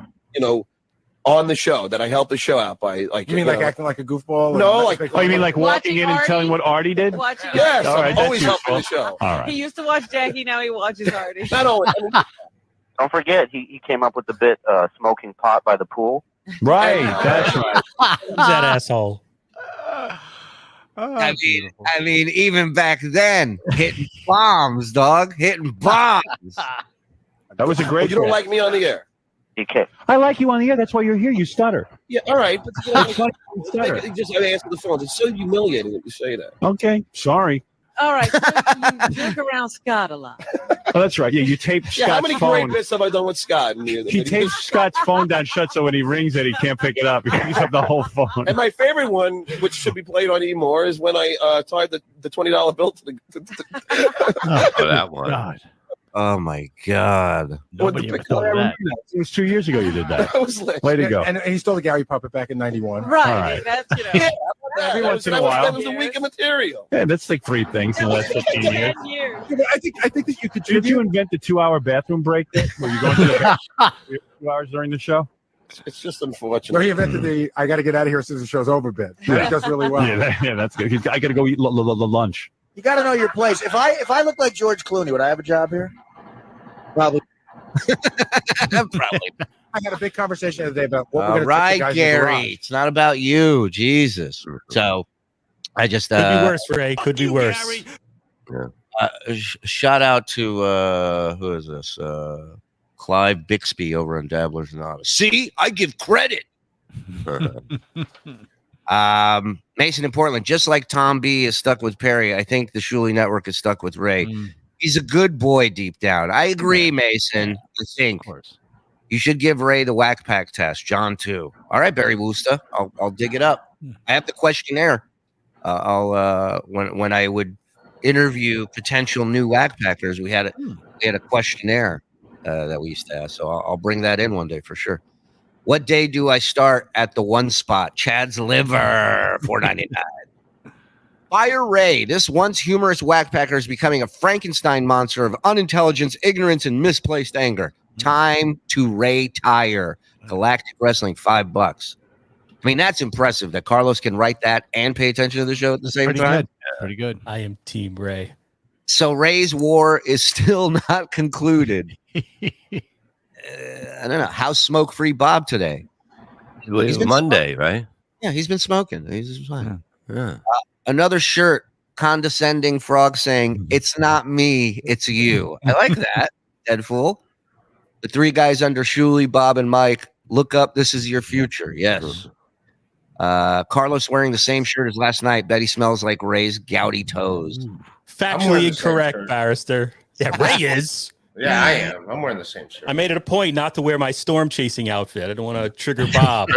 on the show that I help the show out by like. You mean like acting like a goofball? No, and like Oh, you mean like walking in and telling what Artie did? Watching Yes, All right, I'm that's always helping the useful. show. All right. He used to watch Jackie, now he watches Artie. Not only. I mean, Don't forget, he came up with the bit smoking pot by the pool. Right, that's right. Who's that asshole? I mean, even back then, hitting bombs, dog, hitting bombs. That was a great. You don't bit. like me on the air. I like you on the air. That's why you're here. You stutter. Yeah, all right, but you know, It's funny you stutter. just answer the phone. It's so humiliating that you say that. Okay, sorry. All right, so you joke around Scott a lot. Oh, that's right. Yeah, you tape Yeah, how Scott's many phone. great bits have I done with Scott? He tapes Scott's phone down shut, so when he rings it, he can't pick it up. He picks up the whole phone. And my favorite one, which should be played on E! More, is when I tied the $20 bill to the. That one. God. Oh my God! Nobody ever thought of that. It was 2 years ago you did that. That was like, Way to go. And he stole the Gary puppet back in '91. Right, All right. that's, Yeah, Every once in a that while. was a week of material. Yeah, that's like 3 things in the last 15 years. years. Yeah, but I think that you could. Did you invent the 2-hour bathroom break thing where you go into the bathroom 2 hours during the show? It's just unfortunate. No, he invented the "I got to get out of here as soon as the show's over" bit. That does really well. Yeah, that's good. I got to go eat lunch. You got to know your place. If I look like George Clooney, would I have a job here? Probably. Probably. I had a big conversation the other day about what we're All going to right, the guys Gary. in the It's not about you. Jesus. So I just Could be worse, Ray. Could be worse. Shout out to who is this? Clive Bixby over on Dabblers Anonymous. See, I give credit. Mason in Portland, just like Tom B is stuck with Perry, I think the Shuli Network is stuck with Ray. He's a good boy deep down. I agree, Mason. I think you should give Ray the whack pack test. John too. All right, Barry Woosta. I'll dig it up. I have the questionnaire. When I would interview potential new whack packers, we had a questionnaire that we used to ask. So I'll bring that in one day for sure. What day do I start at the one spot? Chad's liver, $4.99. Fire Ray, this once humorous whackpacker is becoming a Frankenstein monster of unintelligence, ignorance, and misplaced anger. Time to retire. Galactic Wrestling, $5. I mean, that's impressive that Carlos can write that and pay attention to the show at the same time. Good. Pretty good. I am Team Ray. So Ray's war is still not concluded. I don't know. How's smoke-free Bob today? It's Monday, right? Yeah, he's been smoking. He's fine. Yeah. Another shirt, condescending frog saying, "It's not me, it's you." I like that. Deadpool. The three guys under Shuli, Bob, and Mike. Look up. This is your future. Yes. Carlos wearing the same shirt as last night. Bet he smells like Ray's gouty toes. Factually incorrect, Barrister. Yeah, Ray is. Yeah, I am. I'm wearing the same shirt. I made it a point not to wear my storm chasing outfit. I don't want to trigger Bob.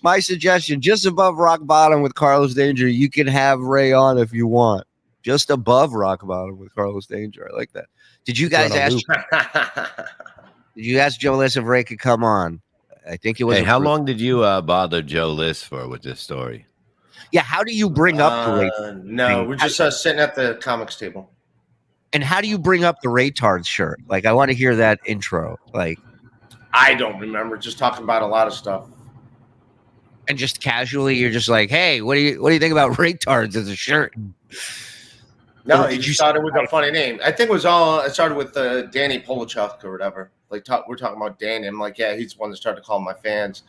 My suggestion, just above rock bottom with Carlos Danger, you can have Ray on if you want. Just above rock bottom with Carlos Danger. I like that. Did you guys ask? Did you ask Joe Liss if Ray could come on? I think it was. Hey, how long did you bother Joe Liss for with this story? Yeah, how do you bring up the Ray? No, we're just sitting at the comics table. And how do you bring up the Raytards shirt? Like, I want to hear that intro. Like, I don't remember. Just talking about a lot of stuff. And just casually, you're just like, "Hey, what do you think about Raytards as a shirt?" No, he just started with a funny name. I think it started with Danny Polachuk or whatever. Like we're talking about Danny. I'm like, yeah, he's the one that started to call my fans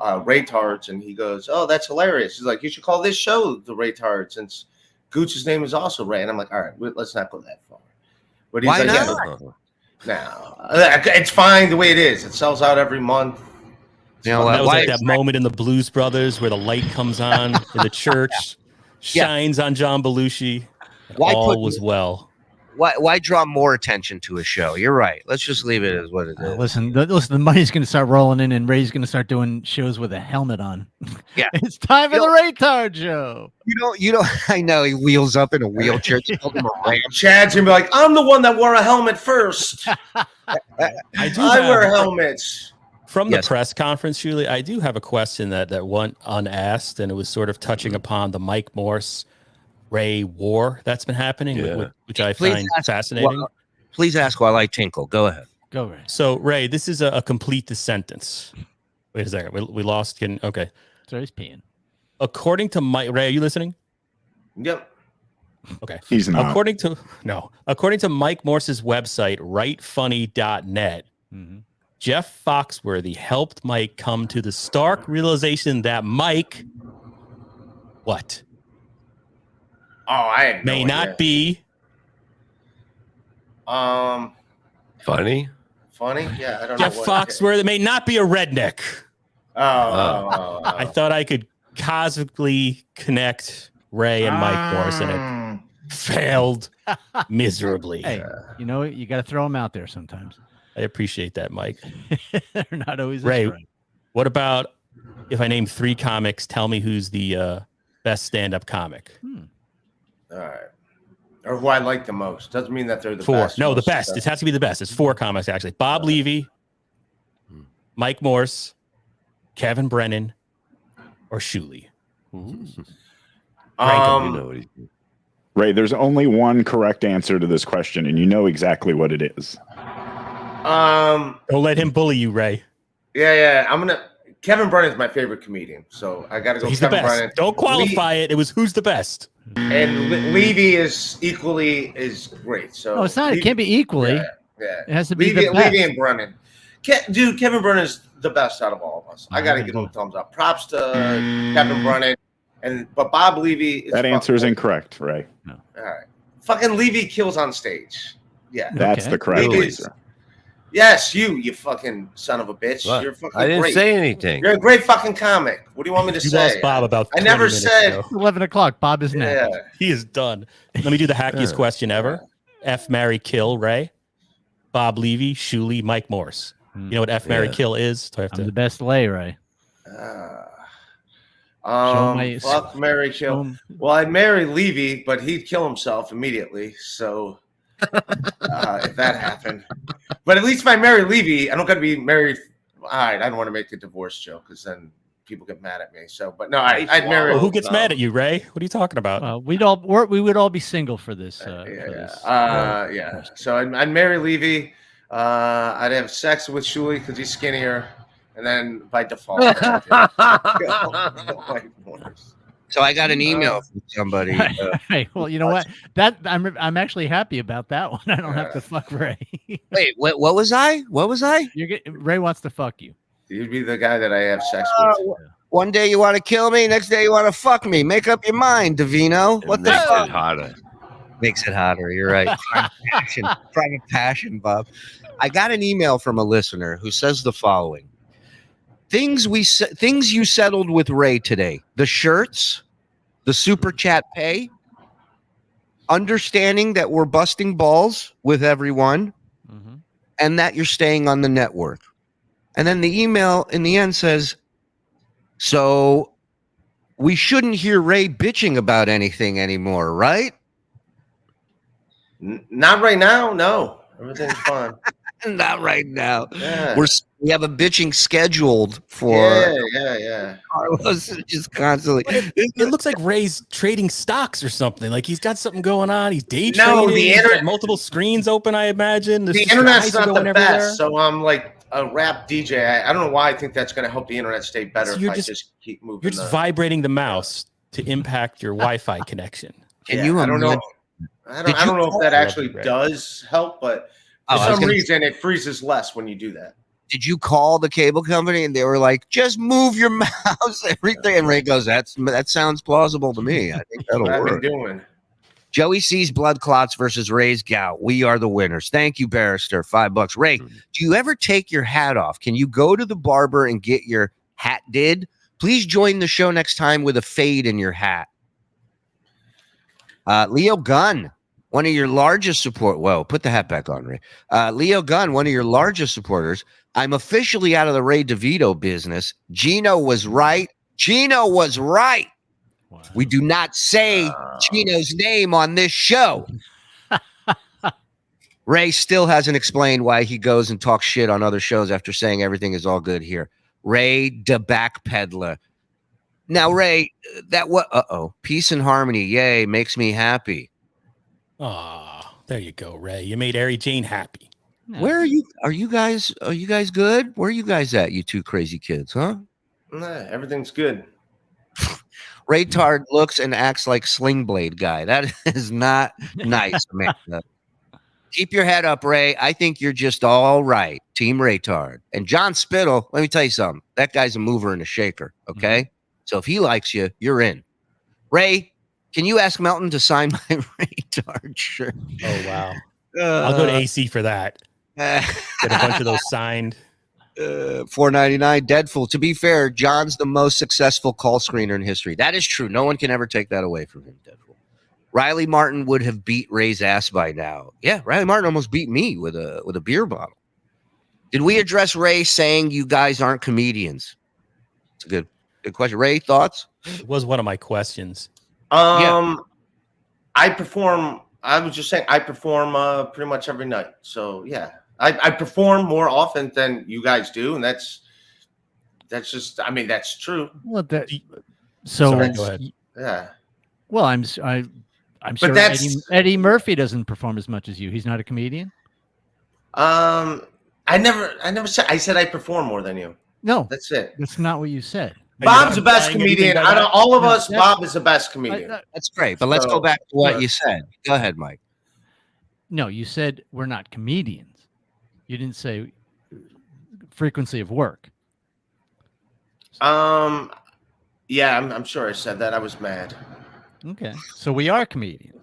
Raytards, and he goes, "Oh, that's hilarious." He's like, "You should call this show the Raytards." Since Gooch's name is also Ray, and I'm like, "All right, let's not go that far." But he's Why like, not? "No, it's fine the way it is. It sells out every month." You know, that was like that moment in the Blues Brothers where the light comes on in the church, shines on John Belushi. All was well. Why draw more attention to a show? You're right. Let's just leave it as what it is. Listen, the money's going to start rolling in, and Ray's going to start doing shows with a helmet on. Yeah, it's time for the Raytard show. You know. I know he wheels up in a wheelchair. Chad's gonna be like, "I'm the one that wore a helmet first. I wear helmets." From the press conference, Shuli, I do have a question that went unasked, and it was sort of touching upon the Mike Morse Ray war that's been happening, which I find fascinating. Please ask while I tinkle. Go ahead. Go, Ray. So, Ray, this is a complete the sentence. Wait a second. We lost. Okay. So he's peeing. According to Mike, Ray, are you listening? Yep. Okay. He's not. According to Mike Morse's website, rightfunny.net, Jeff Foxworthy helped Mike come to the stark realization that Mike, what? Oh, I had may not be funny. Funny? Yeah, I don't Jeff know. Foxworthy may not be a redneck. Oh. I thought I could cosmically connect Ray and Mike Morse, and it failed miserably. Hey, you know, you got to throw them out there sometimes. I appreciate that, Mike. They're not always Ray. right. What about if I name 3 comics? Tell me who's the best stand-up comic. All right. Or who I like the most. Doesn't mean that they're the 4. best. No, the best. It has to be the best. It's 4 comics, actually. Bob Levy, Mike Morse, Kevin Brennan, or Shuli. Ray, there's only one correct answer to this question, and you know exactly what it is. Don't let him bully you, Ray. Yeah. I'm gonna Kevin Brennan's my favorite comedian, so I got to go. He's Kevin the best. Brennan. Don't qualify it. It was who's the best. And Levy is great. So it's not. It can't be equally. Yeah. It has to be Levy, the best. Levy and Brennan. Dude, Kevin Brennan's the best out of all of us. I got to give him a thumbs up. Props to Kevin Brennan. But Bob Levy is that answer is incorrect, Ray. No. All right. Fucking Levy kills on stage. Yeah. That's the correct answer. Yes, you fucking son of a bitch. What? You're fucking I didn't great. say anything. You're a great fucking comic. What do you want me to You say? lost Bob about I never 20 minutes said ago. 11 o'clock. Bob is next. Yeah. He is done. Let me do the hackiest question ever. F, marry, kill, Ray. Bob Levy, Shuli, Mike Morse. You know what F, marry, kill is? Do I have I'm the best lay, Ray. Fuck, marry, kill. Well, I'd marry Levy, but he'd kill himself immediately. So, if that happened, but at least if I marry Levy, I don't got to be married. All right, I don't want to make the divorce joke because then people get mad at me. So, but no, I'd marry. Well, who gets mad at you, Ray? What are you talking about? We would all be single for this. Yeah. So I'd marry Levy. I'd have sex with Shuli because he's skinnier, and then by default. So I got an email from somebody. Hey, well, you know what? That I'm actually happy about that one. I don't have to fuck Ray. Wait, what was I? What was I? Ray wants to fuck you. You'd be the guy that I have sex with. One day you want to kill me, next day you want to fuck me. Make up your mind, DeVino. What the fuck? Makes it hotter. You're right. Private passion, Bob. I got an email from a listener who says the following: things you settled with Ray today. The shirts, the super chat pay, understanding that we're busting balls with everyone, and that you're staying on the network. And then the email in the end says, so we shouldn't hear Ray bitching about anything anymore, right? Not right now. No, everything's fine. Not right now. Yeah. We have a bitching scheduled for yeah. Carlos just constantly. It looks like Ray's trading stocks or something. Like he's got something going on. He's day trading. No, the He's got internet, multiple screens open. I imagine the internet's not the best. So I'm like a rap DJ. I don't know why I think that's going to help the internet stay better So if you're I just- just keep moving. You're just vibrating the mouse to impact your Wi-Fi connection. Can you? I don't know. I don't know if that actually does help, but for some reason it freezes less when you do that. Did you call the cable company and they were like, just move your mouse, everything? And Ray goes, that sounds plausible to me. I think that'll What I've work. been doing. Joey sees blood clots versus Ray's gout. We are the winners. Thank you, Barrister. $5. Ray, do you ever take your hat off? Can you go to the barber and get your hat did? Please join the show next time with a fade in your hat. Leo Gunn, one of your largest support. Whoa, put the hat back on, Ray. Leo Gunn, one of your largest supporters. I'm officially out of the Ray DeVito business. Gino was right. Gino was right. Wow. We do not say Gino's name on this show. Ray still hasn't explained why he goes and talks shit on other shows after saying everything is all good here. Ray the backpeddler. Now, Ray, that what? Peace and harmony. Yay, makes me happy. Oh, there you go, Ray. You made Ari Jane happy. Where are you? Are you guys good? Where are you guys at? You two crazy kids, huh? Nah, everything's good. Raytard looks and acts like Sling Blade guy. That is not nice, man. Keep your head up, Ray. I think you're just all right. Team Raytard. And John Spittle, let me tell you something. That guy's a mover and a shaker, okay? So if he likes you, you're in. Ray, can you ask Melton to sign my Raytard shirt? Oh, wow. I'll go to AC for that. Get a bunch of those signed. $4.99. Deadful. To be fair, John's the most successful call screener in history. That is true. No one can ever take that away from him, Deadful. Riley Martin would have beat Ray's ass by now. Yeah, Riley Martin almost beat me with a beer bottle. Did we address Ray saying you guys aren't comedians? It's a good question. Ray, thoughts? It was one of my questions. I perform. I was just saying I perform pretty much every night. So yeah, I perform more often than you guys do, and that's just. I mean, that's true. Well, Sorry, go ahead. Yeah. Well, I'm sure Eddie Murphy doesn't perform as much as you. He's not a comedian. I never said. I said I perform more than you. No, that's it. That's not what you said. Bob's the best comedian. Out of all of us, Bob is the best comedian. That's great. But let's go back to what you said. Go ahead, Mike. No, you said we're not comedians. You didn't say frequency of work. Yeah, I'm sure I said that. I was mad. Okay, so we are comedians.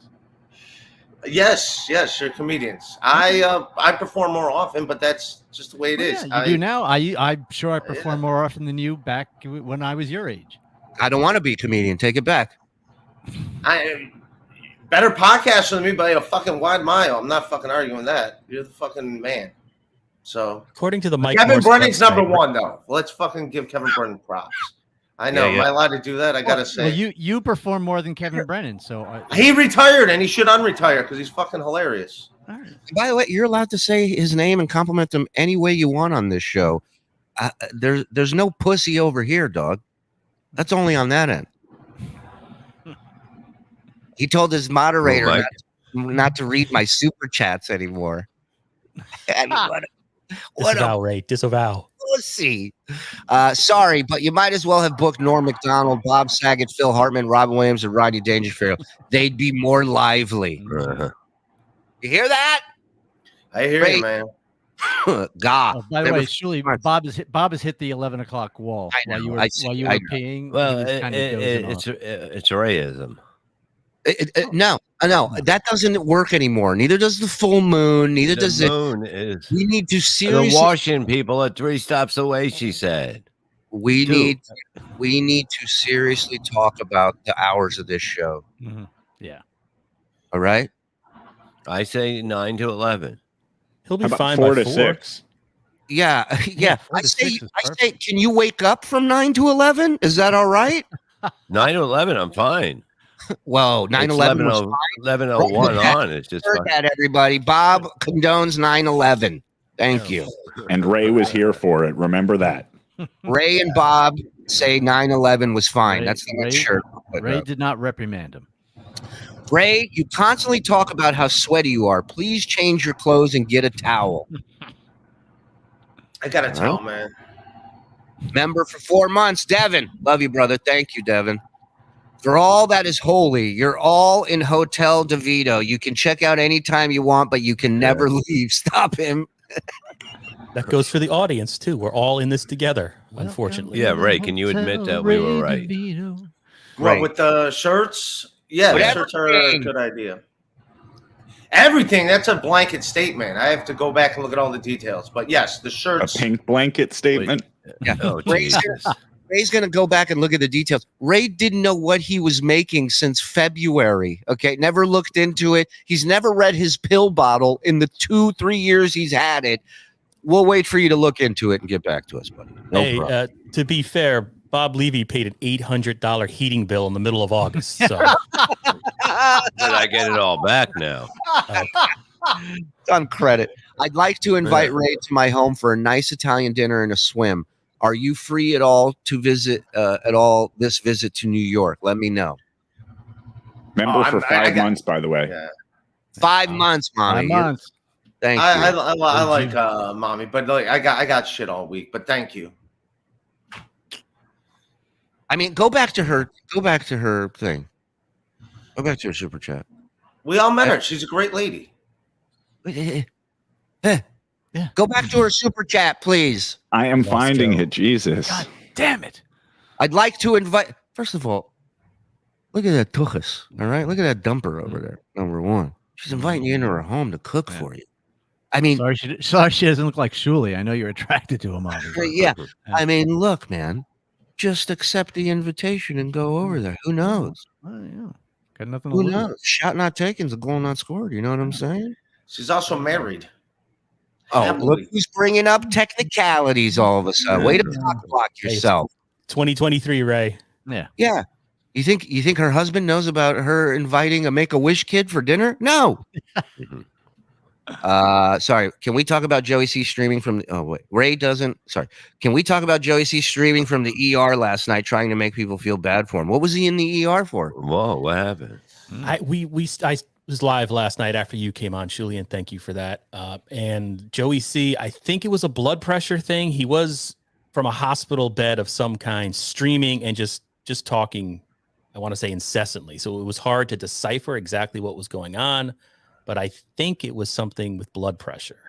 Yes, you're comedians. I perform more often, but that's just the way it is. Yeah, you do now. I'm sure I perform more often than you back when I was your age. I don't want to be a comedian. Take it back. I better podcaster than me by a fucking wide mile. I'm not fucking arguing that. You're the fucking man. So according to the Mike Kevin Morse Brennan's website, number one though. Let's fucking give Kevin Brennan props. I know. Am I allowed to do that? I gotta say. Well, you perform more than Kevin Brennan, so he retired and he should unretire because he's fucking hilarious. By the way, you're allowed to say his name and compliment him any way you want on this show. There's no pussy over here, dog. That's only on that end. He told his moderator not to read my super chats anymore. Disavow, Ray. Disavow. Pussy. Sorry, but you might as well have booked Norm Macdonald, Bob Saget, Phil Hartman, Robin Williams, and Rodney Dangerfield. They'd be more lively. You hear that? I hear you, man. God. Oh, by the way, Shuli, Bob has hit the 11 o'clock wall while you were peeing. Well, it's Rayism. No, that doesn't work anymore. Neither does the full moon. Neither does it. We need to seriously. The Washington people are 3 stops away. She said. We need to seriously talk about the hours of this show. Mm-hmm. Yeah. All right. I say 9 to 11. He'll be fine 4 by to 4. 6. Yeah. I 6 say, is can you wake up from 9 to 11? Is that all right? 9 to 11, I'm fine. Whoa, 9/11 was 11:01 on. It's just heard that, everybody. Bob condones 9/11. Thank you. And Ray was here for it. Remember that. Ray and Bob say 9/11 was fine. Ray, That's the next shirt. Ray did not reprimand him. Ray, you constantly talk about how sweaty you are. Please change your clothes and get a towel. I got a towel, man. Member for 4 months, Devin. Love you, brother. Thank you, Devin. For all that is holy, you're all in Hotel DeVito. You can check out anytime you want, but you can never leave. Stop him. That goes for the audience too. We're all in this together, unfortunately. Yeah, Ray, can you admit that we were right? What, with the shirts? Yeah, the shirts are a good idea. Everything, that's a blanket statement. I have to go back and look at all the details. But yes, the shirts. A pink blanket statement. Yeah. Oh, Ray's going to go back and look at the details. Ray didn't know what he was making since February. Okay. Never looked into it. He's never read his pill bottle in the 2-3 years he's had it. We'll wait for you to look into it and get back to us, buddy. No to be fair, Bob Levy paid an $800 heating bill in the middle of August. So But I get it all back now. It's on credit. I'd like to invite Ray to my home for a nice Italian dinner and a swim. Are you free at all to visit this visit to New York? Let me know. Member for 5 months, by the way. Yeah. 5 months, mommy. 5 months. Thank you. I like mommy, but like I got shit all week. But thank you. I mean, go back to her thing. Go back to her super chat. We all met her. She's a great lady. Yeah. Go back to her super chat, please. I am finding it. Jesus. God damn it. I'd like to invite. First of all, look at that tuchus. All right. Look at that dumper over there. Number one. She's inviting you into her home to cook for you. I mean, sorry she doesn't look like Shuli. I know you're attracted to him, obviously. Yeah. I mean, look, man. Just accept the invitation and go over there. Who knows? Yeah. Got nothing to Who lose. knows? Shot not taken is a goal not scored. You know what I'm saying? She's also married. Oh, look who's bringing up technicalities all of a sudden. Way to block yourself. 2023, Ray. Yeah. Yeah. You think her husband knows about her inviting a Make-A-Wish kid for dinner? No. Sorry. Can we talk about Joey C streaming from the, oh wait, Ray doesn't. Sorry. Can we talk about Joey C streaming from the ER last night, trying to make people feel bad for him? What was he in the ER for? Whoa, what happened? I was live last night after you came on, Shuli, and thank you for that. And Joey C, I think it was a blood pressure thing. He was from a hospital bed of some kind, streaming and just talking, I want to say incessantly. So it was hard to decipher exactly what was going on, but I think it was something with blood pressure.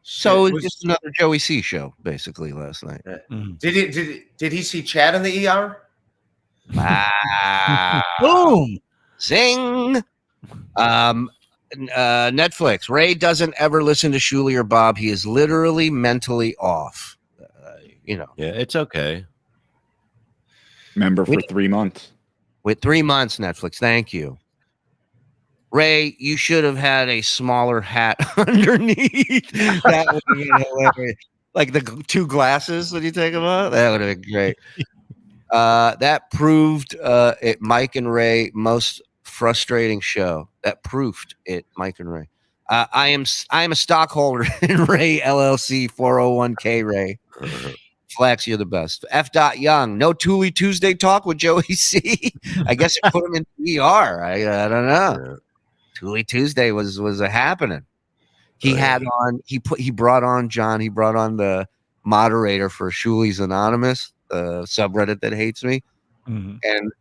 So it was just another Joey C show, basically, last night. Did he see Chad in the ER? Wow. Boom. Zing. Netflix. Ray doesn't ever listen to Shuli or Bob. He is literally mentally off. Yeah, it's okay. Member for 3 months. With 3 months, Netflix. Thank you. Ray, you should have had a smaller hat underneath. That would have been hilarious. Like the 2 glasses that you take them out. That would have been great. That proved it Mike and Ray most frustrating show. That proved it Mike and Ray. I am a stockholder in Ray LLC 401k Ray. Flex, you're the best. F. Young, no Thule Tuesday talk with Joey C. I guess you put him in the ER. I don't know. Thule Tuesday was a happening. He had on he brought on John. He brought on the moderator for Shuli's Anonymous, the subreddit that hates me, and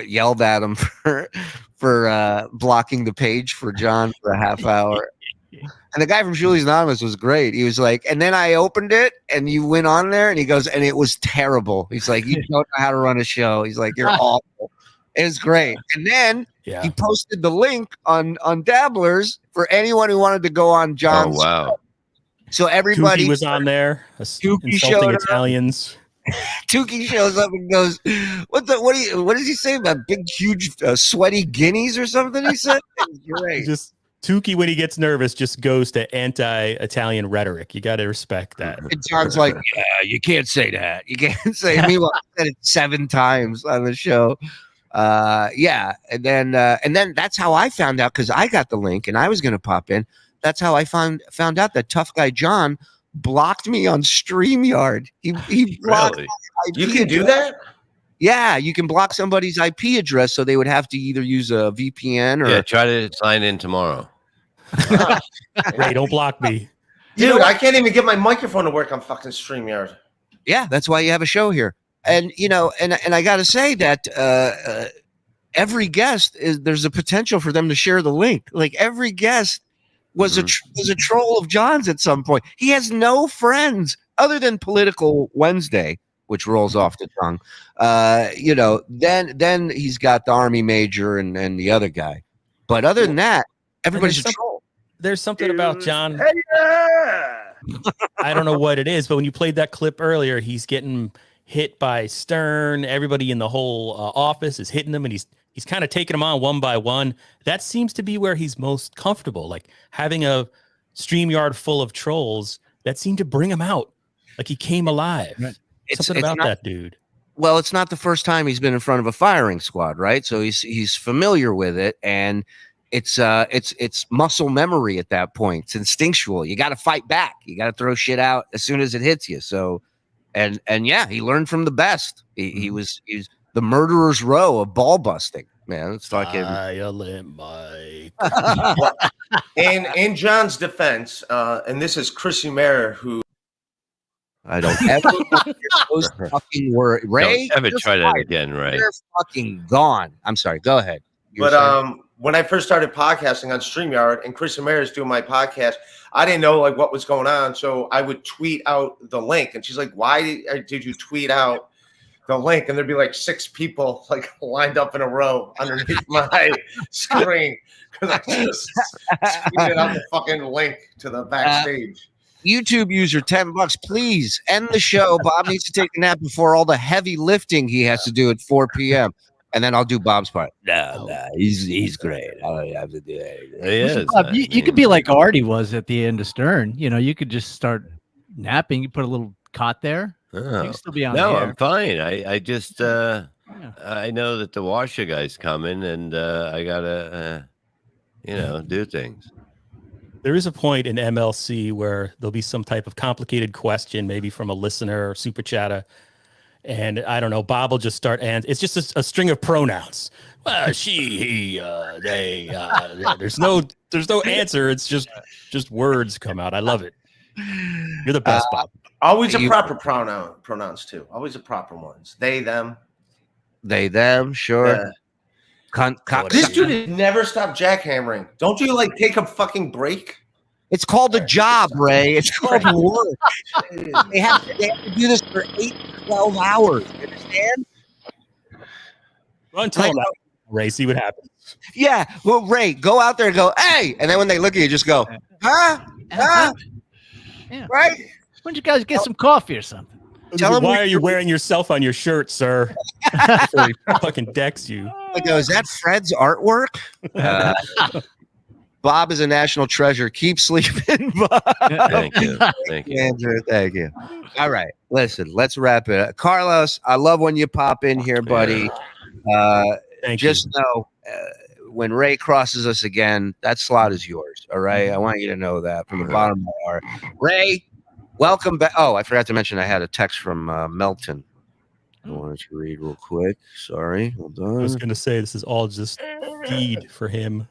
yelled at him for blocking the page for John for a half hour. And the guy from Shuli's Anonymous was great. He was like, and then I opened it and you went on there and he goes, and it was terrible. He's like, you don't know how to run a show. He's like, you're awful. It was great. And then he posted the link on Dabblers for anyone who wanted to go on John's show. So everybody Tukey was on there. Insulting Italians. Tukey shows up and goes, what does he say about big, huge, sweaty guineas or something? He said, great. Just Tukey, when he gets nervous, just goes to anti-Italian rhetoric. You got to respect that. And John's like, yeah, you can't say that. You can't say. Meanwhile, I said it 7 times on the show. And then that's how I found out, because I got the link and I was going to pop in. That's how I found out that tough guy John blocked me on StreamYard. He blocked. Really? You can do that? Yeah, you can block somebody's IP address, so they would have to either use a VPN or try to sign in tomorrow. Ray, don't block me. Dude, I can't even get my microphone to work on fucking StreamYard. Yeah, that's why you have a show here. And and I got to say that every guest there's a potential for them to share the link. Like every guest was a troll of John's at some point. He has no friends other than Political Wednesday, which rolls off the tongue. Then he's got the Army Major and the other guy. But other than that, everybody's a troll. There's something about John. I don't know what it is, but when you played that clip earlier, he's getting hit by Stern. Everybody in the whole office is hitting him, and he's kind of taking them on one by one. That seems to be where he's most comfortable. Like having a StreamYard full of trolls, that seemed to bring him out. Like he came alive. Right. Something about that dude. Well, it's not the first time he's been in front of a firing squad, right? So he's familiar with it, and it's muscle memory at that point. It's instinctual. You got to fight back. You got to throw shit out as soon as it hits you. So, and yeah, he learned from the best. He was the murderer's row of ball busting. Man, it's fucking violent Mike. In John's defense, and this is Chrissy Mayer who. I don't ever hear those fucking words. Ray, don't ever try that again, Ray. You're fucking gone. I'm sorry. Go ahead. When I first started podcasting on StreamYard and Chris Mayer is doing my podcast, I didn't know like what was going on. So I would tweet out the link, and she's like, "Why did you tweet out the link?" And there'd be like 6 people like lined up in a row underneath my screen because I just tweeted out the fucking link to the backstage. YouTube user, $10. Please end the show. Bob needs to take a nap before all the heavy lifting he has to do at 4 p.m. And then I'll do Bob's part. No, he's great. I don't have to do anything. He is. Bob, you could be like Artie was at the end of Stern. You could just start napping. You put a little cot there. You can still be on the air. I'm fine. I just I know that the washer guy's coming, and I gotta do things. There is a point in MLC where there'll be some type of complicated question, maybe from a listener or super chatter. And I don't know, Bob will just start, and it's just a string of pronouns. Well, she, he, they. There's no answer. It's just words come out. I love it. You're the best, Bob. Always a proper pronouns too. Always the proper ones. They, them. They, them, sure. This dude has never stopped jackhammering. Don't you like take a fucking break? It's called a job, Ray. It's called work. They have to do this for 8 to 12 hours. You understand? Run till Ray, see what happens. Yeah. Well, Ray, go out there and go, hey. And then when they look at you, just go, huh? Huh? Yeah. Right? Why don't you guys get some coffee or something? Tell him why are you wearing yourself on your shirt, sir? Before he fucking decks you. I go, is that Fred's artwork? Bob is a national treasure. Keep sleeping, Bob. Thank you. Thank you. Andrew, thank you. All right. Listen, let's wrap it up. Carlos, I love when you pop in here, buddy. Just know when Ray crosses us again, that slot is yours. All right. I want you to know that from the bottom of my heart. Ray, welcome back. Oh, I forgot to mention I had a text from Melton. I wanted to read real quick. Sorry. Hold on. I was going to say this is all just feed for him.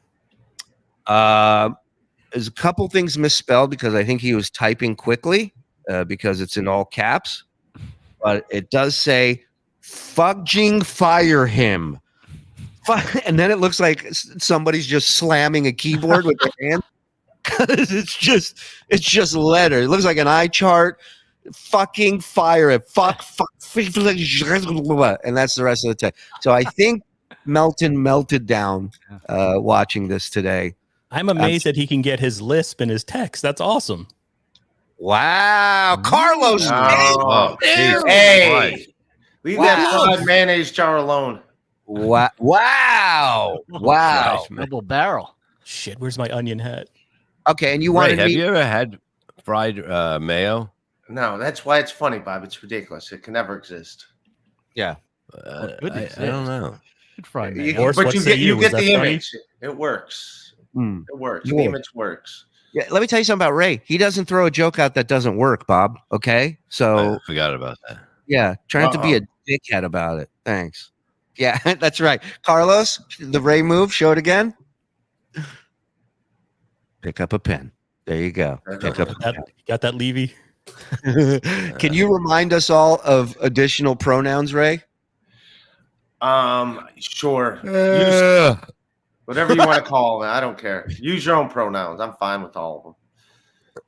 There's a couple things misspelled because I think he was typing quickly because it's in all caps. But it does say, fudging fire him. And then it looks like somebody's just slamming a keyboard with their hand. it's just letter. It looks like an eye chart. Fucking fire it. Fuck. And that's the rest of the text. So I think Melton melted down watching this today. I'm amazed that he can get his lisp in his text. That's awesome. Wow. Carlos. Hey. Leave that fried mayonnaise jar alone. Wow. Wow. Wow. Double barrel. Shit, where's my onion hat? Okay, and you wanted have you ever had fried mayo? No, that's why it's funny, Bob. It's ridiculous. It can never exist. Yeah. I don't know. Good fried You, mayo. but you get the image. It works. It works. Cool. The image works. Yeah, let me tell you something about Ray. He doesn't throw a joke out that doesn't work, Bob. Okay? So I forgot about that. yeah, try not to be a dickhead about it. Thanks. Yeah, that's right. Carlos, the Ray move, show it again. Pick up a pen. There you go. Pick up a pen. Got that, Levy? Can you remind us all of additional pronouns, Ray? Sure. Use whatever you want to call them. I don't care. Use your own pronouns. I'm fine with all of them.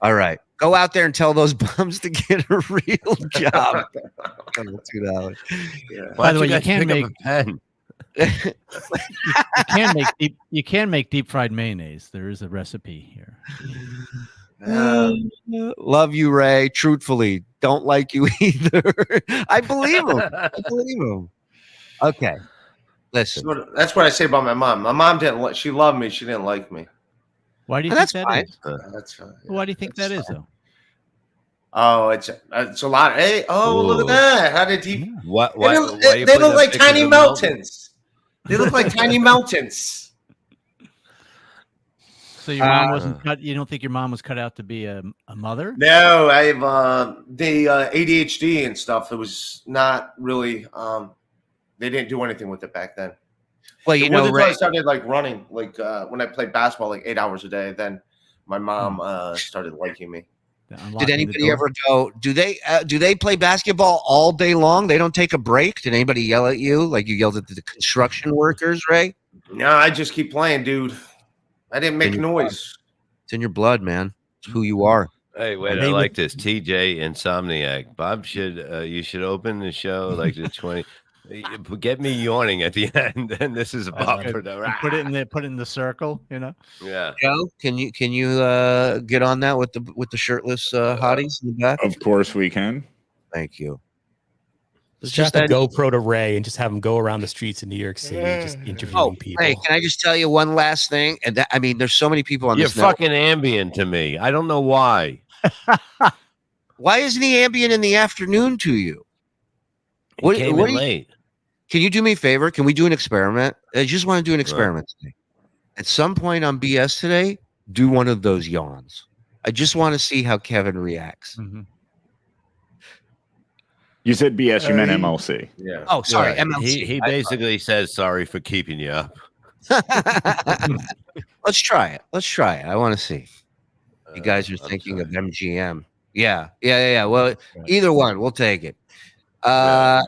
All right. Go out there and tell those bums to get a real job. $2. Yeah. By the way, you can make you can make deep fried mayonnaise. There is a recipe here. Love you, Ray. Truthfully, don't like you either. I believe him. Okay. Listen. That's what I say about my mom. My mom didn't. She loved me. She didn't like me. Why do you That's think fine. that is? That's fine. Why do you think that is, though? Oh, it's a lot. Hey, look at that! How did he? What? They look like tiny mountains. They look like tiny mountains. So your mom wasn't cut. You don't think your mom was cut out to be a mother? No, I have the ADHD and stuff. It was not really. They didn't do anything with it back then. Well, you know, Ray, I started like running, like when I played basketball, like 8 hours a day. Then my mom started liking me. Did anybody ever go? Do they play basketball all day long? They don't take a break. Did anybody yell at you like you yelled at the construction workers, Ray? No, I just keep playing, dude. I didn't make noise. It's in your blood, man. It's who you are. Hey, wait! I like this. TJ Insomniac. Bob you should open the show like the 20. Get me yawning at the end, and this is a buffer. Put it in the circle, you know. Yeah. Joe, can you get on that with the shirtless hotties in the back? Of course we can. Thank you. Let's just a GoPro to Ray and just have him go around the streets in New York City, just interviewing people. Hey, can I just tell you one last thing? And I mean, there's so many people on You're this network. fucking ambient to me. I don't know why. Why isn't he ambient in the afternoon to you? He came in late. Can you do me a favor? Can we do an experiment? I just want to do an experiment today. At some point on BS today, do one of those yawns. I just want to see how Kevin reacts. Mm-hmm. You said BS, you meant MLC. Yeah. Oh, sorry, Yeah. MLC. He basically says sorry for keeping you up. Let's try it. I want to see. You guys are thinking of MGM. Yeah. Well, either one, we'll take it. All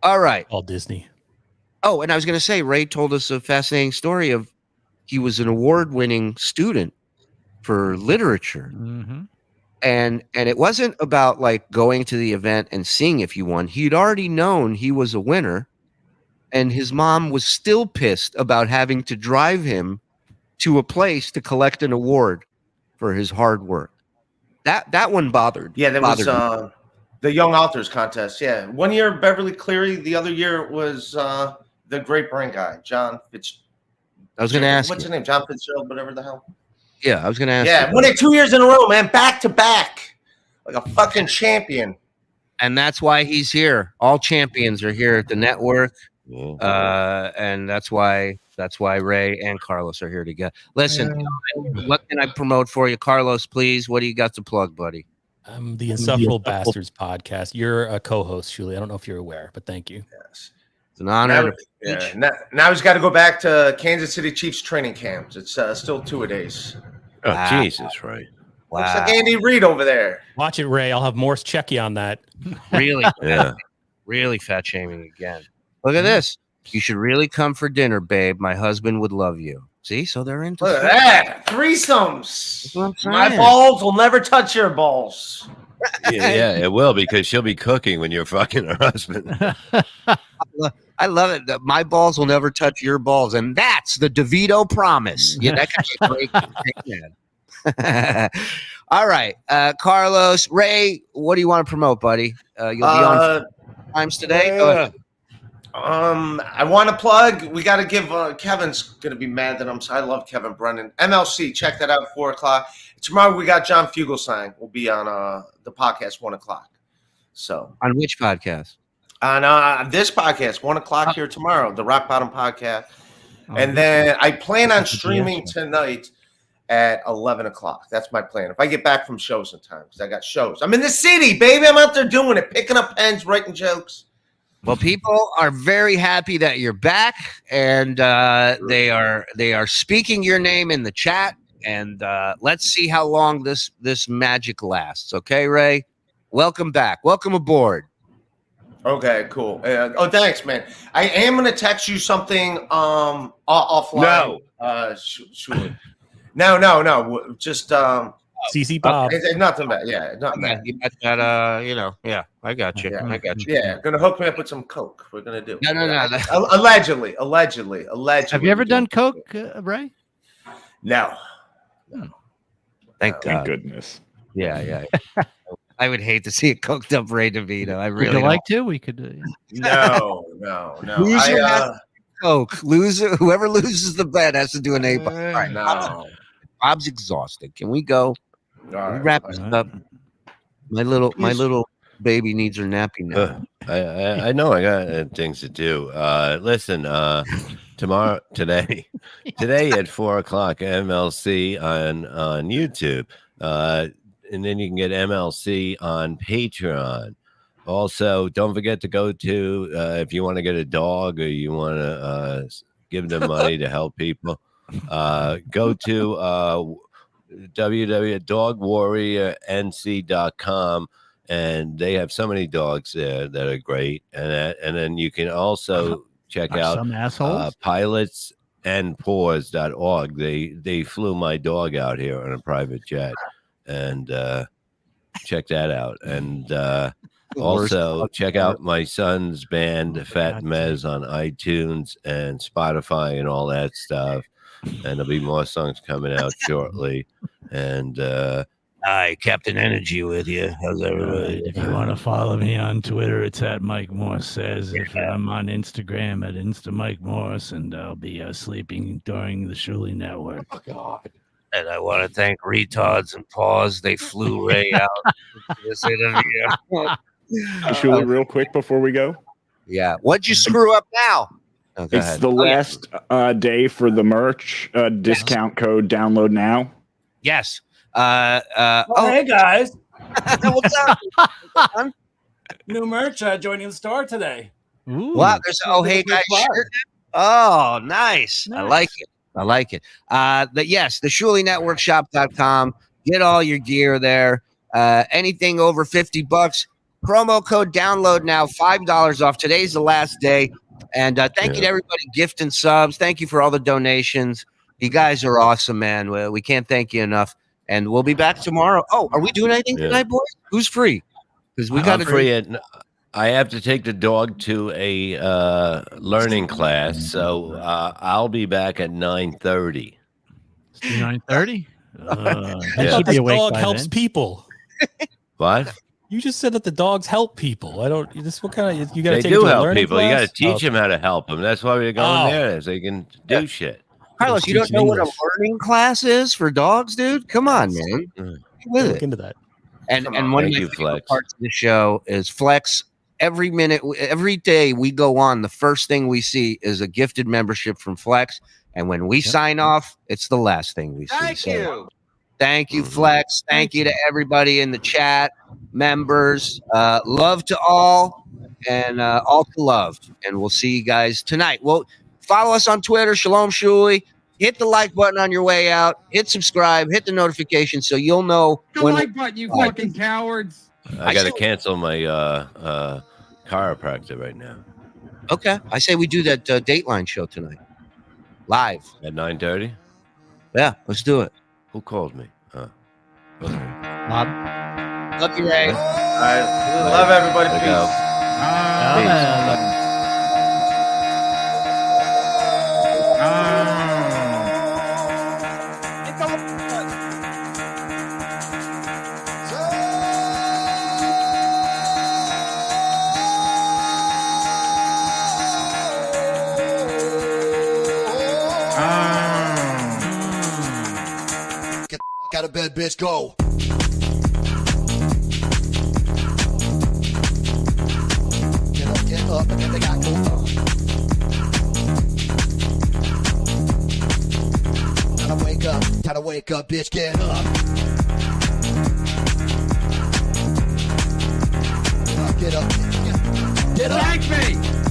right. All Disney. Oh, and I was going to say, Ray told us a fascinating story of he was an award-winning student for literature. Mm-hmm. And it wasn't about like going to the event and seeing if you won. He'd already known he was a winner, and his mom was still pissed about having to drive him to a place to collect an award for his hard work. That one bothered. Yeah, there was me. the Young Authors Contest. Yeah, 1 year Beverly Cleary. The other year it was the Great Brain guy, John Fitz. I was going to ask. What's his name? John Fitzgerald, whatever the hell. Yeah, I was going to ask. Yeah, won it 2 years in a row, man, back to back, like a fucking champion. And that's why he's here. All champions are here at the network, and that's why Ray and Carlos are here together. Listen, what can I promote for you, Carlos? Please, what do you got to plug, buddy? The Insufferable Bastards podcast. You're a co-host, Shuli. I don't know if you're aware, but thank you. Yes. It's an honor. Now he's got to go back to Kansas City Chiefs training camps. It's still 2 a days. Oh, Jesus, right. Wow. Looks like Andy Reid over there. Watch it, Ray. I'll have Morse check you on that. Really? Yeah. Really fat shaming again. Look at this. You should really come for dinner, babe. My husband would love you. See? So they're into Look at that. Threesomes. That's what I'm saying. My balls will never touch your balls. Yeah, it will, because she'll be cooking when you're fucking her husband. I love it. My balls will never touch your balls, and that's the DeVito promise. Yeah, that could be a great. All right, Carlos, Ray, what do you want to promote, buddy? You'll be on times today. Go ahead. I want to plug. We got to give. Kevin's gonna be mad that I love Kevin Brennan. MLC, check that out at 4:00. Tomorrow we got John Fugelsang. We'll be on the podcast 1:00. So on which podcast? On this podcast 1:00 here tomorrow, the Rock Bottom podcast, and then I plan on streaming tonight at 11:00. That's my plan. If I get back from shows in time, because I got shows. I'm in the city, baby. I'm out there doing it, picking up pens, writing jokes. Well, people are very happy that you're back, and they are speaking your name in the chat. And let's see how long this magic lasts. Okay, Ray, welcome back. Welcome aboard. Okay, cool. Thanks, man. I am gonna text you something offline. No. Just CC Bob. Nothing bad. Yeah, nothing bad. You got that, yeah, I got you. I got you. Yeah, gonna hook me up with some coke. We're gonna do. No. Allegedly. Have you ever done coke, Ray? No. Thank God. Goodness. Yeah. I would hate to see a coked up Ray DeVito. I really would you like to? We could. No. Loser has to coke. Whoever loses the bet has to do an A. All right, no. Bob's exhausted. Can we go? All right, wrap this up. My little baby needs her nappy now. I know I got things to do. Listen, today at 4:00 MLC on YouTube, and then you can get MLC on Patreon. Also, don't forget to go to if you want to get a dog or you want to give them money to help people. Go to www.dogwarriornc.com, and they have so many dogs there that are great. And then you can also check out some assholes? pilotsandpaws.org. They flew my dog out here on a private jet, and check that out. And also check out my son's band Fat Mez on iTunes and Spotify and all that stuff. And there'll be more songs coming out shortly. And hi, Captain Energy with you. How's everybody? If you want to follow me on Twitter, it's at Mike Morse Says. If I'm on Instagram at Insta Mike Morse, and I'll be sleeping during the Shuli Network. Oh God! And I want to thank Retards and Paws. They flew Ray out to this interview. Shuli, real quick before we go. Yeah. What'd you screw up now? Oh, it's the last day for the merch. Discount code download now. Yes. Hey guys. What's up? New merch joining the store today. Ooh. Wow. There's hey guys shirt. Oh, nice. I like it. Yes, the Shuli Network shop.com. Get all your gear there. Anything over $50. Promo code download now, $5 off. Today's the last day. And thank you to everybody gifting subs. Thank you for all the donations. You guys are awesome, man. We can't thank you enough. And we'll be back tomorrow. Oh, are we doing anything tonight, boys? Who's free? Because we got free. I have to take the dog to a learning class, so I'll be back at 9:30. 9:30. I thought this dog helps people. What? You just said that the dogs help people. I don't. This what kind of you got to They take do it to a help learning people. You class? got to teach them how to help them. That's why we're going Oh. there, so they can do shit. Carlos, you don't know what a learning class is for dogs, dude? Come on, man. With Look it. into that. And one of my favorite parts of the show is Flex. Every minute, every day we go on, the first thing we see is a gifted membership from Flex. And when we sign off, it's the last thing we see. Thank you. Thank you, Flex. Thank you to everybody in the chat, members. Love to all, and all to love. And we'll see you guys tonight. Well, follow us on Twitter, Shalom Shuli. Hit the like button on your way out. Hit subscribe. Hit the notification so you'll know The when. like button, you fucking cowards. I got to cancel my chiropractor right now. Okay, I say we do that Dateline show tonight, live at 9:30. Yeah, let's do it. Who called me? Bob. Love you, Ray. All right. Love everybody. There you go. Peace. Get the fuck out of bed, bitch. Go. Get up, and then they got go. Time to wake up, bitch. Get up. Get up. Get up. Thank me.